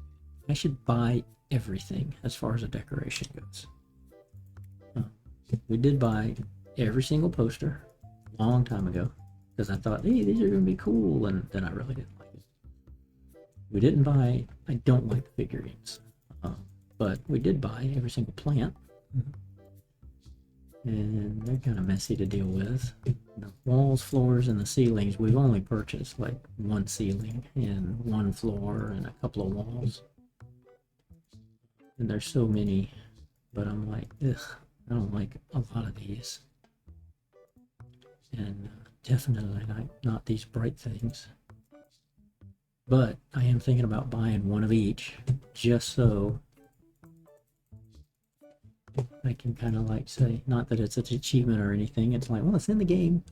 I should buy everything as far as a decoration goes. We did buy every single poster a long time ago because I thought, hey, these are going to be cool, and then I really didn't like it. We didn't buy, I don't like the figurines, but we did buy every single plant. And they're kind of messy to deal with. The walls, floors, and the ceilings, we've only purchased like 1 ceiling and 1 floor and a couple of walls. And there's so many, but I'm like, ugh, I don't like a lot of these. And Definitely not these bright things. But I am thinking about buying one of each, just so I can kind of like say, not that it's an achievement or anything, it's like, well, it's in the game.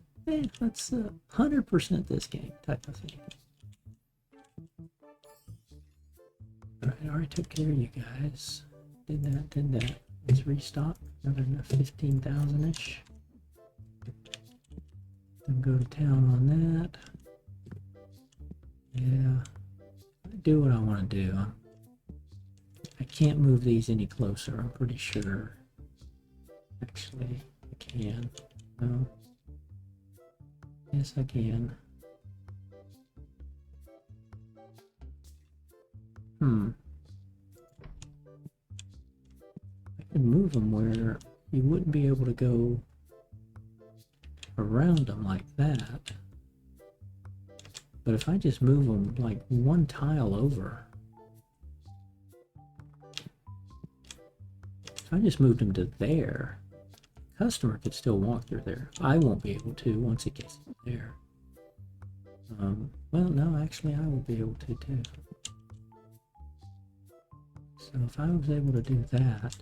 Let's 100% this game type of thing. Alright, I already took care of you guys. Did that. Let's restock. Another 15,000-ish. Then go to town on that. Yeah. I do what I want to do. I can't move these any closer, I'm pretty sure. Actually, I can. No. Yes, I can. I can move them where you wouldn't be able to go around them like that. But if I just move them like one tile over, if I just moved them to there, customer could still walk through there. I won't be able to once it gets there. Well, no, actually I will be able to too. So if I was able to do that,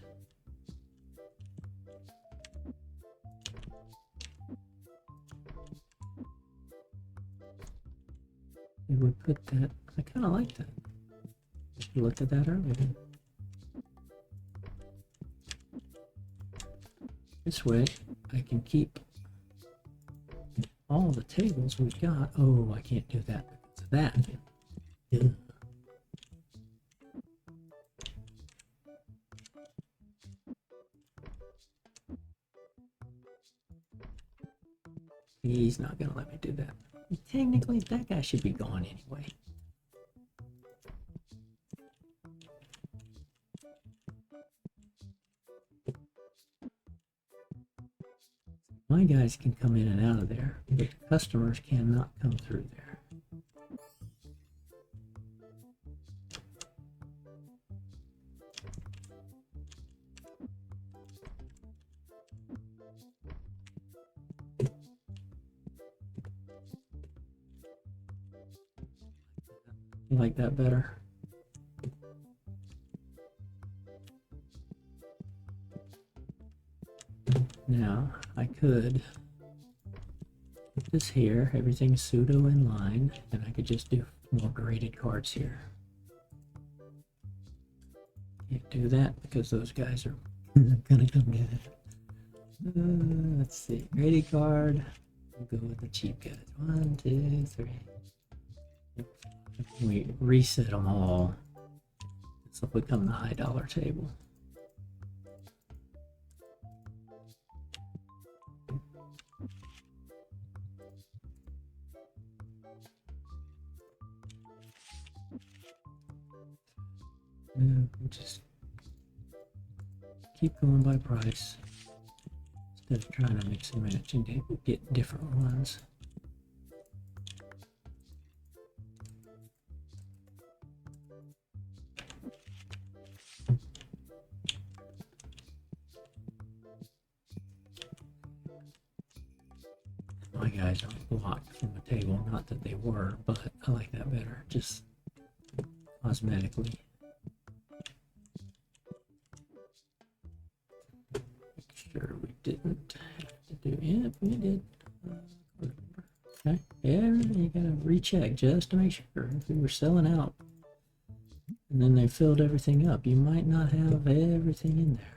it would put that, I kind of like that. You looked at that earlier. This way I can keep all the tables we've got. Oh, I can't do that because of that. Yeah. He's not gonna let me do that. Technically, that guy should be gone anyway. My guys can come in and out of there, but customers cannot come through there. You like that better? Now, I could put this here, everything's pseudo in line, and I could just do more graded cards here. Can't do that because those guys are gonna come get it. Let's see, graded card. We'll go with the cheap guys. 1, 2, 3. We reset them all. This will become the high dollar table. We'll just keep going by price instead of trying to mix and match and get different ones. My guys aren't blocked from the table, not that they were, but I like that better, just cosmetically. Make sure we didn't have to do it. We did. Okay. Yeah, you gotta recheck just to make sure. If we were selling out and then they filled everything up, you might not have everything in there.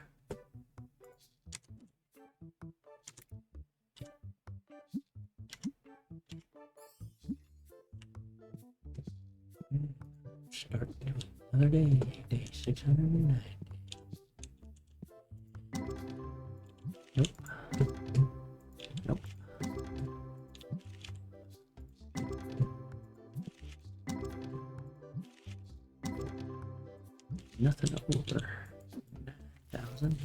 Start another day, day 690. Nope. Nope. Nothing over 9,000.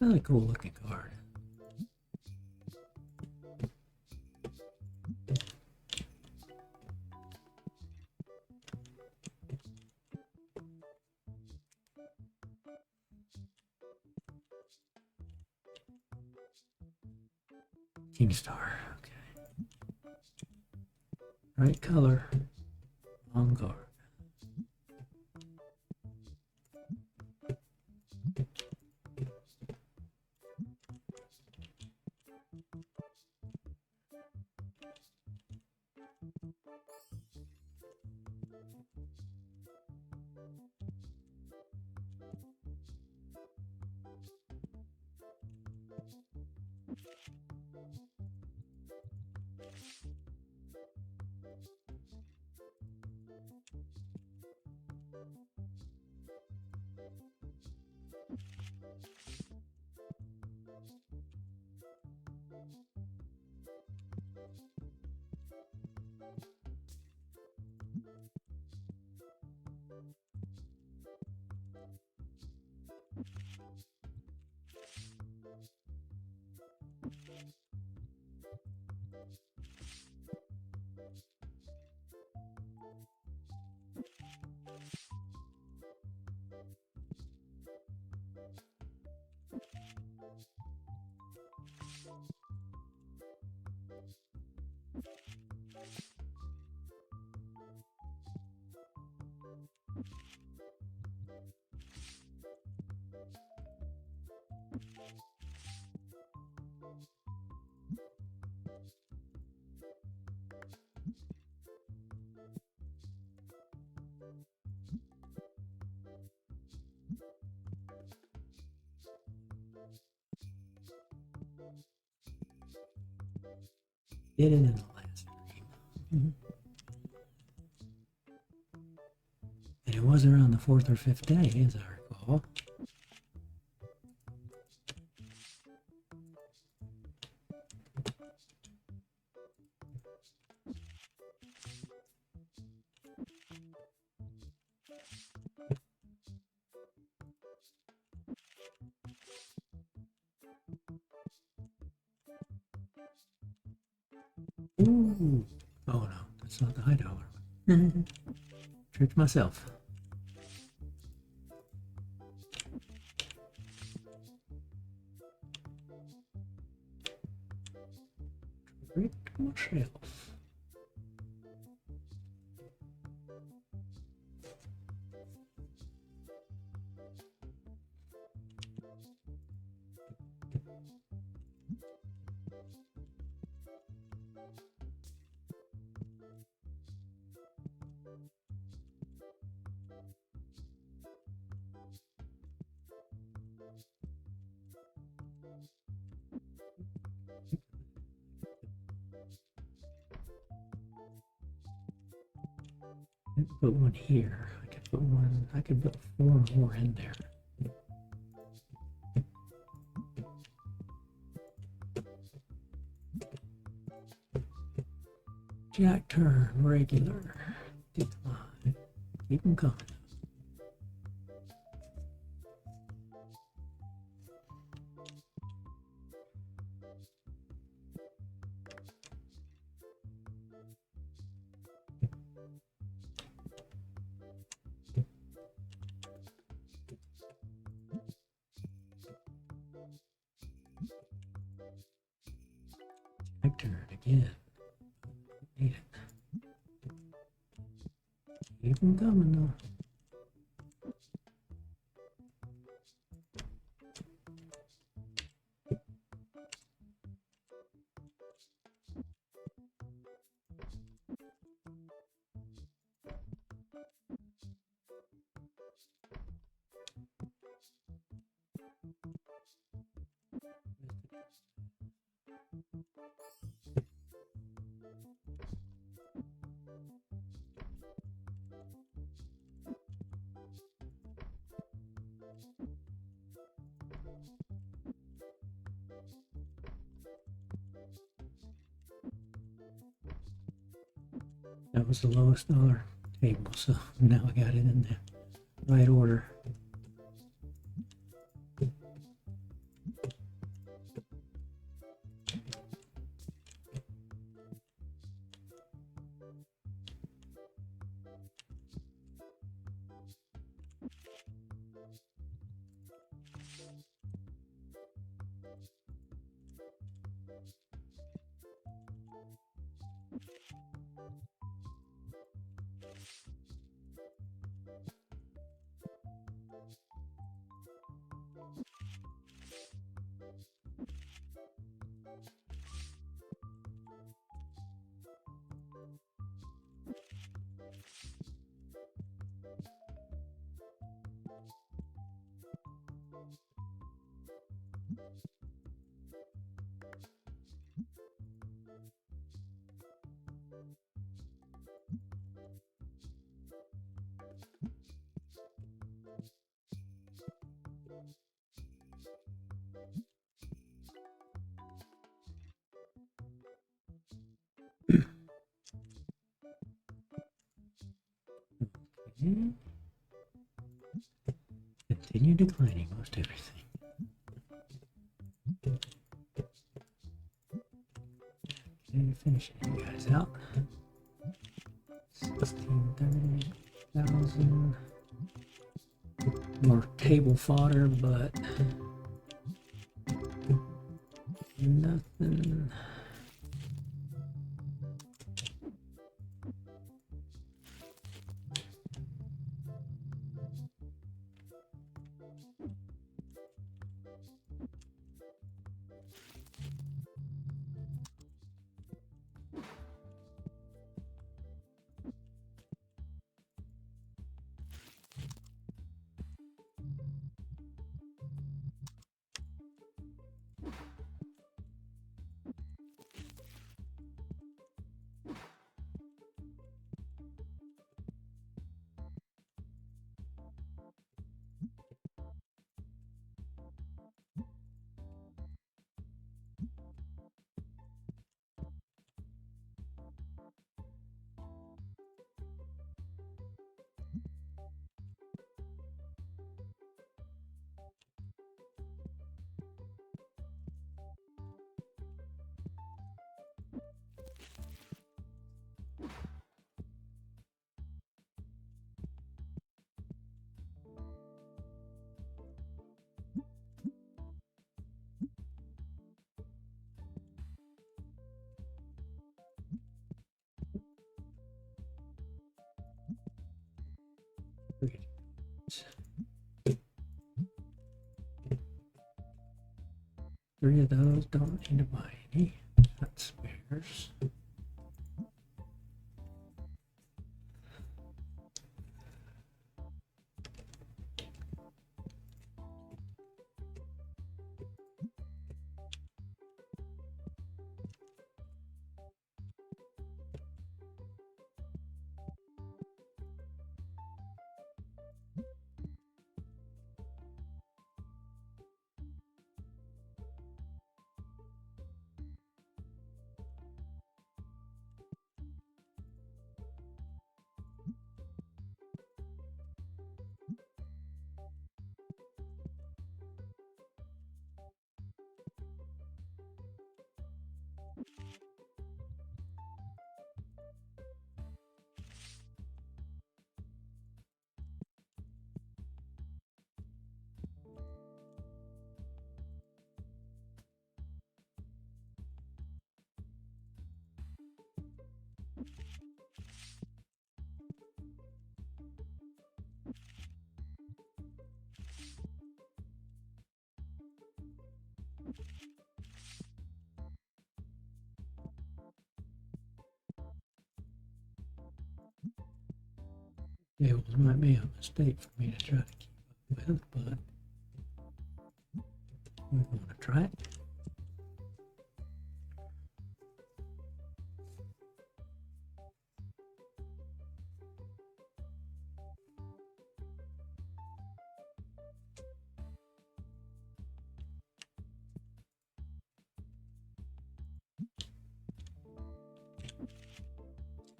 Really cool looking card. King Star, okay. Right color, wrong card. Did it in the last stream. And it was around the 4th or 5th day, as I recall. Ooh. Oh no, that's not the high dollar. Tricked myself. Tricked myself. I could put one here. I could put one. I could put 4 more in there. Jack turn, regular, decline. Keep them coming. Jack turn again. Need it. Keep them coming though. That was the lowest dollar table, so now I got it in the right order. Okay. Continue declining most everything. Okay, finishing you guys out. 1630,000. More table fodder, but nothing. Three of those, don't need to buy any. Got spares. Tables might be a mistake for me to try to keep up with, but we want to try it.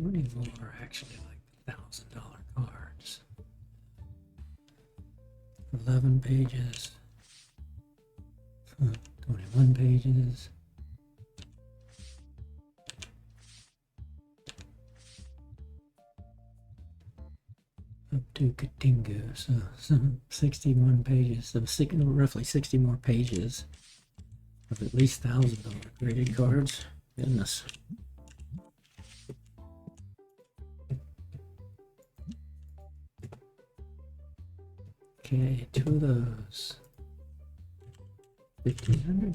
many more are actually like $1,000 cards? 11 pages. 21 pages. Up to Katinga, so 61 pages, so roughly 60 more pages of at least $1,000 graded cards. Goodness. Okay, 2 of those. 1,500.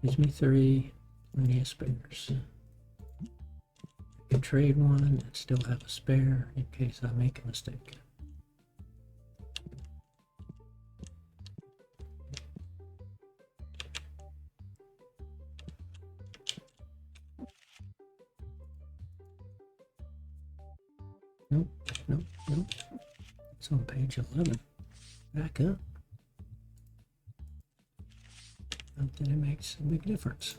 Gives me 3, plenty of spares. I can trade one and still have a spare in case I make a mistake. Nope, nope, nope. It's on page 11. Back up. Not that it makes a big difference.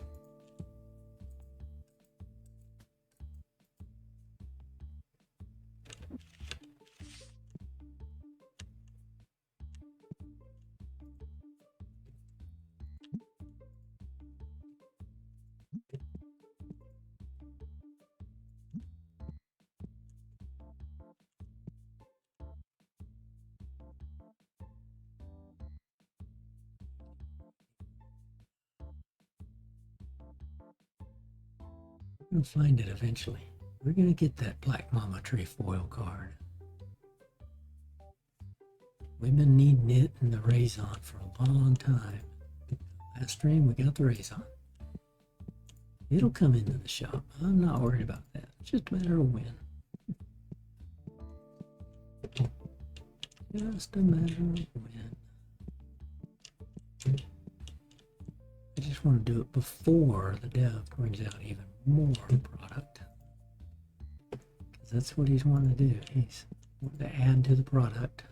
We'll find it eventually. We're gonna get that Black Mama Trefoil card. We've been needing it in the Raison for a long time. Last stream we got the Raison. It'll come into the shop. I'm not worried about that. It's just a matter of when. Just a matter of when. I just want to do it before the dev brings out even more product. Because that's what he's wanting to do. He's wanting to add to the product.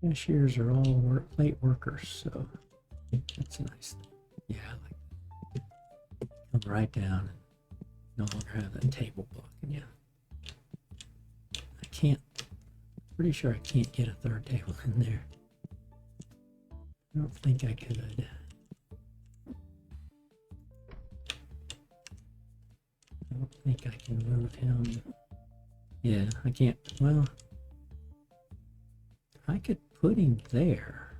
Cashiers are all late workers, so that's a nice thing. Yeah, I like that. Come right down and no longer have that table blocking you. I can't, pretty sure I can't get a third table in there. I don't think I could. I don't think I can move him. Yeah, I can't. Well, I could put him there.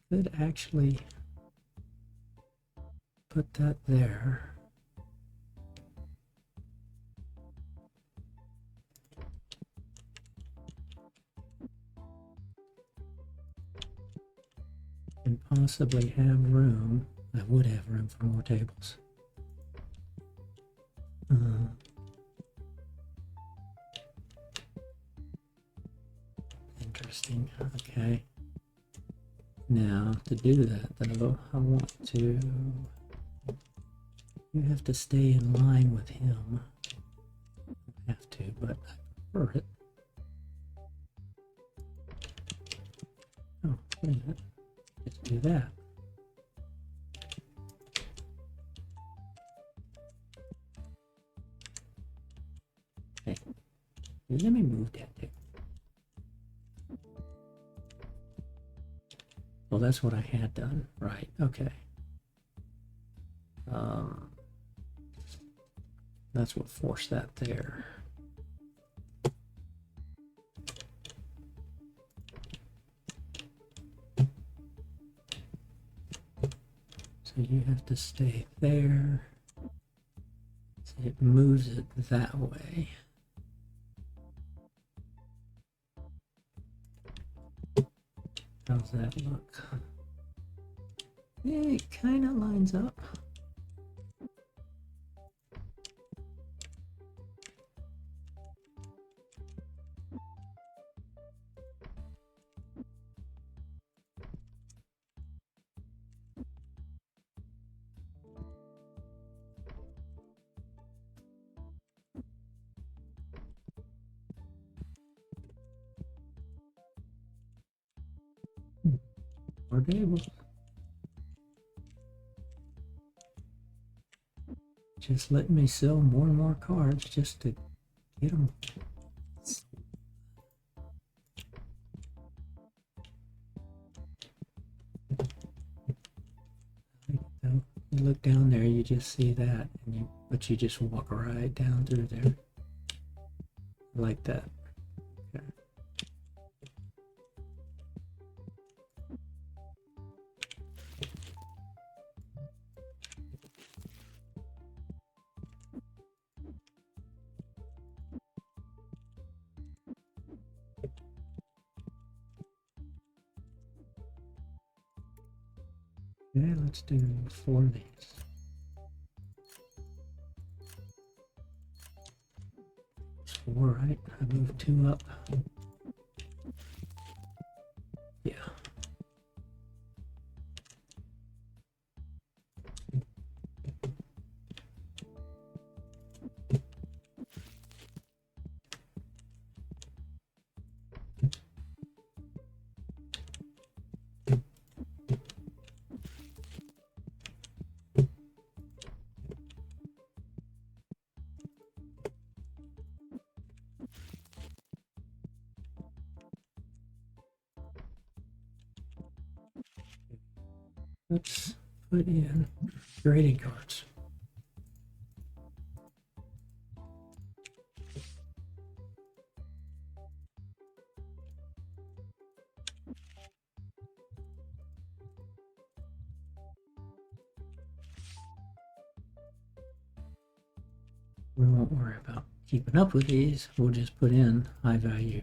Could actually put that there. And possibly have room. I would have room for more tables. thing. Okay. Now, to do that, though, I want to... You have to stay in line with him. I have to, but I prefer it. Oh, wait a minute. Let's do that. Okay. Let me move that there. Well, that's what I had done. Right. Okay. That's what forced that there. So you have to stay there. So it moves it that way. How's that look? Yeah, it kind of lines up. More tables. Just let me sell more and more cards just to get them. You look down there, you just see that, and but you just walk right down through there, like that. Okay. Okay, let's do 4 of these. It's 4, right? I move 2 up. Yeah. Let's put in grading cards. We won't worry about keeping up with these. We'll just put in high value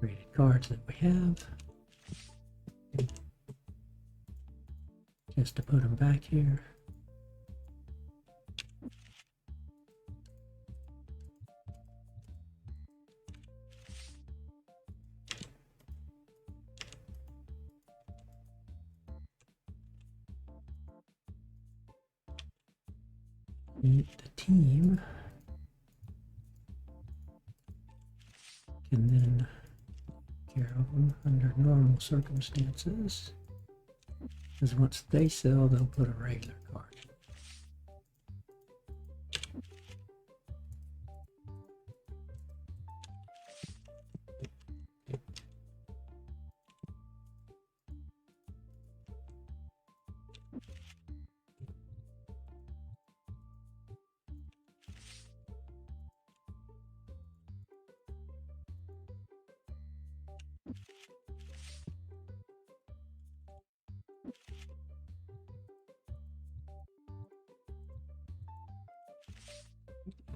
graded cards that we have. Just to put them back here. The team can then take care of them under normal circumstances. Because once they sell, they'll put a regular card.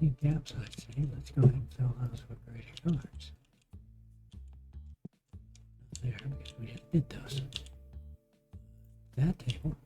Any gaps I see, let's go ahead and fill those with graded cards. There, because we just did those. That table.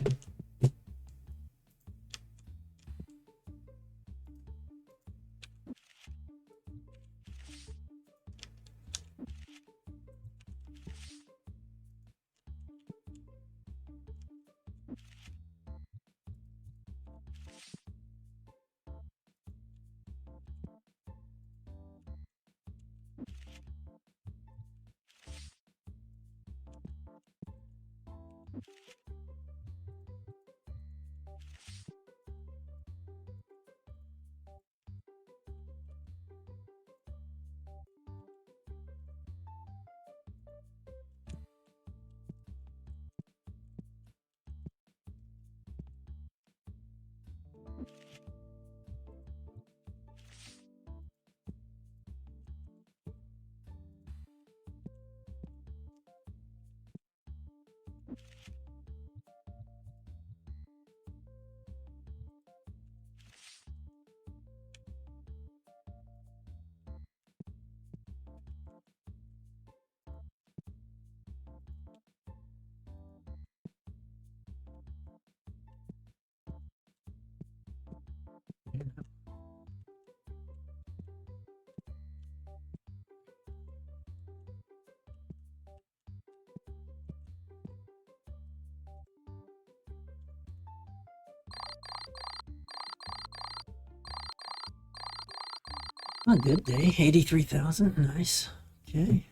A good day, 83,000, nice. Okay.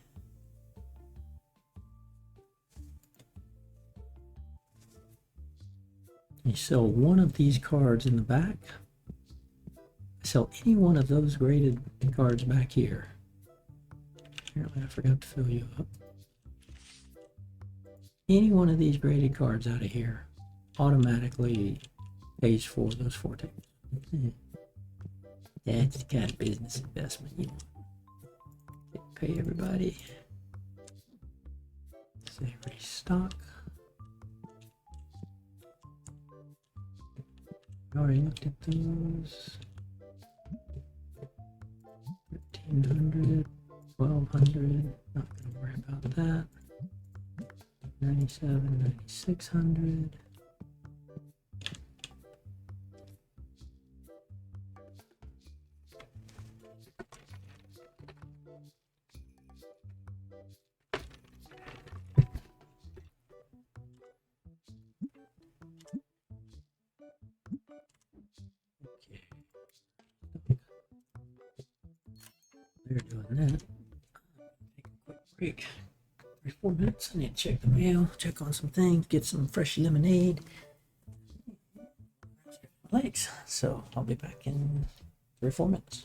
You sell one of these cards in the back. Sell any one of those graded cards back here. Apparently I forgot to fill you up. Any one of these graded cards out of here automatically pays for those 4 tables. That's the kind of business investment you want. Pay everybody. Say restock. Already looked at those. 1,300, 1,200. Not gonna worry about that. 97, 9,600. They're doing that. Take a quick break. 3-4 minutes. I need to check the mail, check on some things, get some fresh lemonade. Legs. So I'll be back in 3-4 minutes.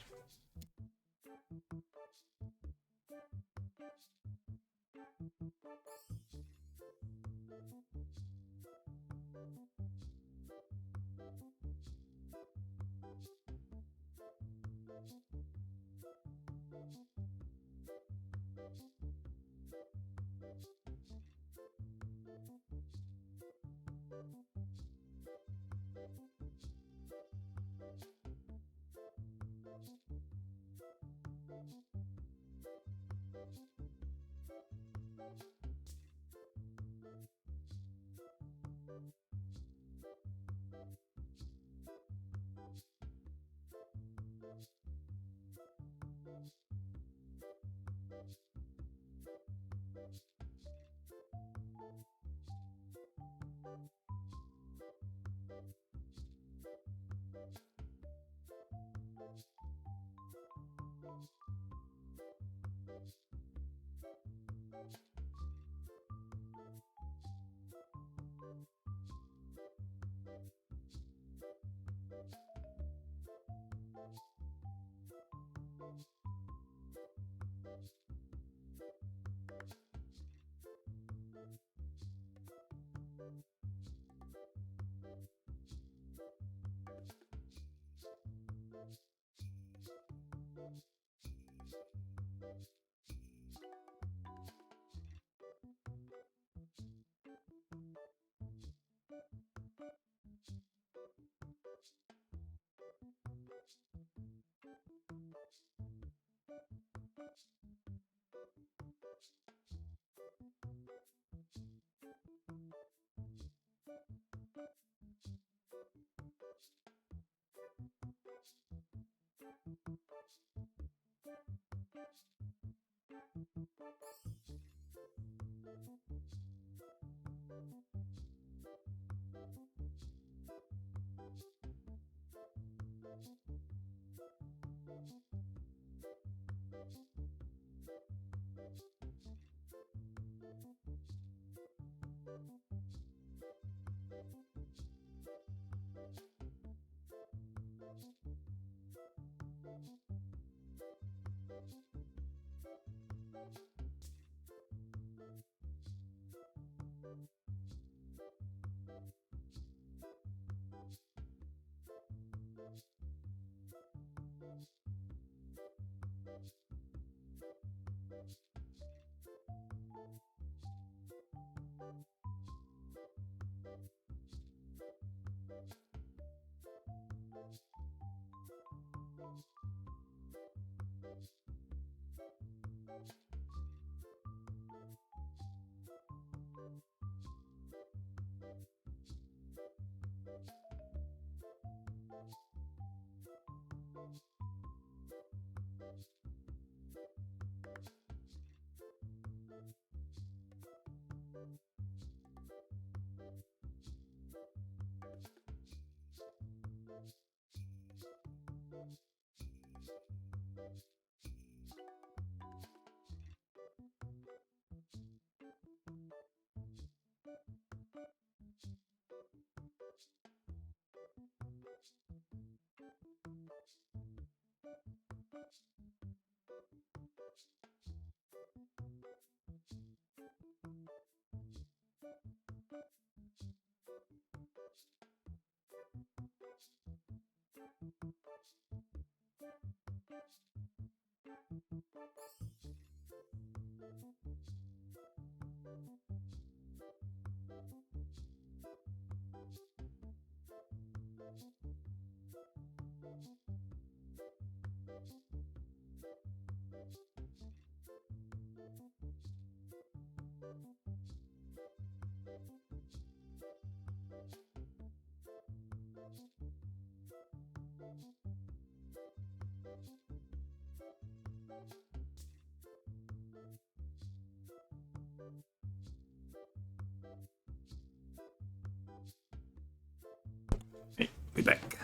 be back.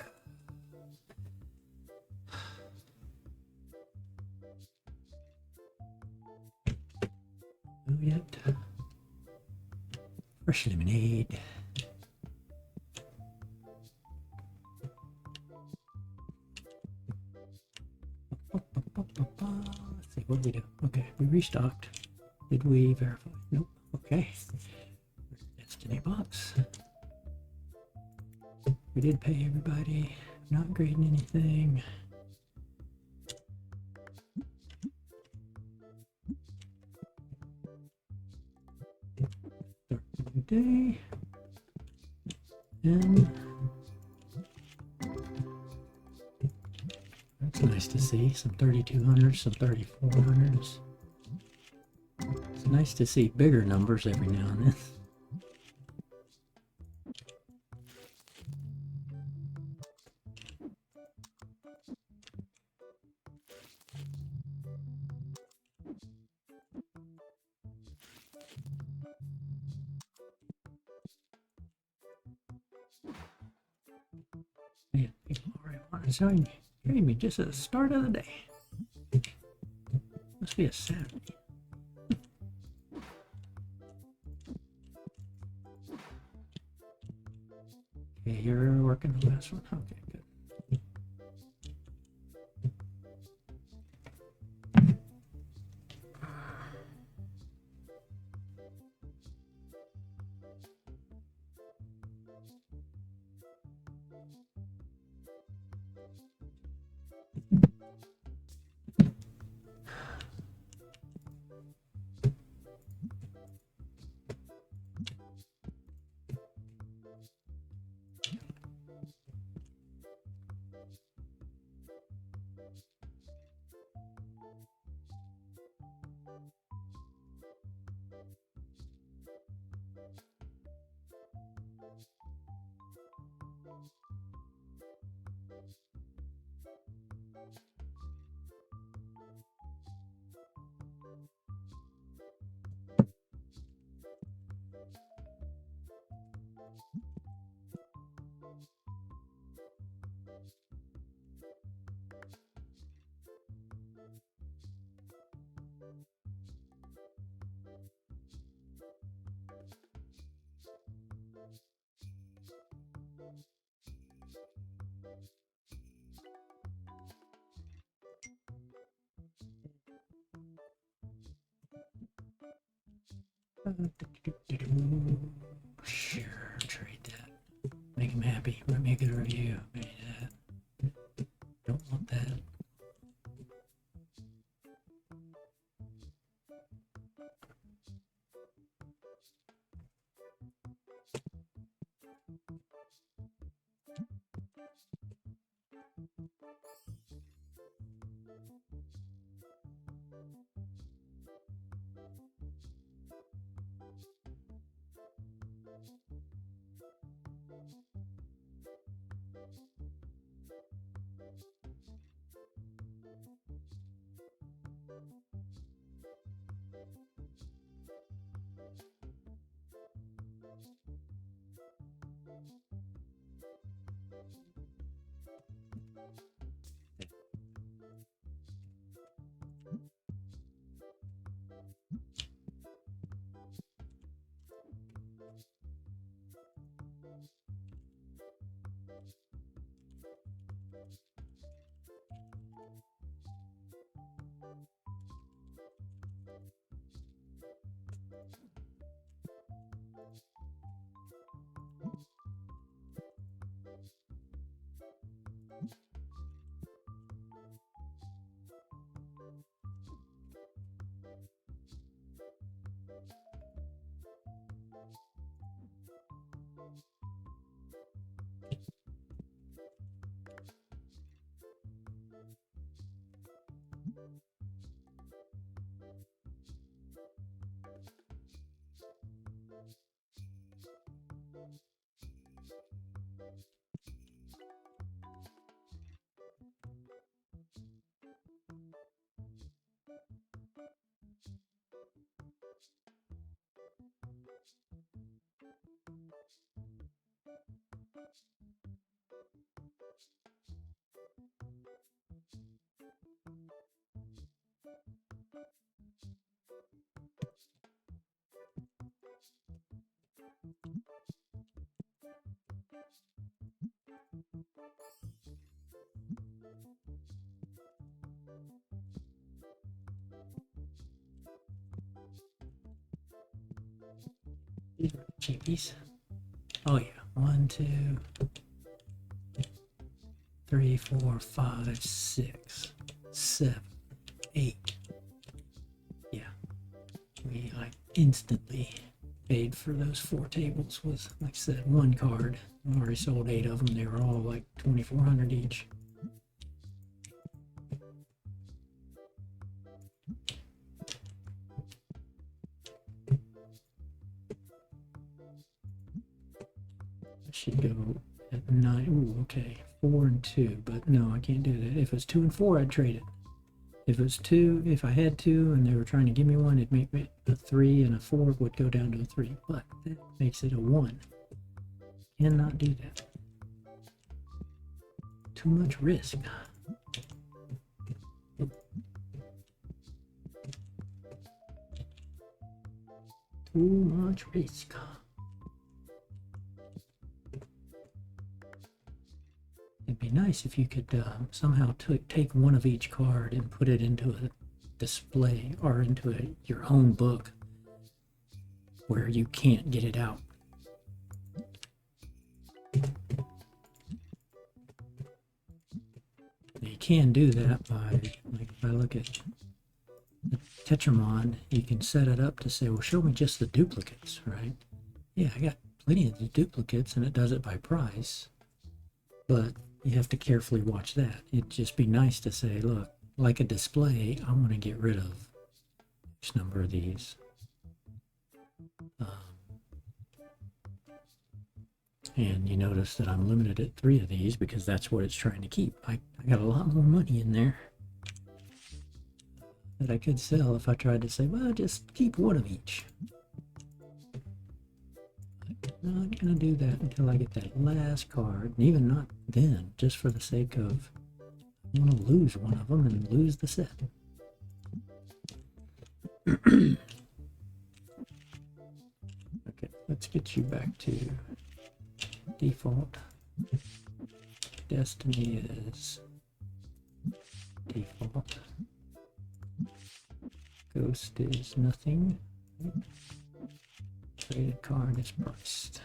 Oh, yet. Fresh lemonade. Let's see, what did we do? Okay, we restocked. Did we verify? Nope. Okay. Destiny box. We did pay everybody. Not grading anything. Start a new day. And that's nice to see. Some 3200s, some 3400s. It's nice to see bigger numbers every now and then. Man, people already want to join me just at the start of the day. Must be a Saturday. Okay, you're working on this one. Okay, good. Sure, trade that. Make him happy. Write me a good review. Maybe that. Don't want that. These are cheapies. Oh yeah, 1, 2, 3, 4, 5, 6, 7, 8. Yeah, I instantly paid for those 4 tables with, like I said, 1 card. I already sold 8 of them. They were all like 2,400 each. I should go at 9. Ooh, okay, 4 and 2, but no, I can't do that. If it's 2 and 4, I'd trade it. If it's 2, if I had 2 and they were trying to give me one, it'd make me a 3, and a 4 would go down to a 3. But that makes it a 1. Cannot do that. Too much risk. Too much risk. It'd be nice if you could somehow take one of each card and put it into a display or into your own book where you can't get it out. You can do that by, like, if I look at the Tetramon, you can set it up to say, well, show me just the duplicates, right? Yeah, I got plenty of the duplicates, and it does it by price, but you have to carefully watch that. It'd just be nice to say, look, like a display, I want to get rid of X number of these. And you notice that I'm limited at 3 of these because that's what it's trying to keep. I got a lot more money in there that I could sell if I tried to say, well, just keep 1 of each. I'm not going to do that until I get that last card, and even not then, just for the sake of, I want to lose one of them and lose the set. Okay, let's get you back to default. Destiny is default. Ghost is nothing. Traded card is priced.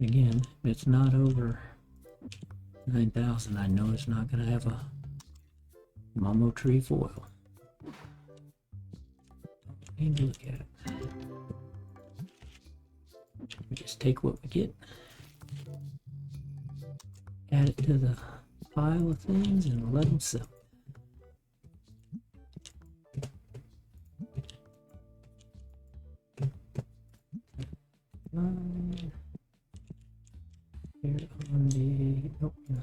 Again, if it's not over 9,000, I know it's not going to have a Momo Tree foil. Don't need to look at it. We just take what we get, add it to the pile of things, and let them sell. Here on the, oh, no.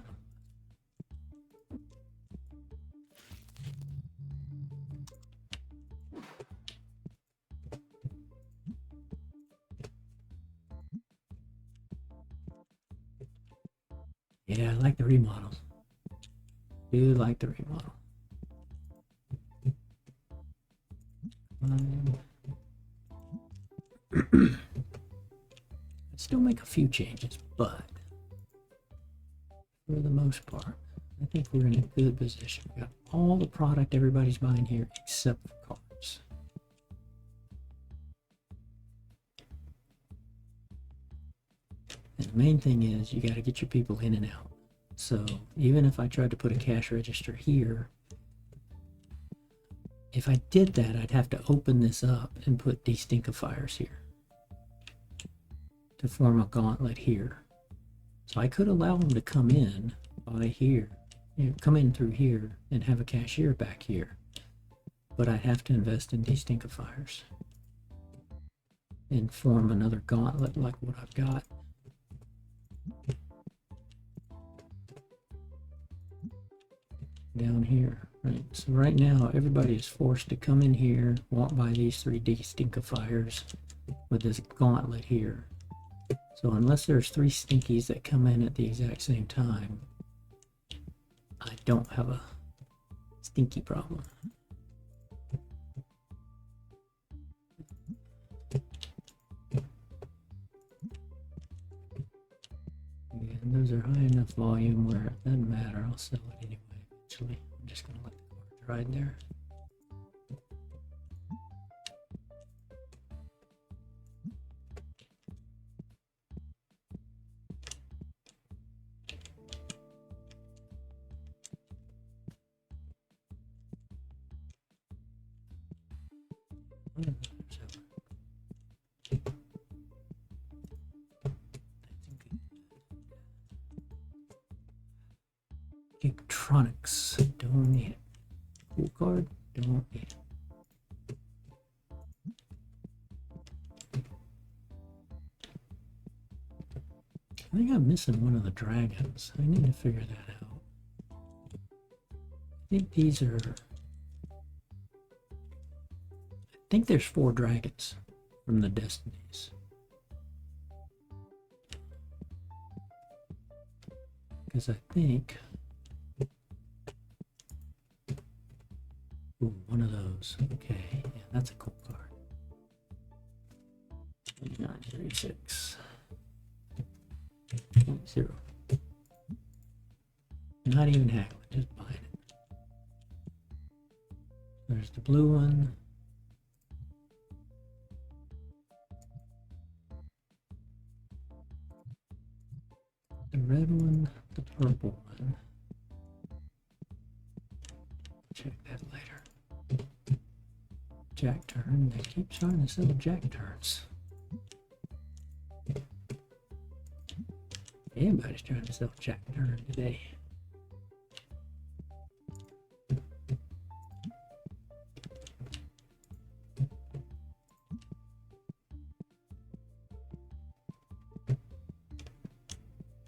Yeah, I like the remodel. Do like the remodel. I'd still make a few changes, but for the most part, I think we're in a good position. We got all the product everybody's buying here except for cards. And the main thing is you got to get your people in and out. So even if I tried to put a cash register here, if I did that, I'd have to open this up and put destinctifiers here to form a gauntlet here. So I could allow them to come in by here, you know, come in through here and have a cashier back here, but I have to invest in destinctifiers and form another gauntlet like what I've got. Down here, right? So right now everybody is forced to come in here, walk by these 3 destinctifiers with this gauntlet here, So unless there's 3 stinkies that come in at the exact same time, I don't have a stinky problem. And those are high enough volume where it doesn't matter. I'll sell it anyway eventually. I'm just going to let the cards ride there. Electronics, don't need it. Cool card, don't need it. I think I'm missing one of the dragons. I need to figure that out. I think these are... I think there's 4 dragons from the Destinies. Because I think... Ooh, one of those. Okay, yeah, that's a cool card. 936. 0. Not even haggling, just buying it. There's the blue one. The red one, the purple one. Check that later. Jack turn. They keep trying to sell jack turns. Everybody's trying to sell jack turn today.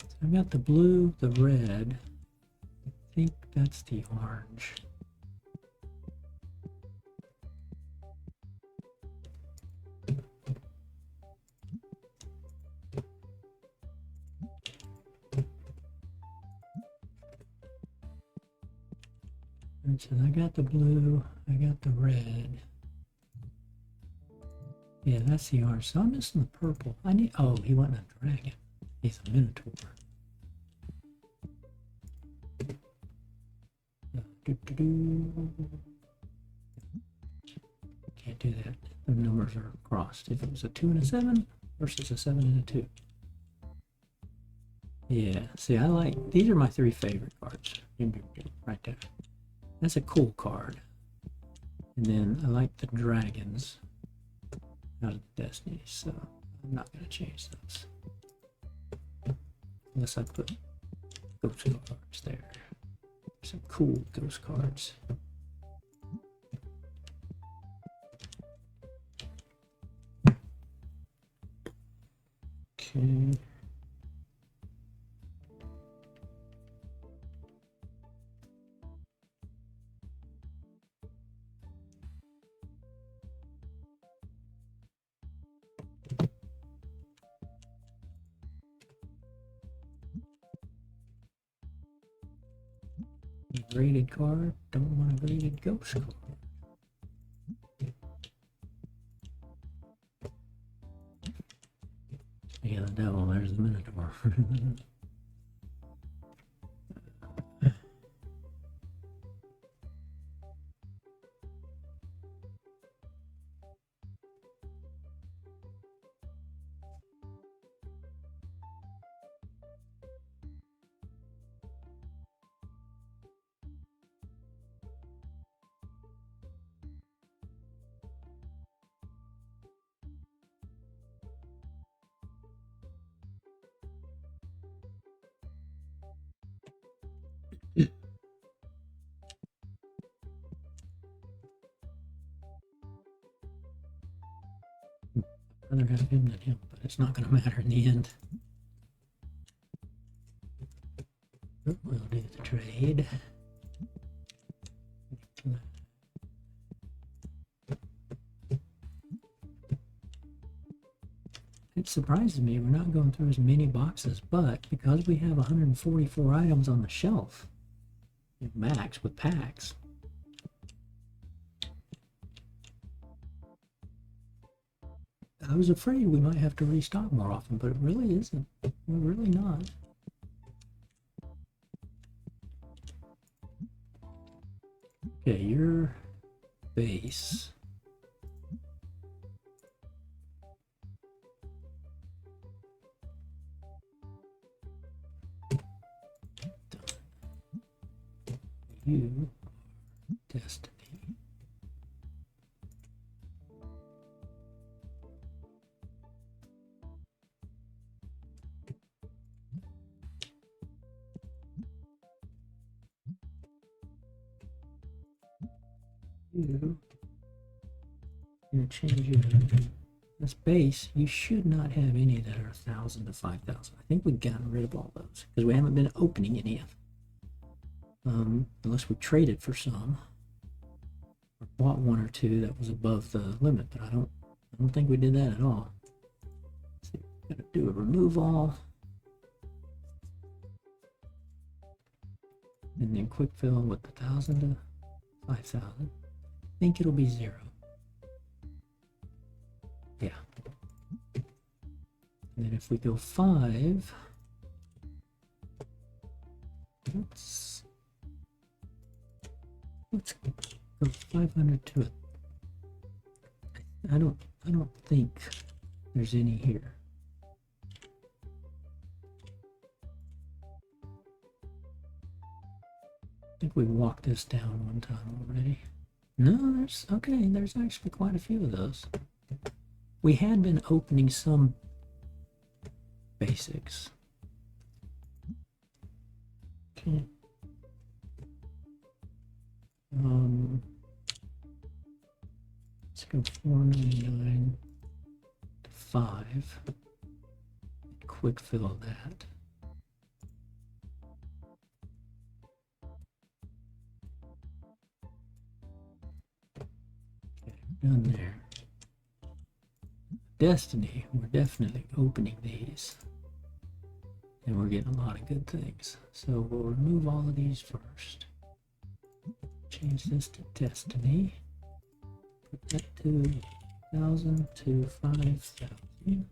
So I've got the blue, the red. I think that's the orange. So I got the blue, I got the red. Yeah, that's the orange. So I'm missing the purple. I need, oh, he wasn't a dragon. He's a minotaur. Can't do that. The numbers are crossed. If it was a 2 and a 7 versus a 7 and a 2. Yeah, see, I like, these are my 3 favorite cards. Right there. That's a cool card. And then I like the dragons out of the Destiny, so I'm not going to change those. Unless I put ghost cards there. Some cool ghost cards. Okay. Graded card, don't want a graded ghost card. Yeah, the devil, there's the Minotaur. I'd rather have him than him, but it's not going to matter in the end. We'll do the trade. it surprises me we're not going through as many boxes, but because we have 144 items on the shelf, max with packs, I was afraid we might have to restock more often, but it really isn't. We're really not. Okay, your base. You are Destiny. You gonna change your this base. You should not have any that are 1,000 to 5,000. I think we've gotten rid of all those because we haven't been opening any of them, unless we traded for some or bought one or two that was above the limit. But I don't think we did that at all. So gotta do a remove all, and then quick fill with 1,000 to 5,000. I think it'll be 0. Yeah. And then if we go 5, let's go 500 to it. I don't think there's any here. I think we walked this down one time already. No, there's actually quite a few of those. We had been opening some basics. Okay. Let's go 499 to 5. Quick fill that. Okay, done there. Destiny, we're definitely opening these. And we're getting a lot of good things. So we'll remove all of these first. Change this to Destiny. Put that to 1,000 to 5,000.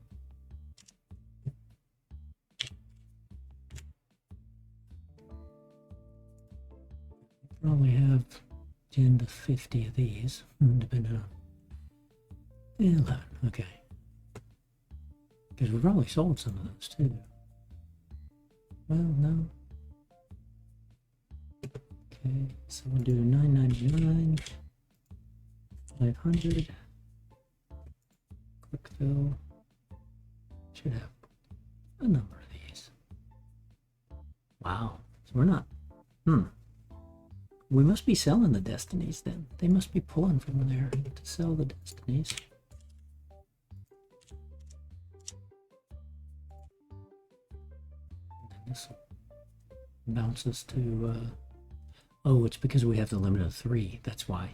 Probably have 10 to 50 of these, depending on 11. Okay. Because we probably sold some of those too. Well, no. Okay, so we'll do 999, 500, quick fill. Should have a number of these. Wow, so we're not. We must be selling the Destinies then. They must be pulling from there to sell the Destinies. This bounces to, oh, it's because we have the limit of 3. That's why.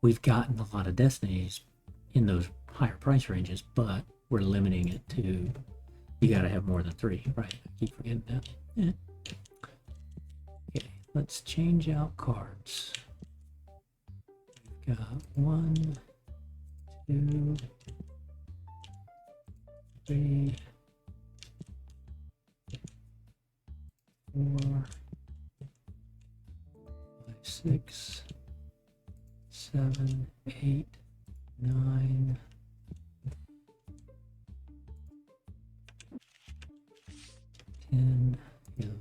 We've gotten a lot of Destinies in those higher price ranges, but we're limiting it to, you gotta have more than 3. Right, I keep forgetting that. Yeah. Okay, let's change out cards. We've got 1, 2, 3, 4, 5, 6, 7, 8, 9, 10, 11.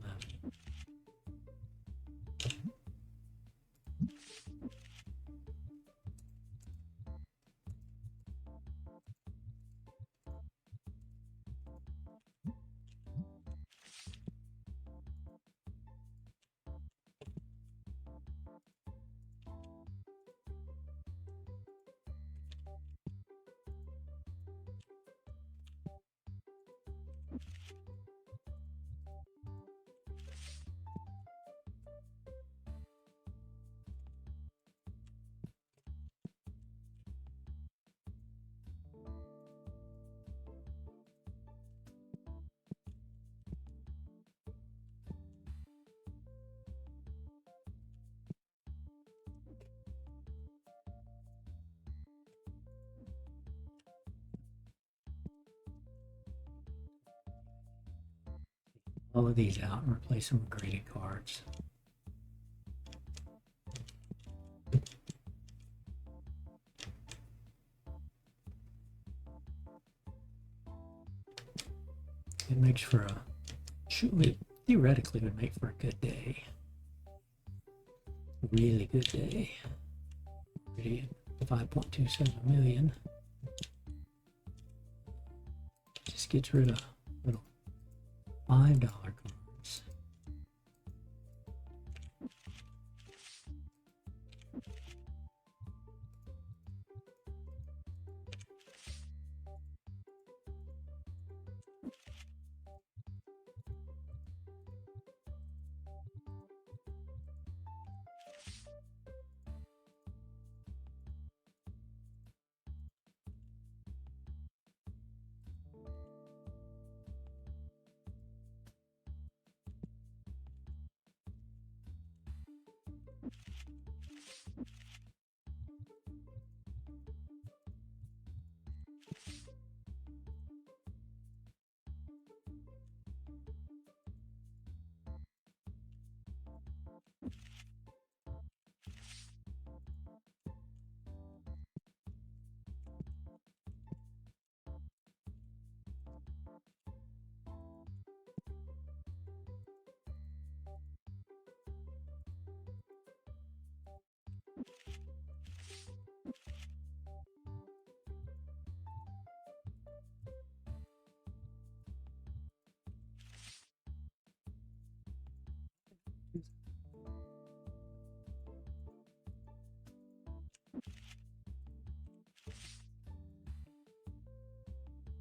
all of these out and replace them with graded cards. It makes for a, theoretically would make for a good day. Really good day. Already at 5.27 million. Just gets rid of little $5 cards.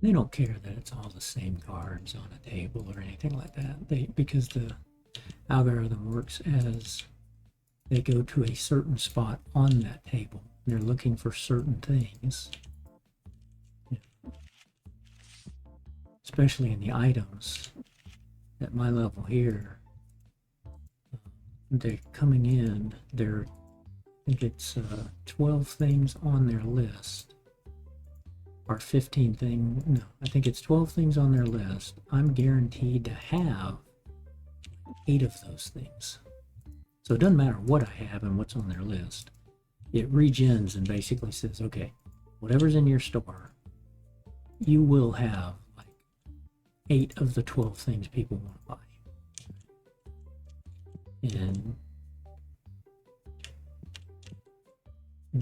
They don't care that it's all the same cards on a table or anything like that. Because the algorithm works as they go to a certain spot on that table. They're looking for certain things. Especially in the items at my level here. They're coming in, I think it's 12 things on their list. Or 15 things, no, I think it's 12 things on their list. I'm guaranteed to have 8 of those things. So it doesn't matter what I have and what's on their list. It regens and basically says, okay, whatever's in your store, you will have like 8 of the 12 things people want to buy. And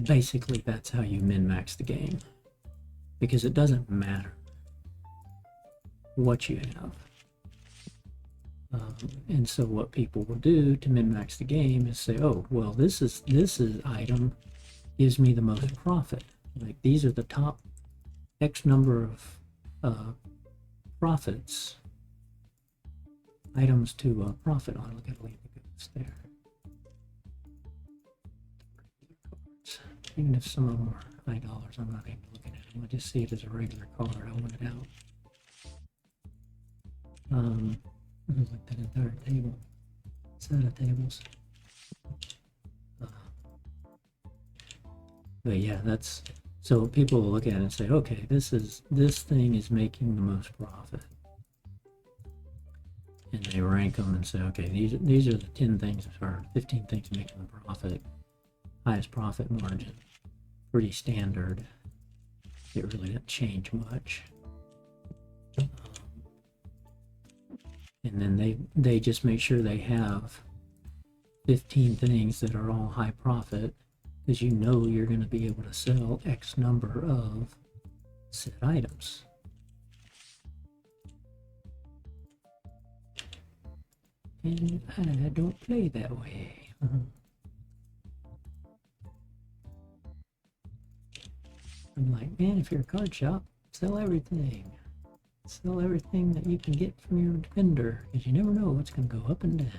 basically that's how you min-max the game. Because it doesn't matter what you have. And so what people will do to min-max the game is say, oh, well, this item gives me the most profit. Like these are the top X number of profits, items to profit on. Look at the ghost there. Even if some of them are $5, I'm not even looking at them. I just see it as a regular card. I want it out. Like that entire table, set of tables. But yeah, that's so people will look at it and say, okay, this thing is making the most profit, and they rank them and say, okay, these are the 10 things or 15 things making the profit, highest profit margin, pretty standard. It really didn't change much. And then they just make sure they have 15 things that are all high profit, because you know you're going to be able to sell X number of said items. And I don't play that way. I'm like, man, if you're a card shop, sell everything. Sell everything that you can get from your vendor, because you never know what's going to go up and down.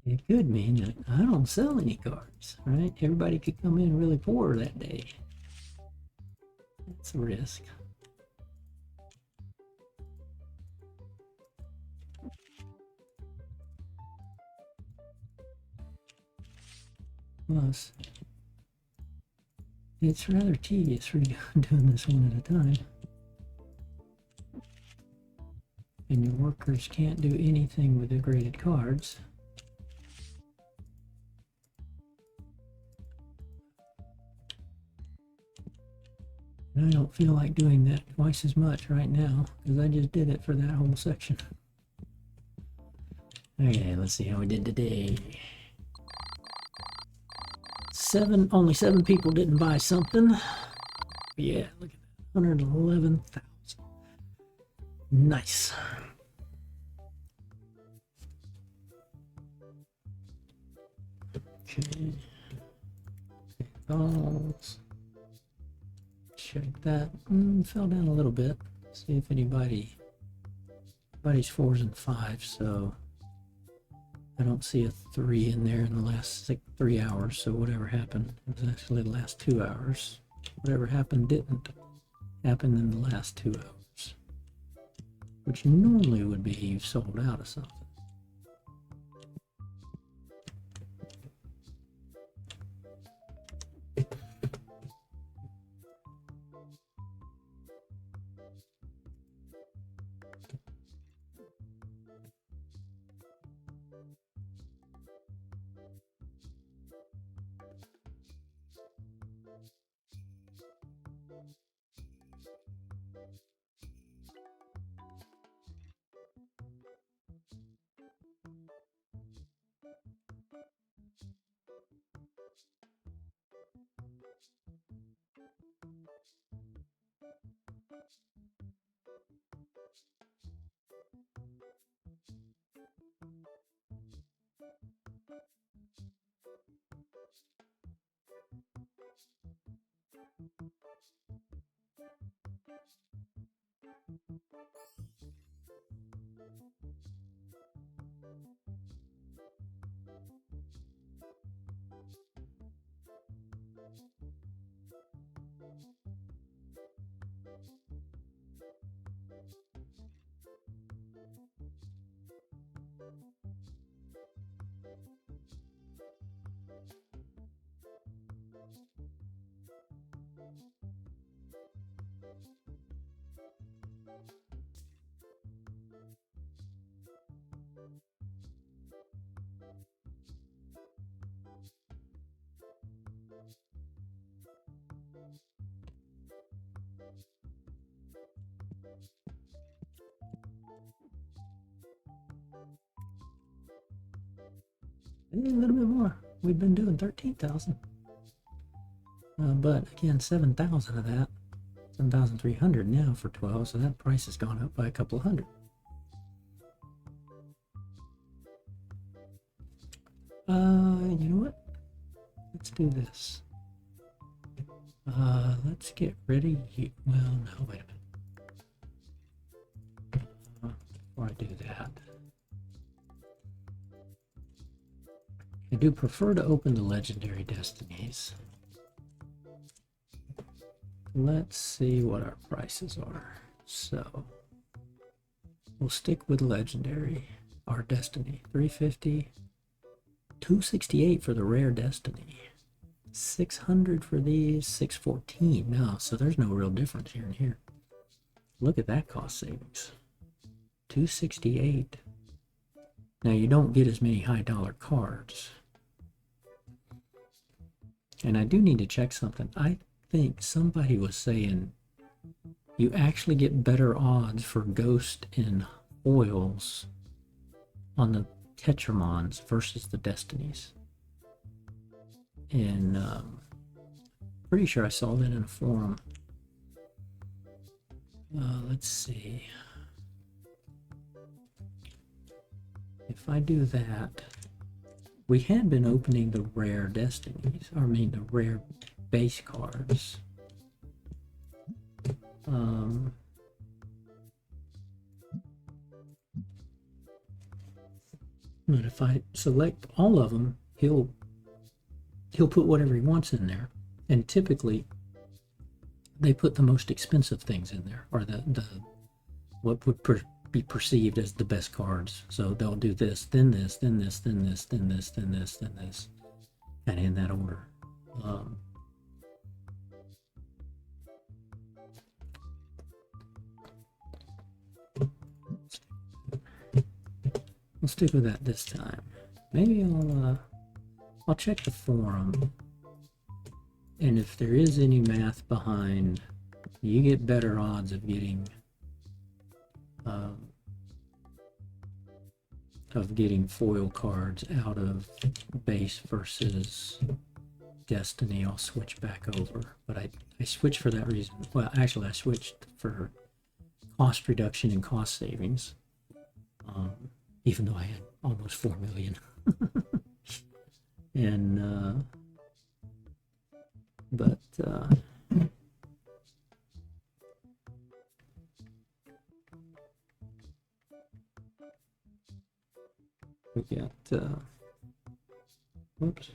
It could mean that I don't sell any cards, right? Everybody could come in really poor that day. That's a risk. Plus, it's rather tedious for you doing this one at a time. And your workers can't do anything with the graded cards. And I don't feel like doing that twice as much right now, because I just did it for that whole section. Okay, let's see how we did today. Only seven people didn't buy something. Yeah, look at that, 111,000. Nice. Okay. Balls. Check that. Fell down a little bit. See if anybody's 4s and 5s, so I don't see a 3 in there in the last 3 hours, so whatever happened, it was actually the last 2 hours. Whatever happened didn't happen in the last 2 hours, which normally would be you've sold out of something. A little bit more. We've been doing 13,000. But again, 7,000 of that, 7,300 now for 12, so that price has gone up by a couple of hundred. You know what? Let's do this. Let's get ready. Well, no, wait a minute. Before I do that, I do prefer to open the legendary destinies. Let's see what our prices are. So we'll stick with legendary. Our destiny, 350, 268 for the rare destiny, 600 for these, 614 now. So there's no real difference here and here. Look at that cost savings, 268. Now you don't get as many high dollar cards. And I do need to check something. I think somebody was saying you actually get better odds for ghost and foils on the Tetramons versus the Destinies. And pretty sure I saw that in a forum. Let's see. If I do that, we had been opening the rare destinies, or I mean the rare base cards. But if I select all of them, he'll put whatever he wants in there. And typically, they put the most expensive things in there, or the what would be perceived as the best cards. So they'll do this, then this, then this, then this, then this, then this, then this, and in that order. We'll stick with that this time. Maybe I'll check the forum, and if there is any math behind, you get better odds of getting foil cards out of base versus Destiny. I'll switch back over, but I switched for that reason. Well, actually, I switched for cost reduction and cost savings, even though I had almost 4 million. And but we got whoops.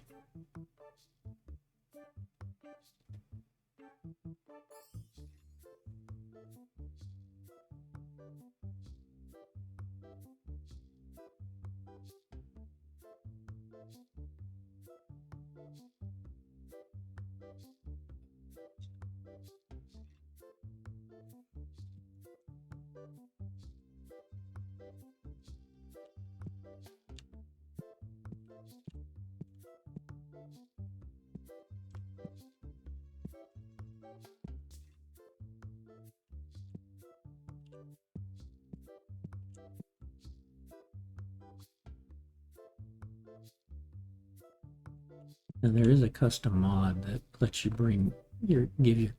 And there is a custom mod that lets you give your gives your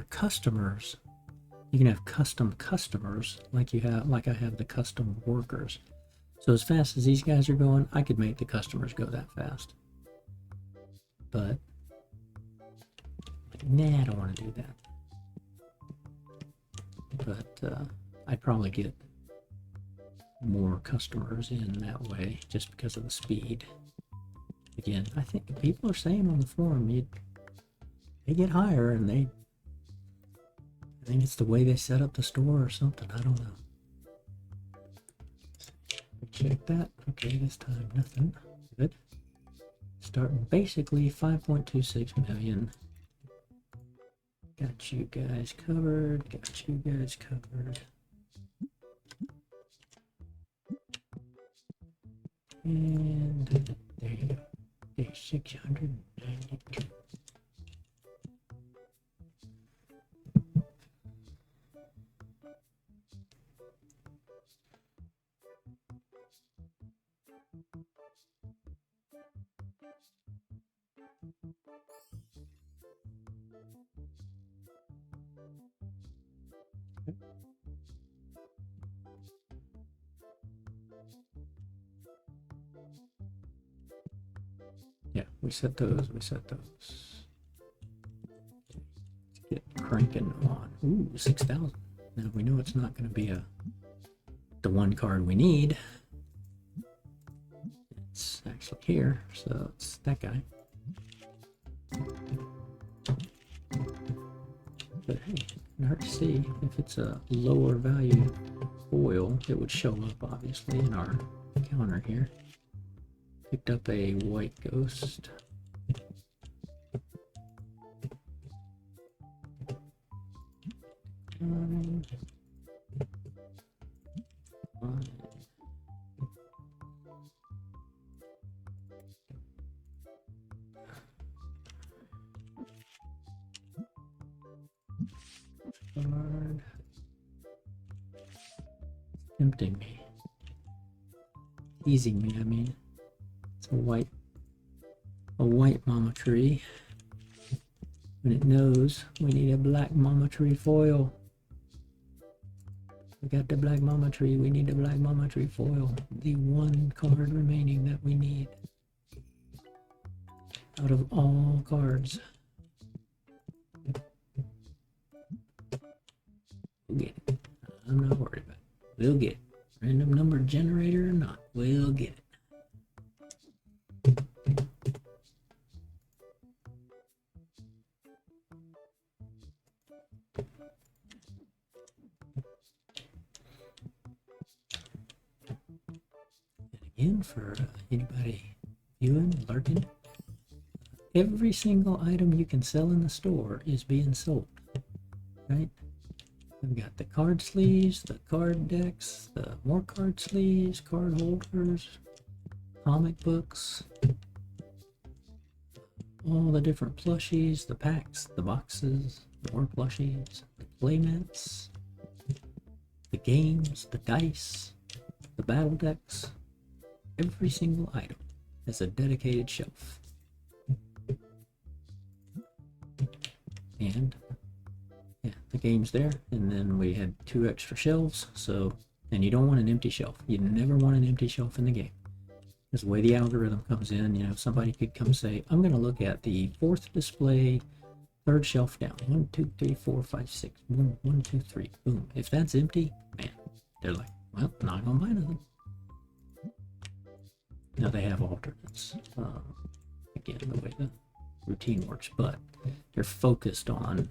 customers. You can have custom customers like I have the custom workers. So as fast as these guys are going, I could make the customers go that fast. But nah, I don't want to do that. But I'd probably get more customers in that way just because of the speed. Again, I think people are saying on the forum, they get higher, and I think it's the way they set up the store or something. I don't know. Check that. Okay, this time nothing. Good. Starting basically 5.26 million. Got you guys covered. Got you guys covered. And there you go. Okay, 692. Yeah, we set those. Let's get cranking on. Ooh, 6,000. Now we know it's not going to be the one card we need. It's actually here, so it's that guy. But hey, it can hurt to see. If it's a lower value foil, it would show up obviously in our counter here. Picked up a white ghost. Card. Tempting me. Teasing me, I mean. It's a white mama tree. When it knows we need a black mama tree foil. We got the black mama tree, we need the black mama tree foil. The one card remaining that we need. Out of all cards. We'll get it. I'm not worried about it. We'll get it. Random number generator or not, we'll get it. And again, for anybody viewing, lurking, every single item you can sell in the store is being sold, right? We've got the card sleeves, the card decks, the more card sleeves, card holders, comic books, all the different plushies, the packs, the boxes, more plushies, the playmats, the games, the dice, the battle decks. Every single item has a dedicated shelf. And yeah, the game's there, and then we had 2 extra shelves. So, and you don't want an empty shelf. You never want an empty shelf in the game. Because the way the algorithm comes in, you know, somebody could come say, I'm going to look at the 4th display, 3rd shelf down. 1, 2, 3, 4, 5, 6. Boom, 1, 2, 3. Boom. If that's empty, man, they're like, well, not going to buy nothing. Now they have alternates. Again, the way the routine works, but they're focused on,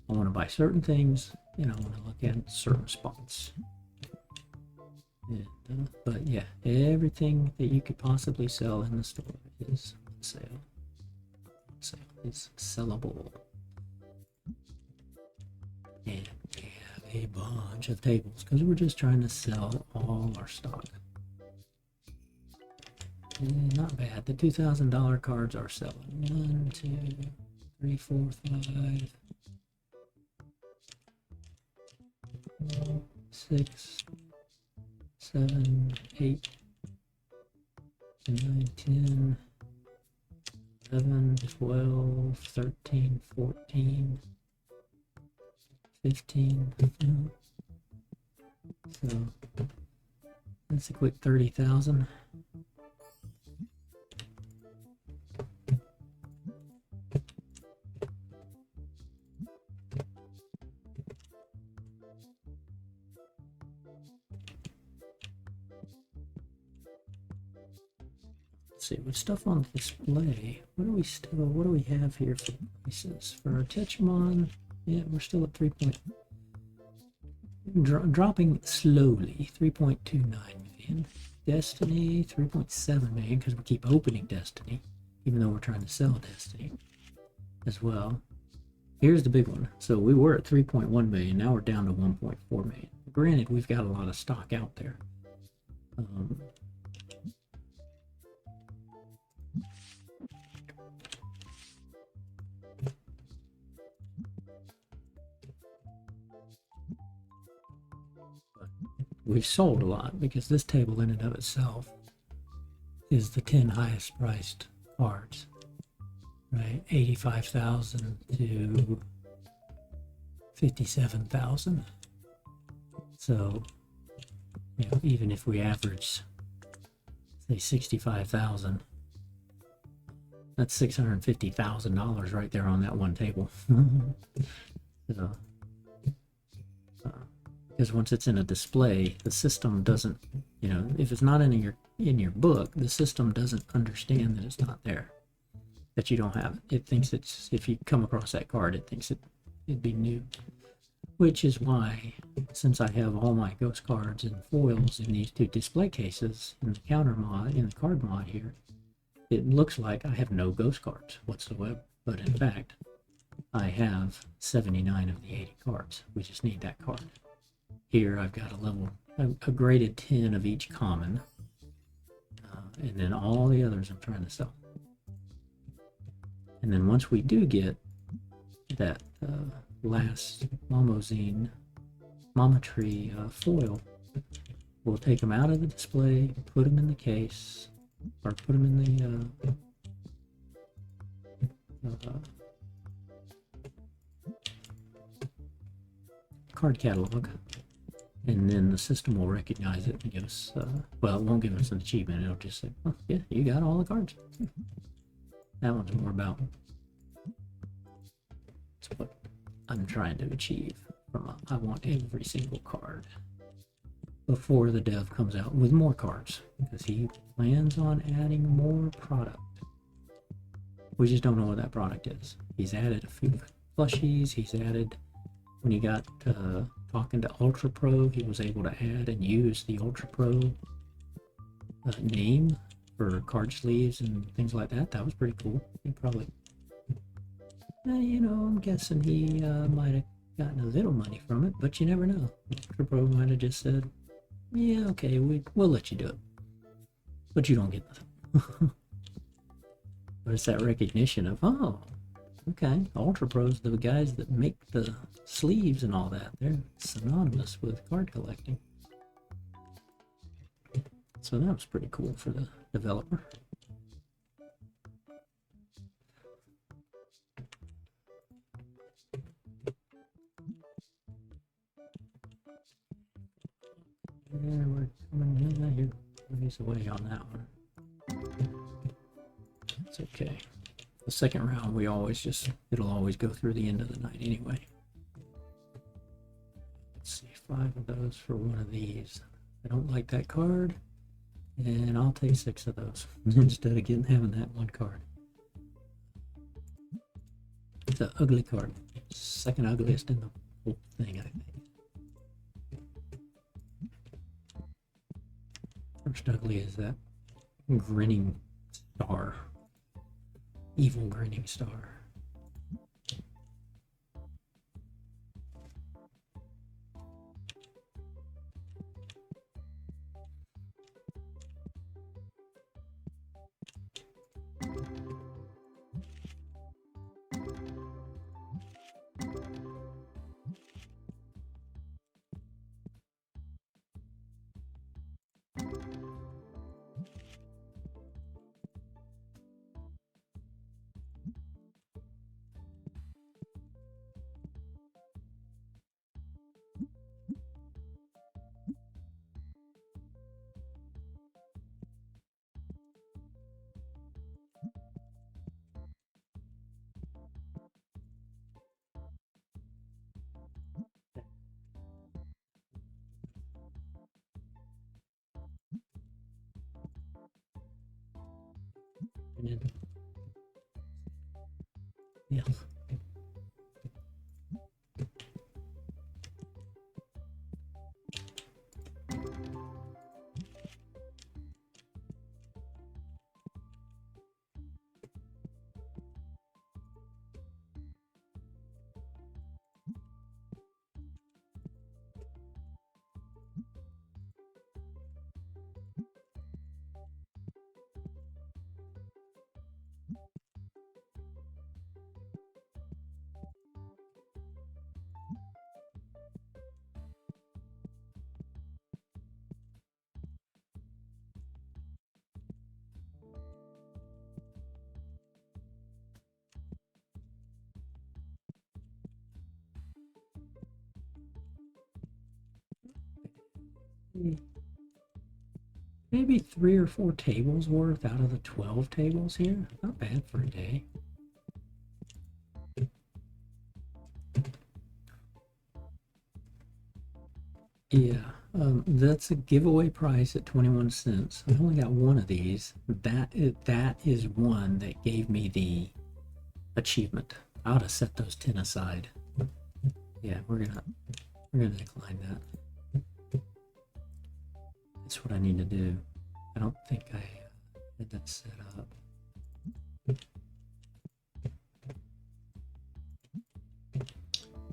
I want to buy certain things, and I want to look at certain spots. And, but yeah, everything that you could possibly sell in the store is on sale. Is sellable. And we have a bunch of tables because we're just trying to sell all our stock. And not bad. The $2,000 cards are selling. 1, 2, 3, 4, 5, 6, 7, 8, 9, 10, 11, 12, 13, 14, 15. So that's a quick 30,000. See, with stuff on display, what do we have here for prices for our Tetramon? Yeah, we're still at 3 point, dropping slowly, 3.29 million. Destiny 3.7 million because we keep opening Destiny, even though we're trying to sell Destiny as well. Here's the big one. So we were at 3.1 million, now we're down to 1.4 million. Granted, we've got a lot of stock out there. We've sold a lot because this table in and of itself is the 10 highest priced cards, right? 85,000 to 57,000. So, you know, even if we average, say, 65,000, that's $650,000 right there on that one table. So, because once it's in a display, the system doesn't, you know, if it's not in your book, the system doesn't understand that it's not there, that you don't have it. It thinks it's, if you come across that card, it thinks it'd be new. Which is why, since I have all my ghost cards and foils in these 2 display cases in the counter mod, in the card mod here, it looks like I have no ghost cards whatsoever. But in fact, I have 79 of the 80 cards. We just need that card. Here I've got a graded 10 of each common, and then all the others I'm trying to sell. And then once we do get that last Momozine Mama Tree foil, we'll take them out of the display, put them in the case, or put them in the card catalog. And then the system will recognize it and give us, well, it won't give us an achievement. It'll just say, oh, yeah, you got all the cards. That one's more about it's what I'm trying to achieve. I want every single card. before the dev comes out with more cards, because he plans on adding more product. We just don't know what that product is. He's added a few plushies. He's added, when he got talking to Ultra Pro, he was able to add and use the Ultra Pro name for card sleeves and things like that. That was pretty cool. He probably, you know, I'm guessing he might have gotten a little money from it, but you never know. Ultra Pro might have just said, yeah, okay, we'll let you do it, but you don't get nothing. But it's that recognition of, oh, okay, Ultra Pros, the guys that make the sleeves and all that, they're synonymous with card collecting. So that was pretty cool for the developer. Yeah, we're coming in here. He's away on that one. It's okay. The second round, we always just, it'll always go through the end of the night anyway. Let's see, 5 of those for one of these. I don't like that card, and I'll take 6 of those instead of having that one card. It's an ugly card. Second ugliest in the whole thing, I think. First ugly is that grinning star. Evil grinning star. And then, yeah. Maybe 3 or 4 tables worth out of the 12 tables here. Not bad for a day. Yeah, that's a giveaway price at 21 cents. I only got one of these. That is one that gave me the achievement. I ought to set those 10 aside. Yeah, we're gonna decline that. That's what I need to do. I don't think I had that set up.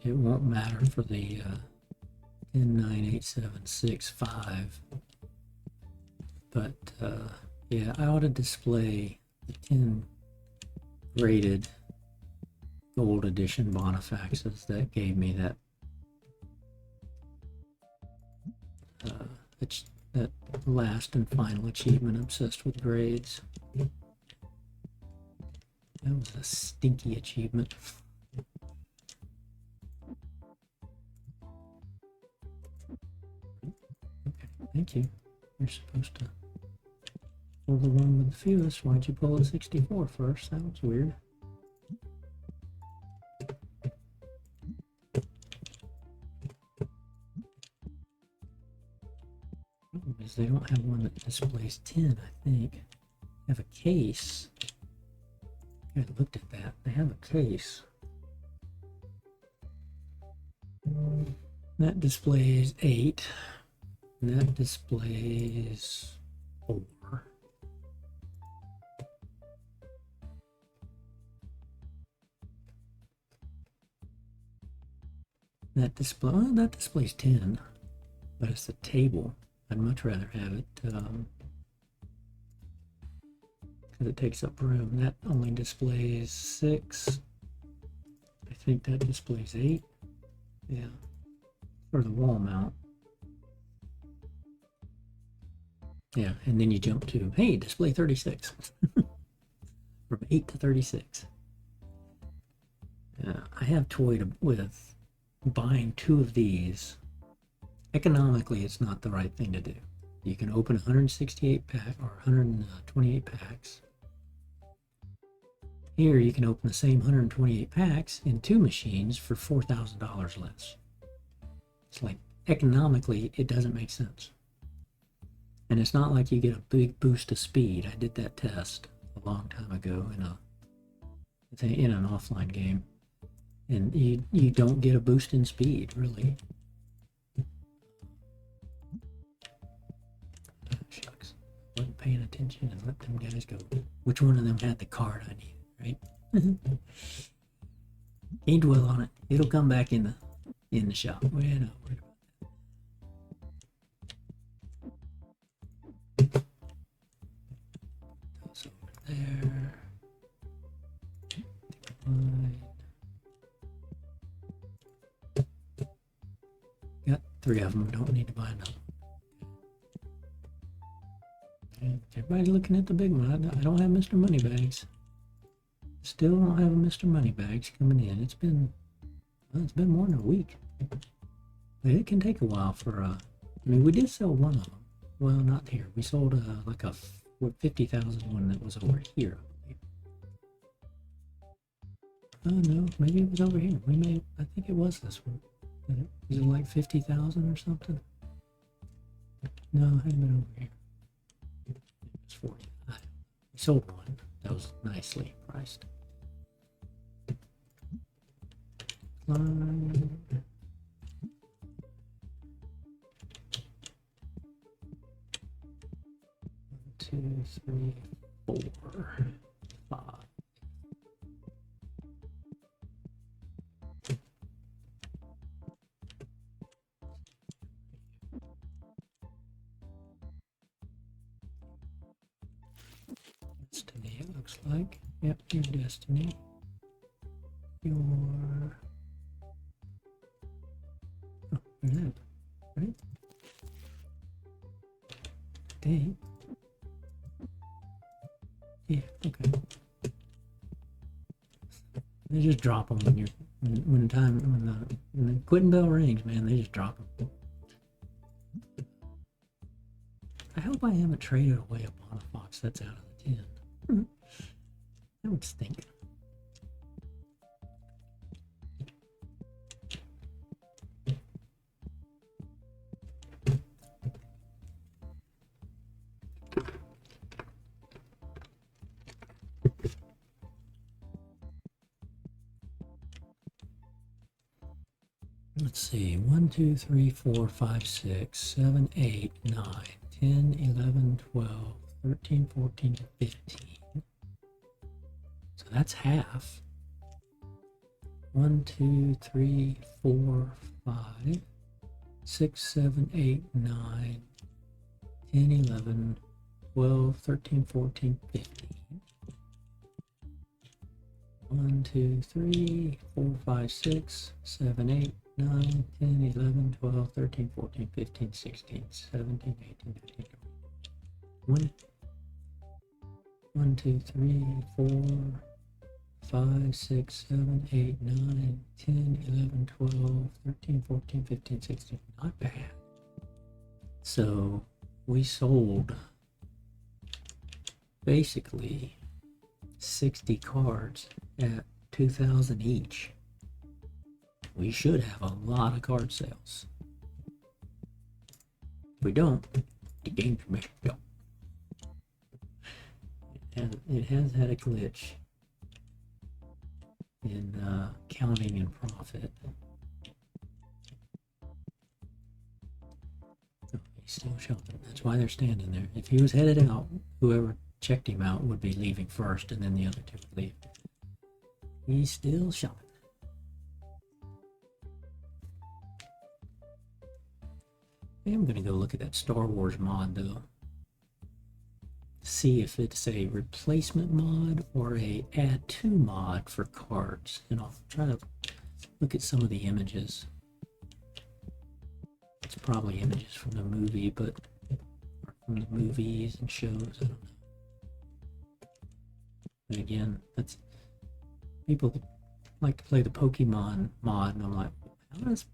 It won't matter for the 10, 9, 8, 7, 6, 5. But yeah, I ought to display the 10 graded gold edition Bonifaxes that gave me that that last and final achievement, obsessed with grades. That was a stinky achievement. Okay, thank you. You're supposed to pull the one with the fewest. Why'd you pull a 64 first? That was weird. is they don't have one that displays 10, I think. They have a case. I looked at that. They have a case. That displays 8. And that displays 4. That displays 10, but it's a table. I'd much rather have it because it takes up room. That only displays 6. I think that displays 8. Yeah, for the wall mount. Yeah, and then you jump to, hey, display 36. From 8 to 36. I have toyed with buying 2 of these. Economically, it's not the right thing to do. You can open 168 pack or 128 packs. Here, you can open the same 128 packs in 2 machines for $4,000 less. It's like, economically, it doesn't make sense. And it's not like you get a big boost of speed. I did that test a long time ago in an offline game. And you don't get a boost in speed, really. Shucks. Wasn't paying attention and let them guys go. Which one of them had the card I needed, right? Can't dwell on it. It'll come back in the shop. We're not worried about that. That's over there. Got 3 of them. Don't need to buy another. Everybody looking at the big one. I don't have Mr. Moneybags. Still don't have a Mr. Moneybags coming in. It's been more than a week. But it can take a while for I mean, we did sell one of them. Well, not here. We sold like a 50,000 one that was over here. Oh no, maybe it was over here. I think it was this one. Was it like 50,000 or something? No, it hadn't been over here. It was 40. We sold one that was nicely priced. Line. 1, 2, 3, 4, 5. Destiny, it looks like. Yep, your Destiny. Your that, right? Date. Yeah, okay. They just drop them when the quitting bell rings, man. They just drop them. I hope I haven't traded away a Bonafox that's out of the tin. That would stink. Let's see, 1, 2, 3, 4, 5, 6, 7, 8, 9, 10, 11, 12, 13, 14, 15. So that's half. 1, 2, 3, 4, 5, 6, 7, 8, 9, 10, 11, 12, 13, 14, 15. 1, 2, 3, 4, 5, 6, 7, 8, 9, 10, 11, 12, 13, 14, 15, 16, 17, 18, 19, 20. 1, 2, 3, 4, 5, 6, 7, 8, 9, 10, 11, 12, 13, 14, 15, 16. Not bad. So we sold basically 60 cards at 2,000 each. We should have a lot of card sales. If we don't, the game permission. Go. It has had a glitch in counting and profit. Oh, he's still shopping. That's why they're standing there. If he was headed out, whoever checked him out would be leaving first, and then the other two would leave. He's still shopping. I'm gonna go look at that Star Wars mod though. See if it's a replacement mod or a add to mod for cards, and I'll try to look at some of the images. It's probably images from the movie, but or from the movies and shows. I don't know. But again, that's people like to play the Pokemon mod, and I'm like, how does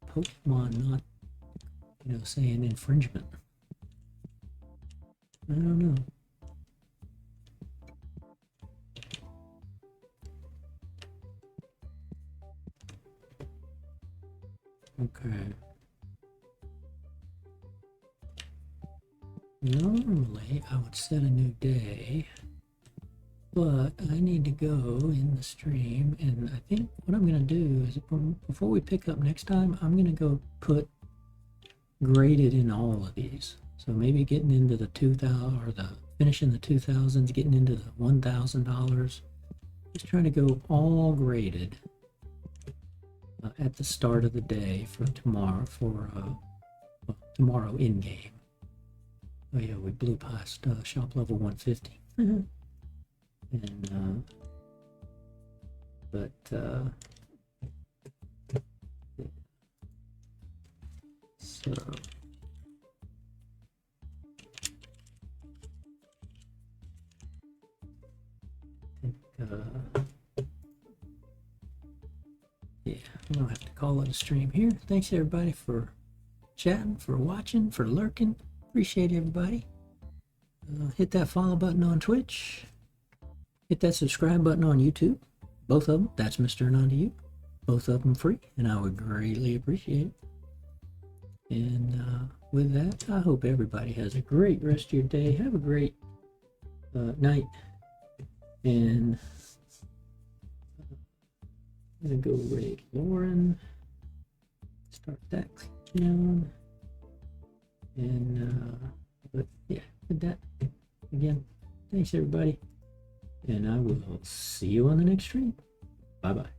Pokemon not, say an infringement? I don't know. Okay. Normally, I would set a new day, but I need to go in the stream, and I think what I'm going to do is, before we pick up next time, I'm going to go put graded in all of these. So maybe getting into the 2000 or the finishing the 2000s, getting into the $1,000. Just trying to go all graded at the start of the day for tomorrow, tomorrow in game. Oh yeah, we blew past shop level 150. And but so yeah, I'm gonna have to call it a stream here. Thanks everybody for chatting, for watching, for lurking. Appreciate everybody. Hit that follow button on Twitch. Hit that subscribe button on YouTube. Both of them. That's Mr. and On to You. Both of them free, and I would greatly appreciate it. And with that, I hope everybody has a great rest of your day. Have a great night. And I'm gonna go raid Lauren. Start that down. And but yeah, with that, again, thanks everybody, and I will see you on the next stream. Bye bye.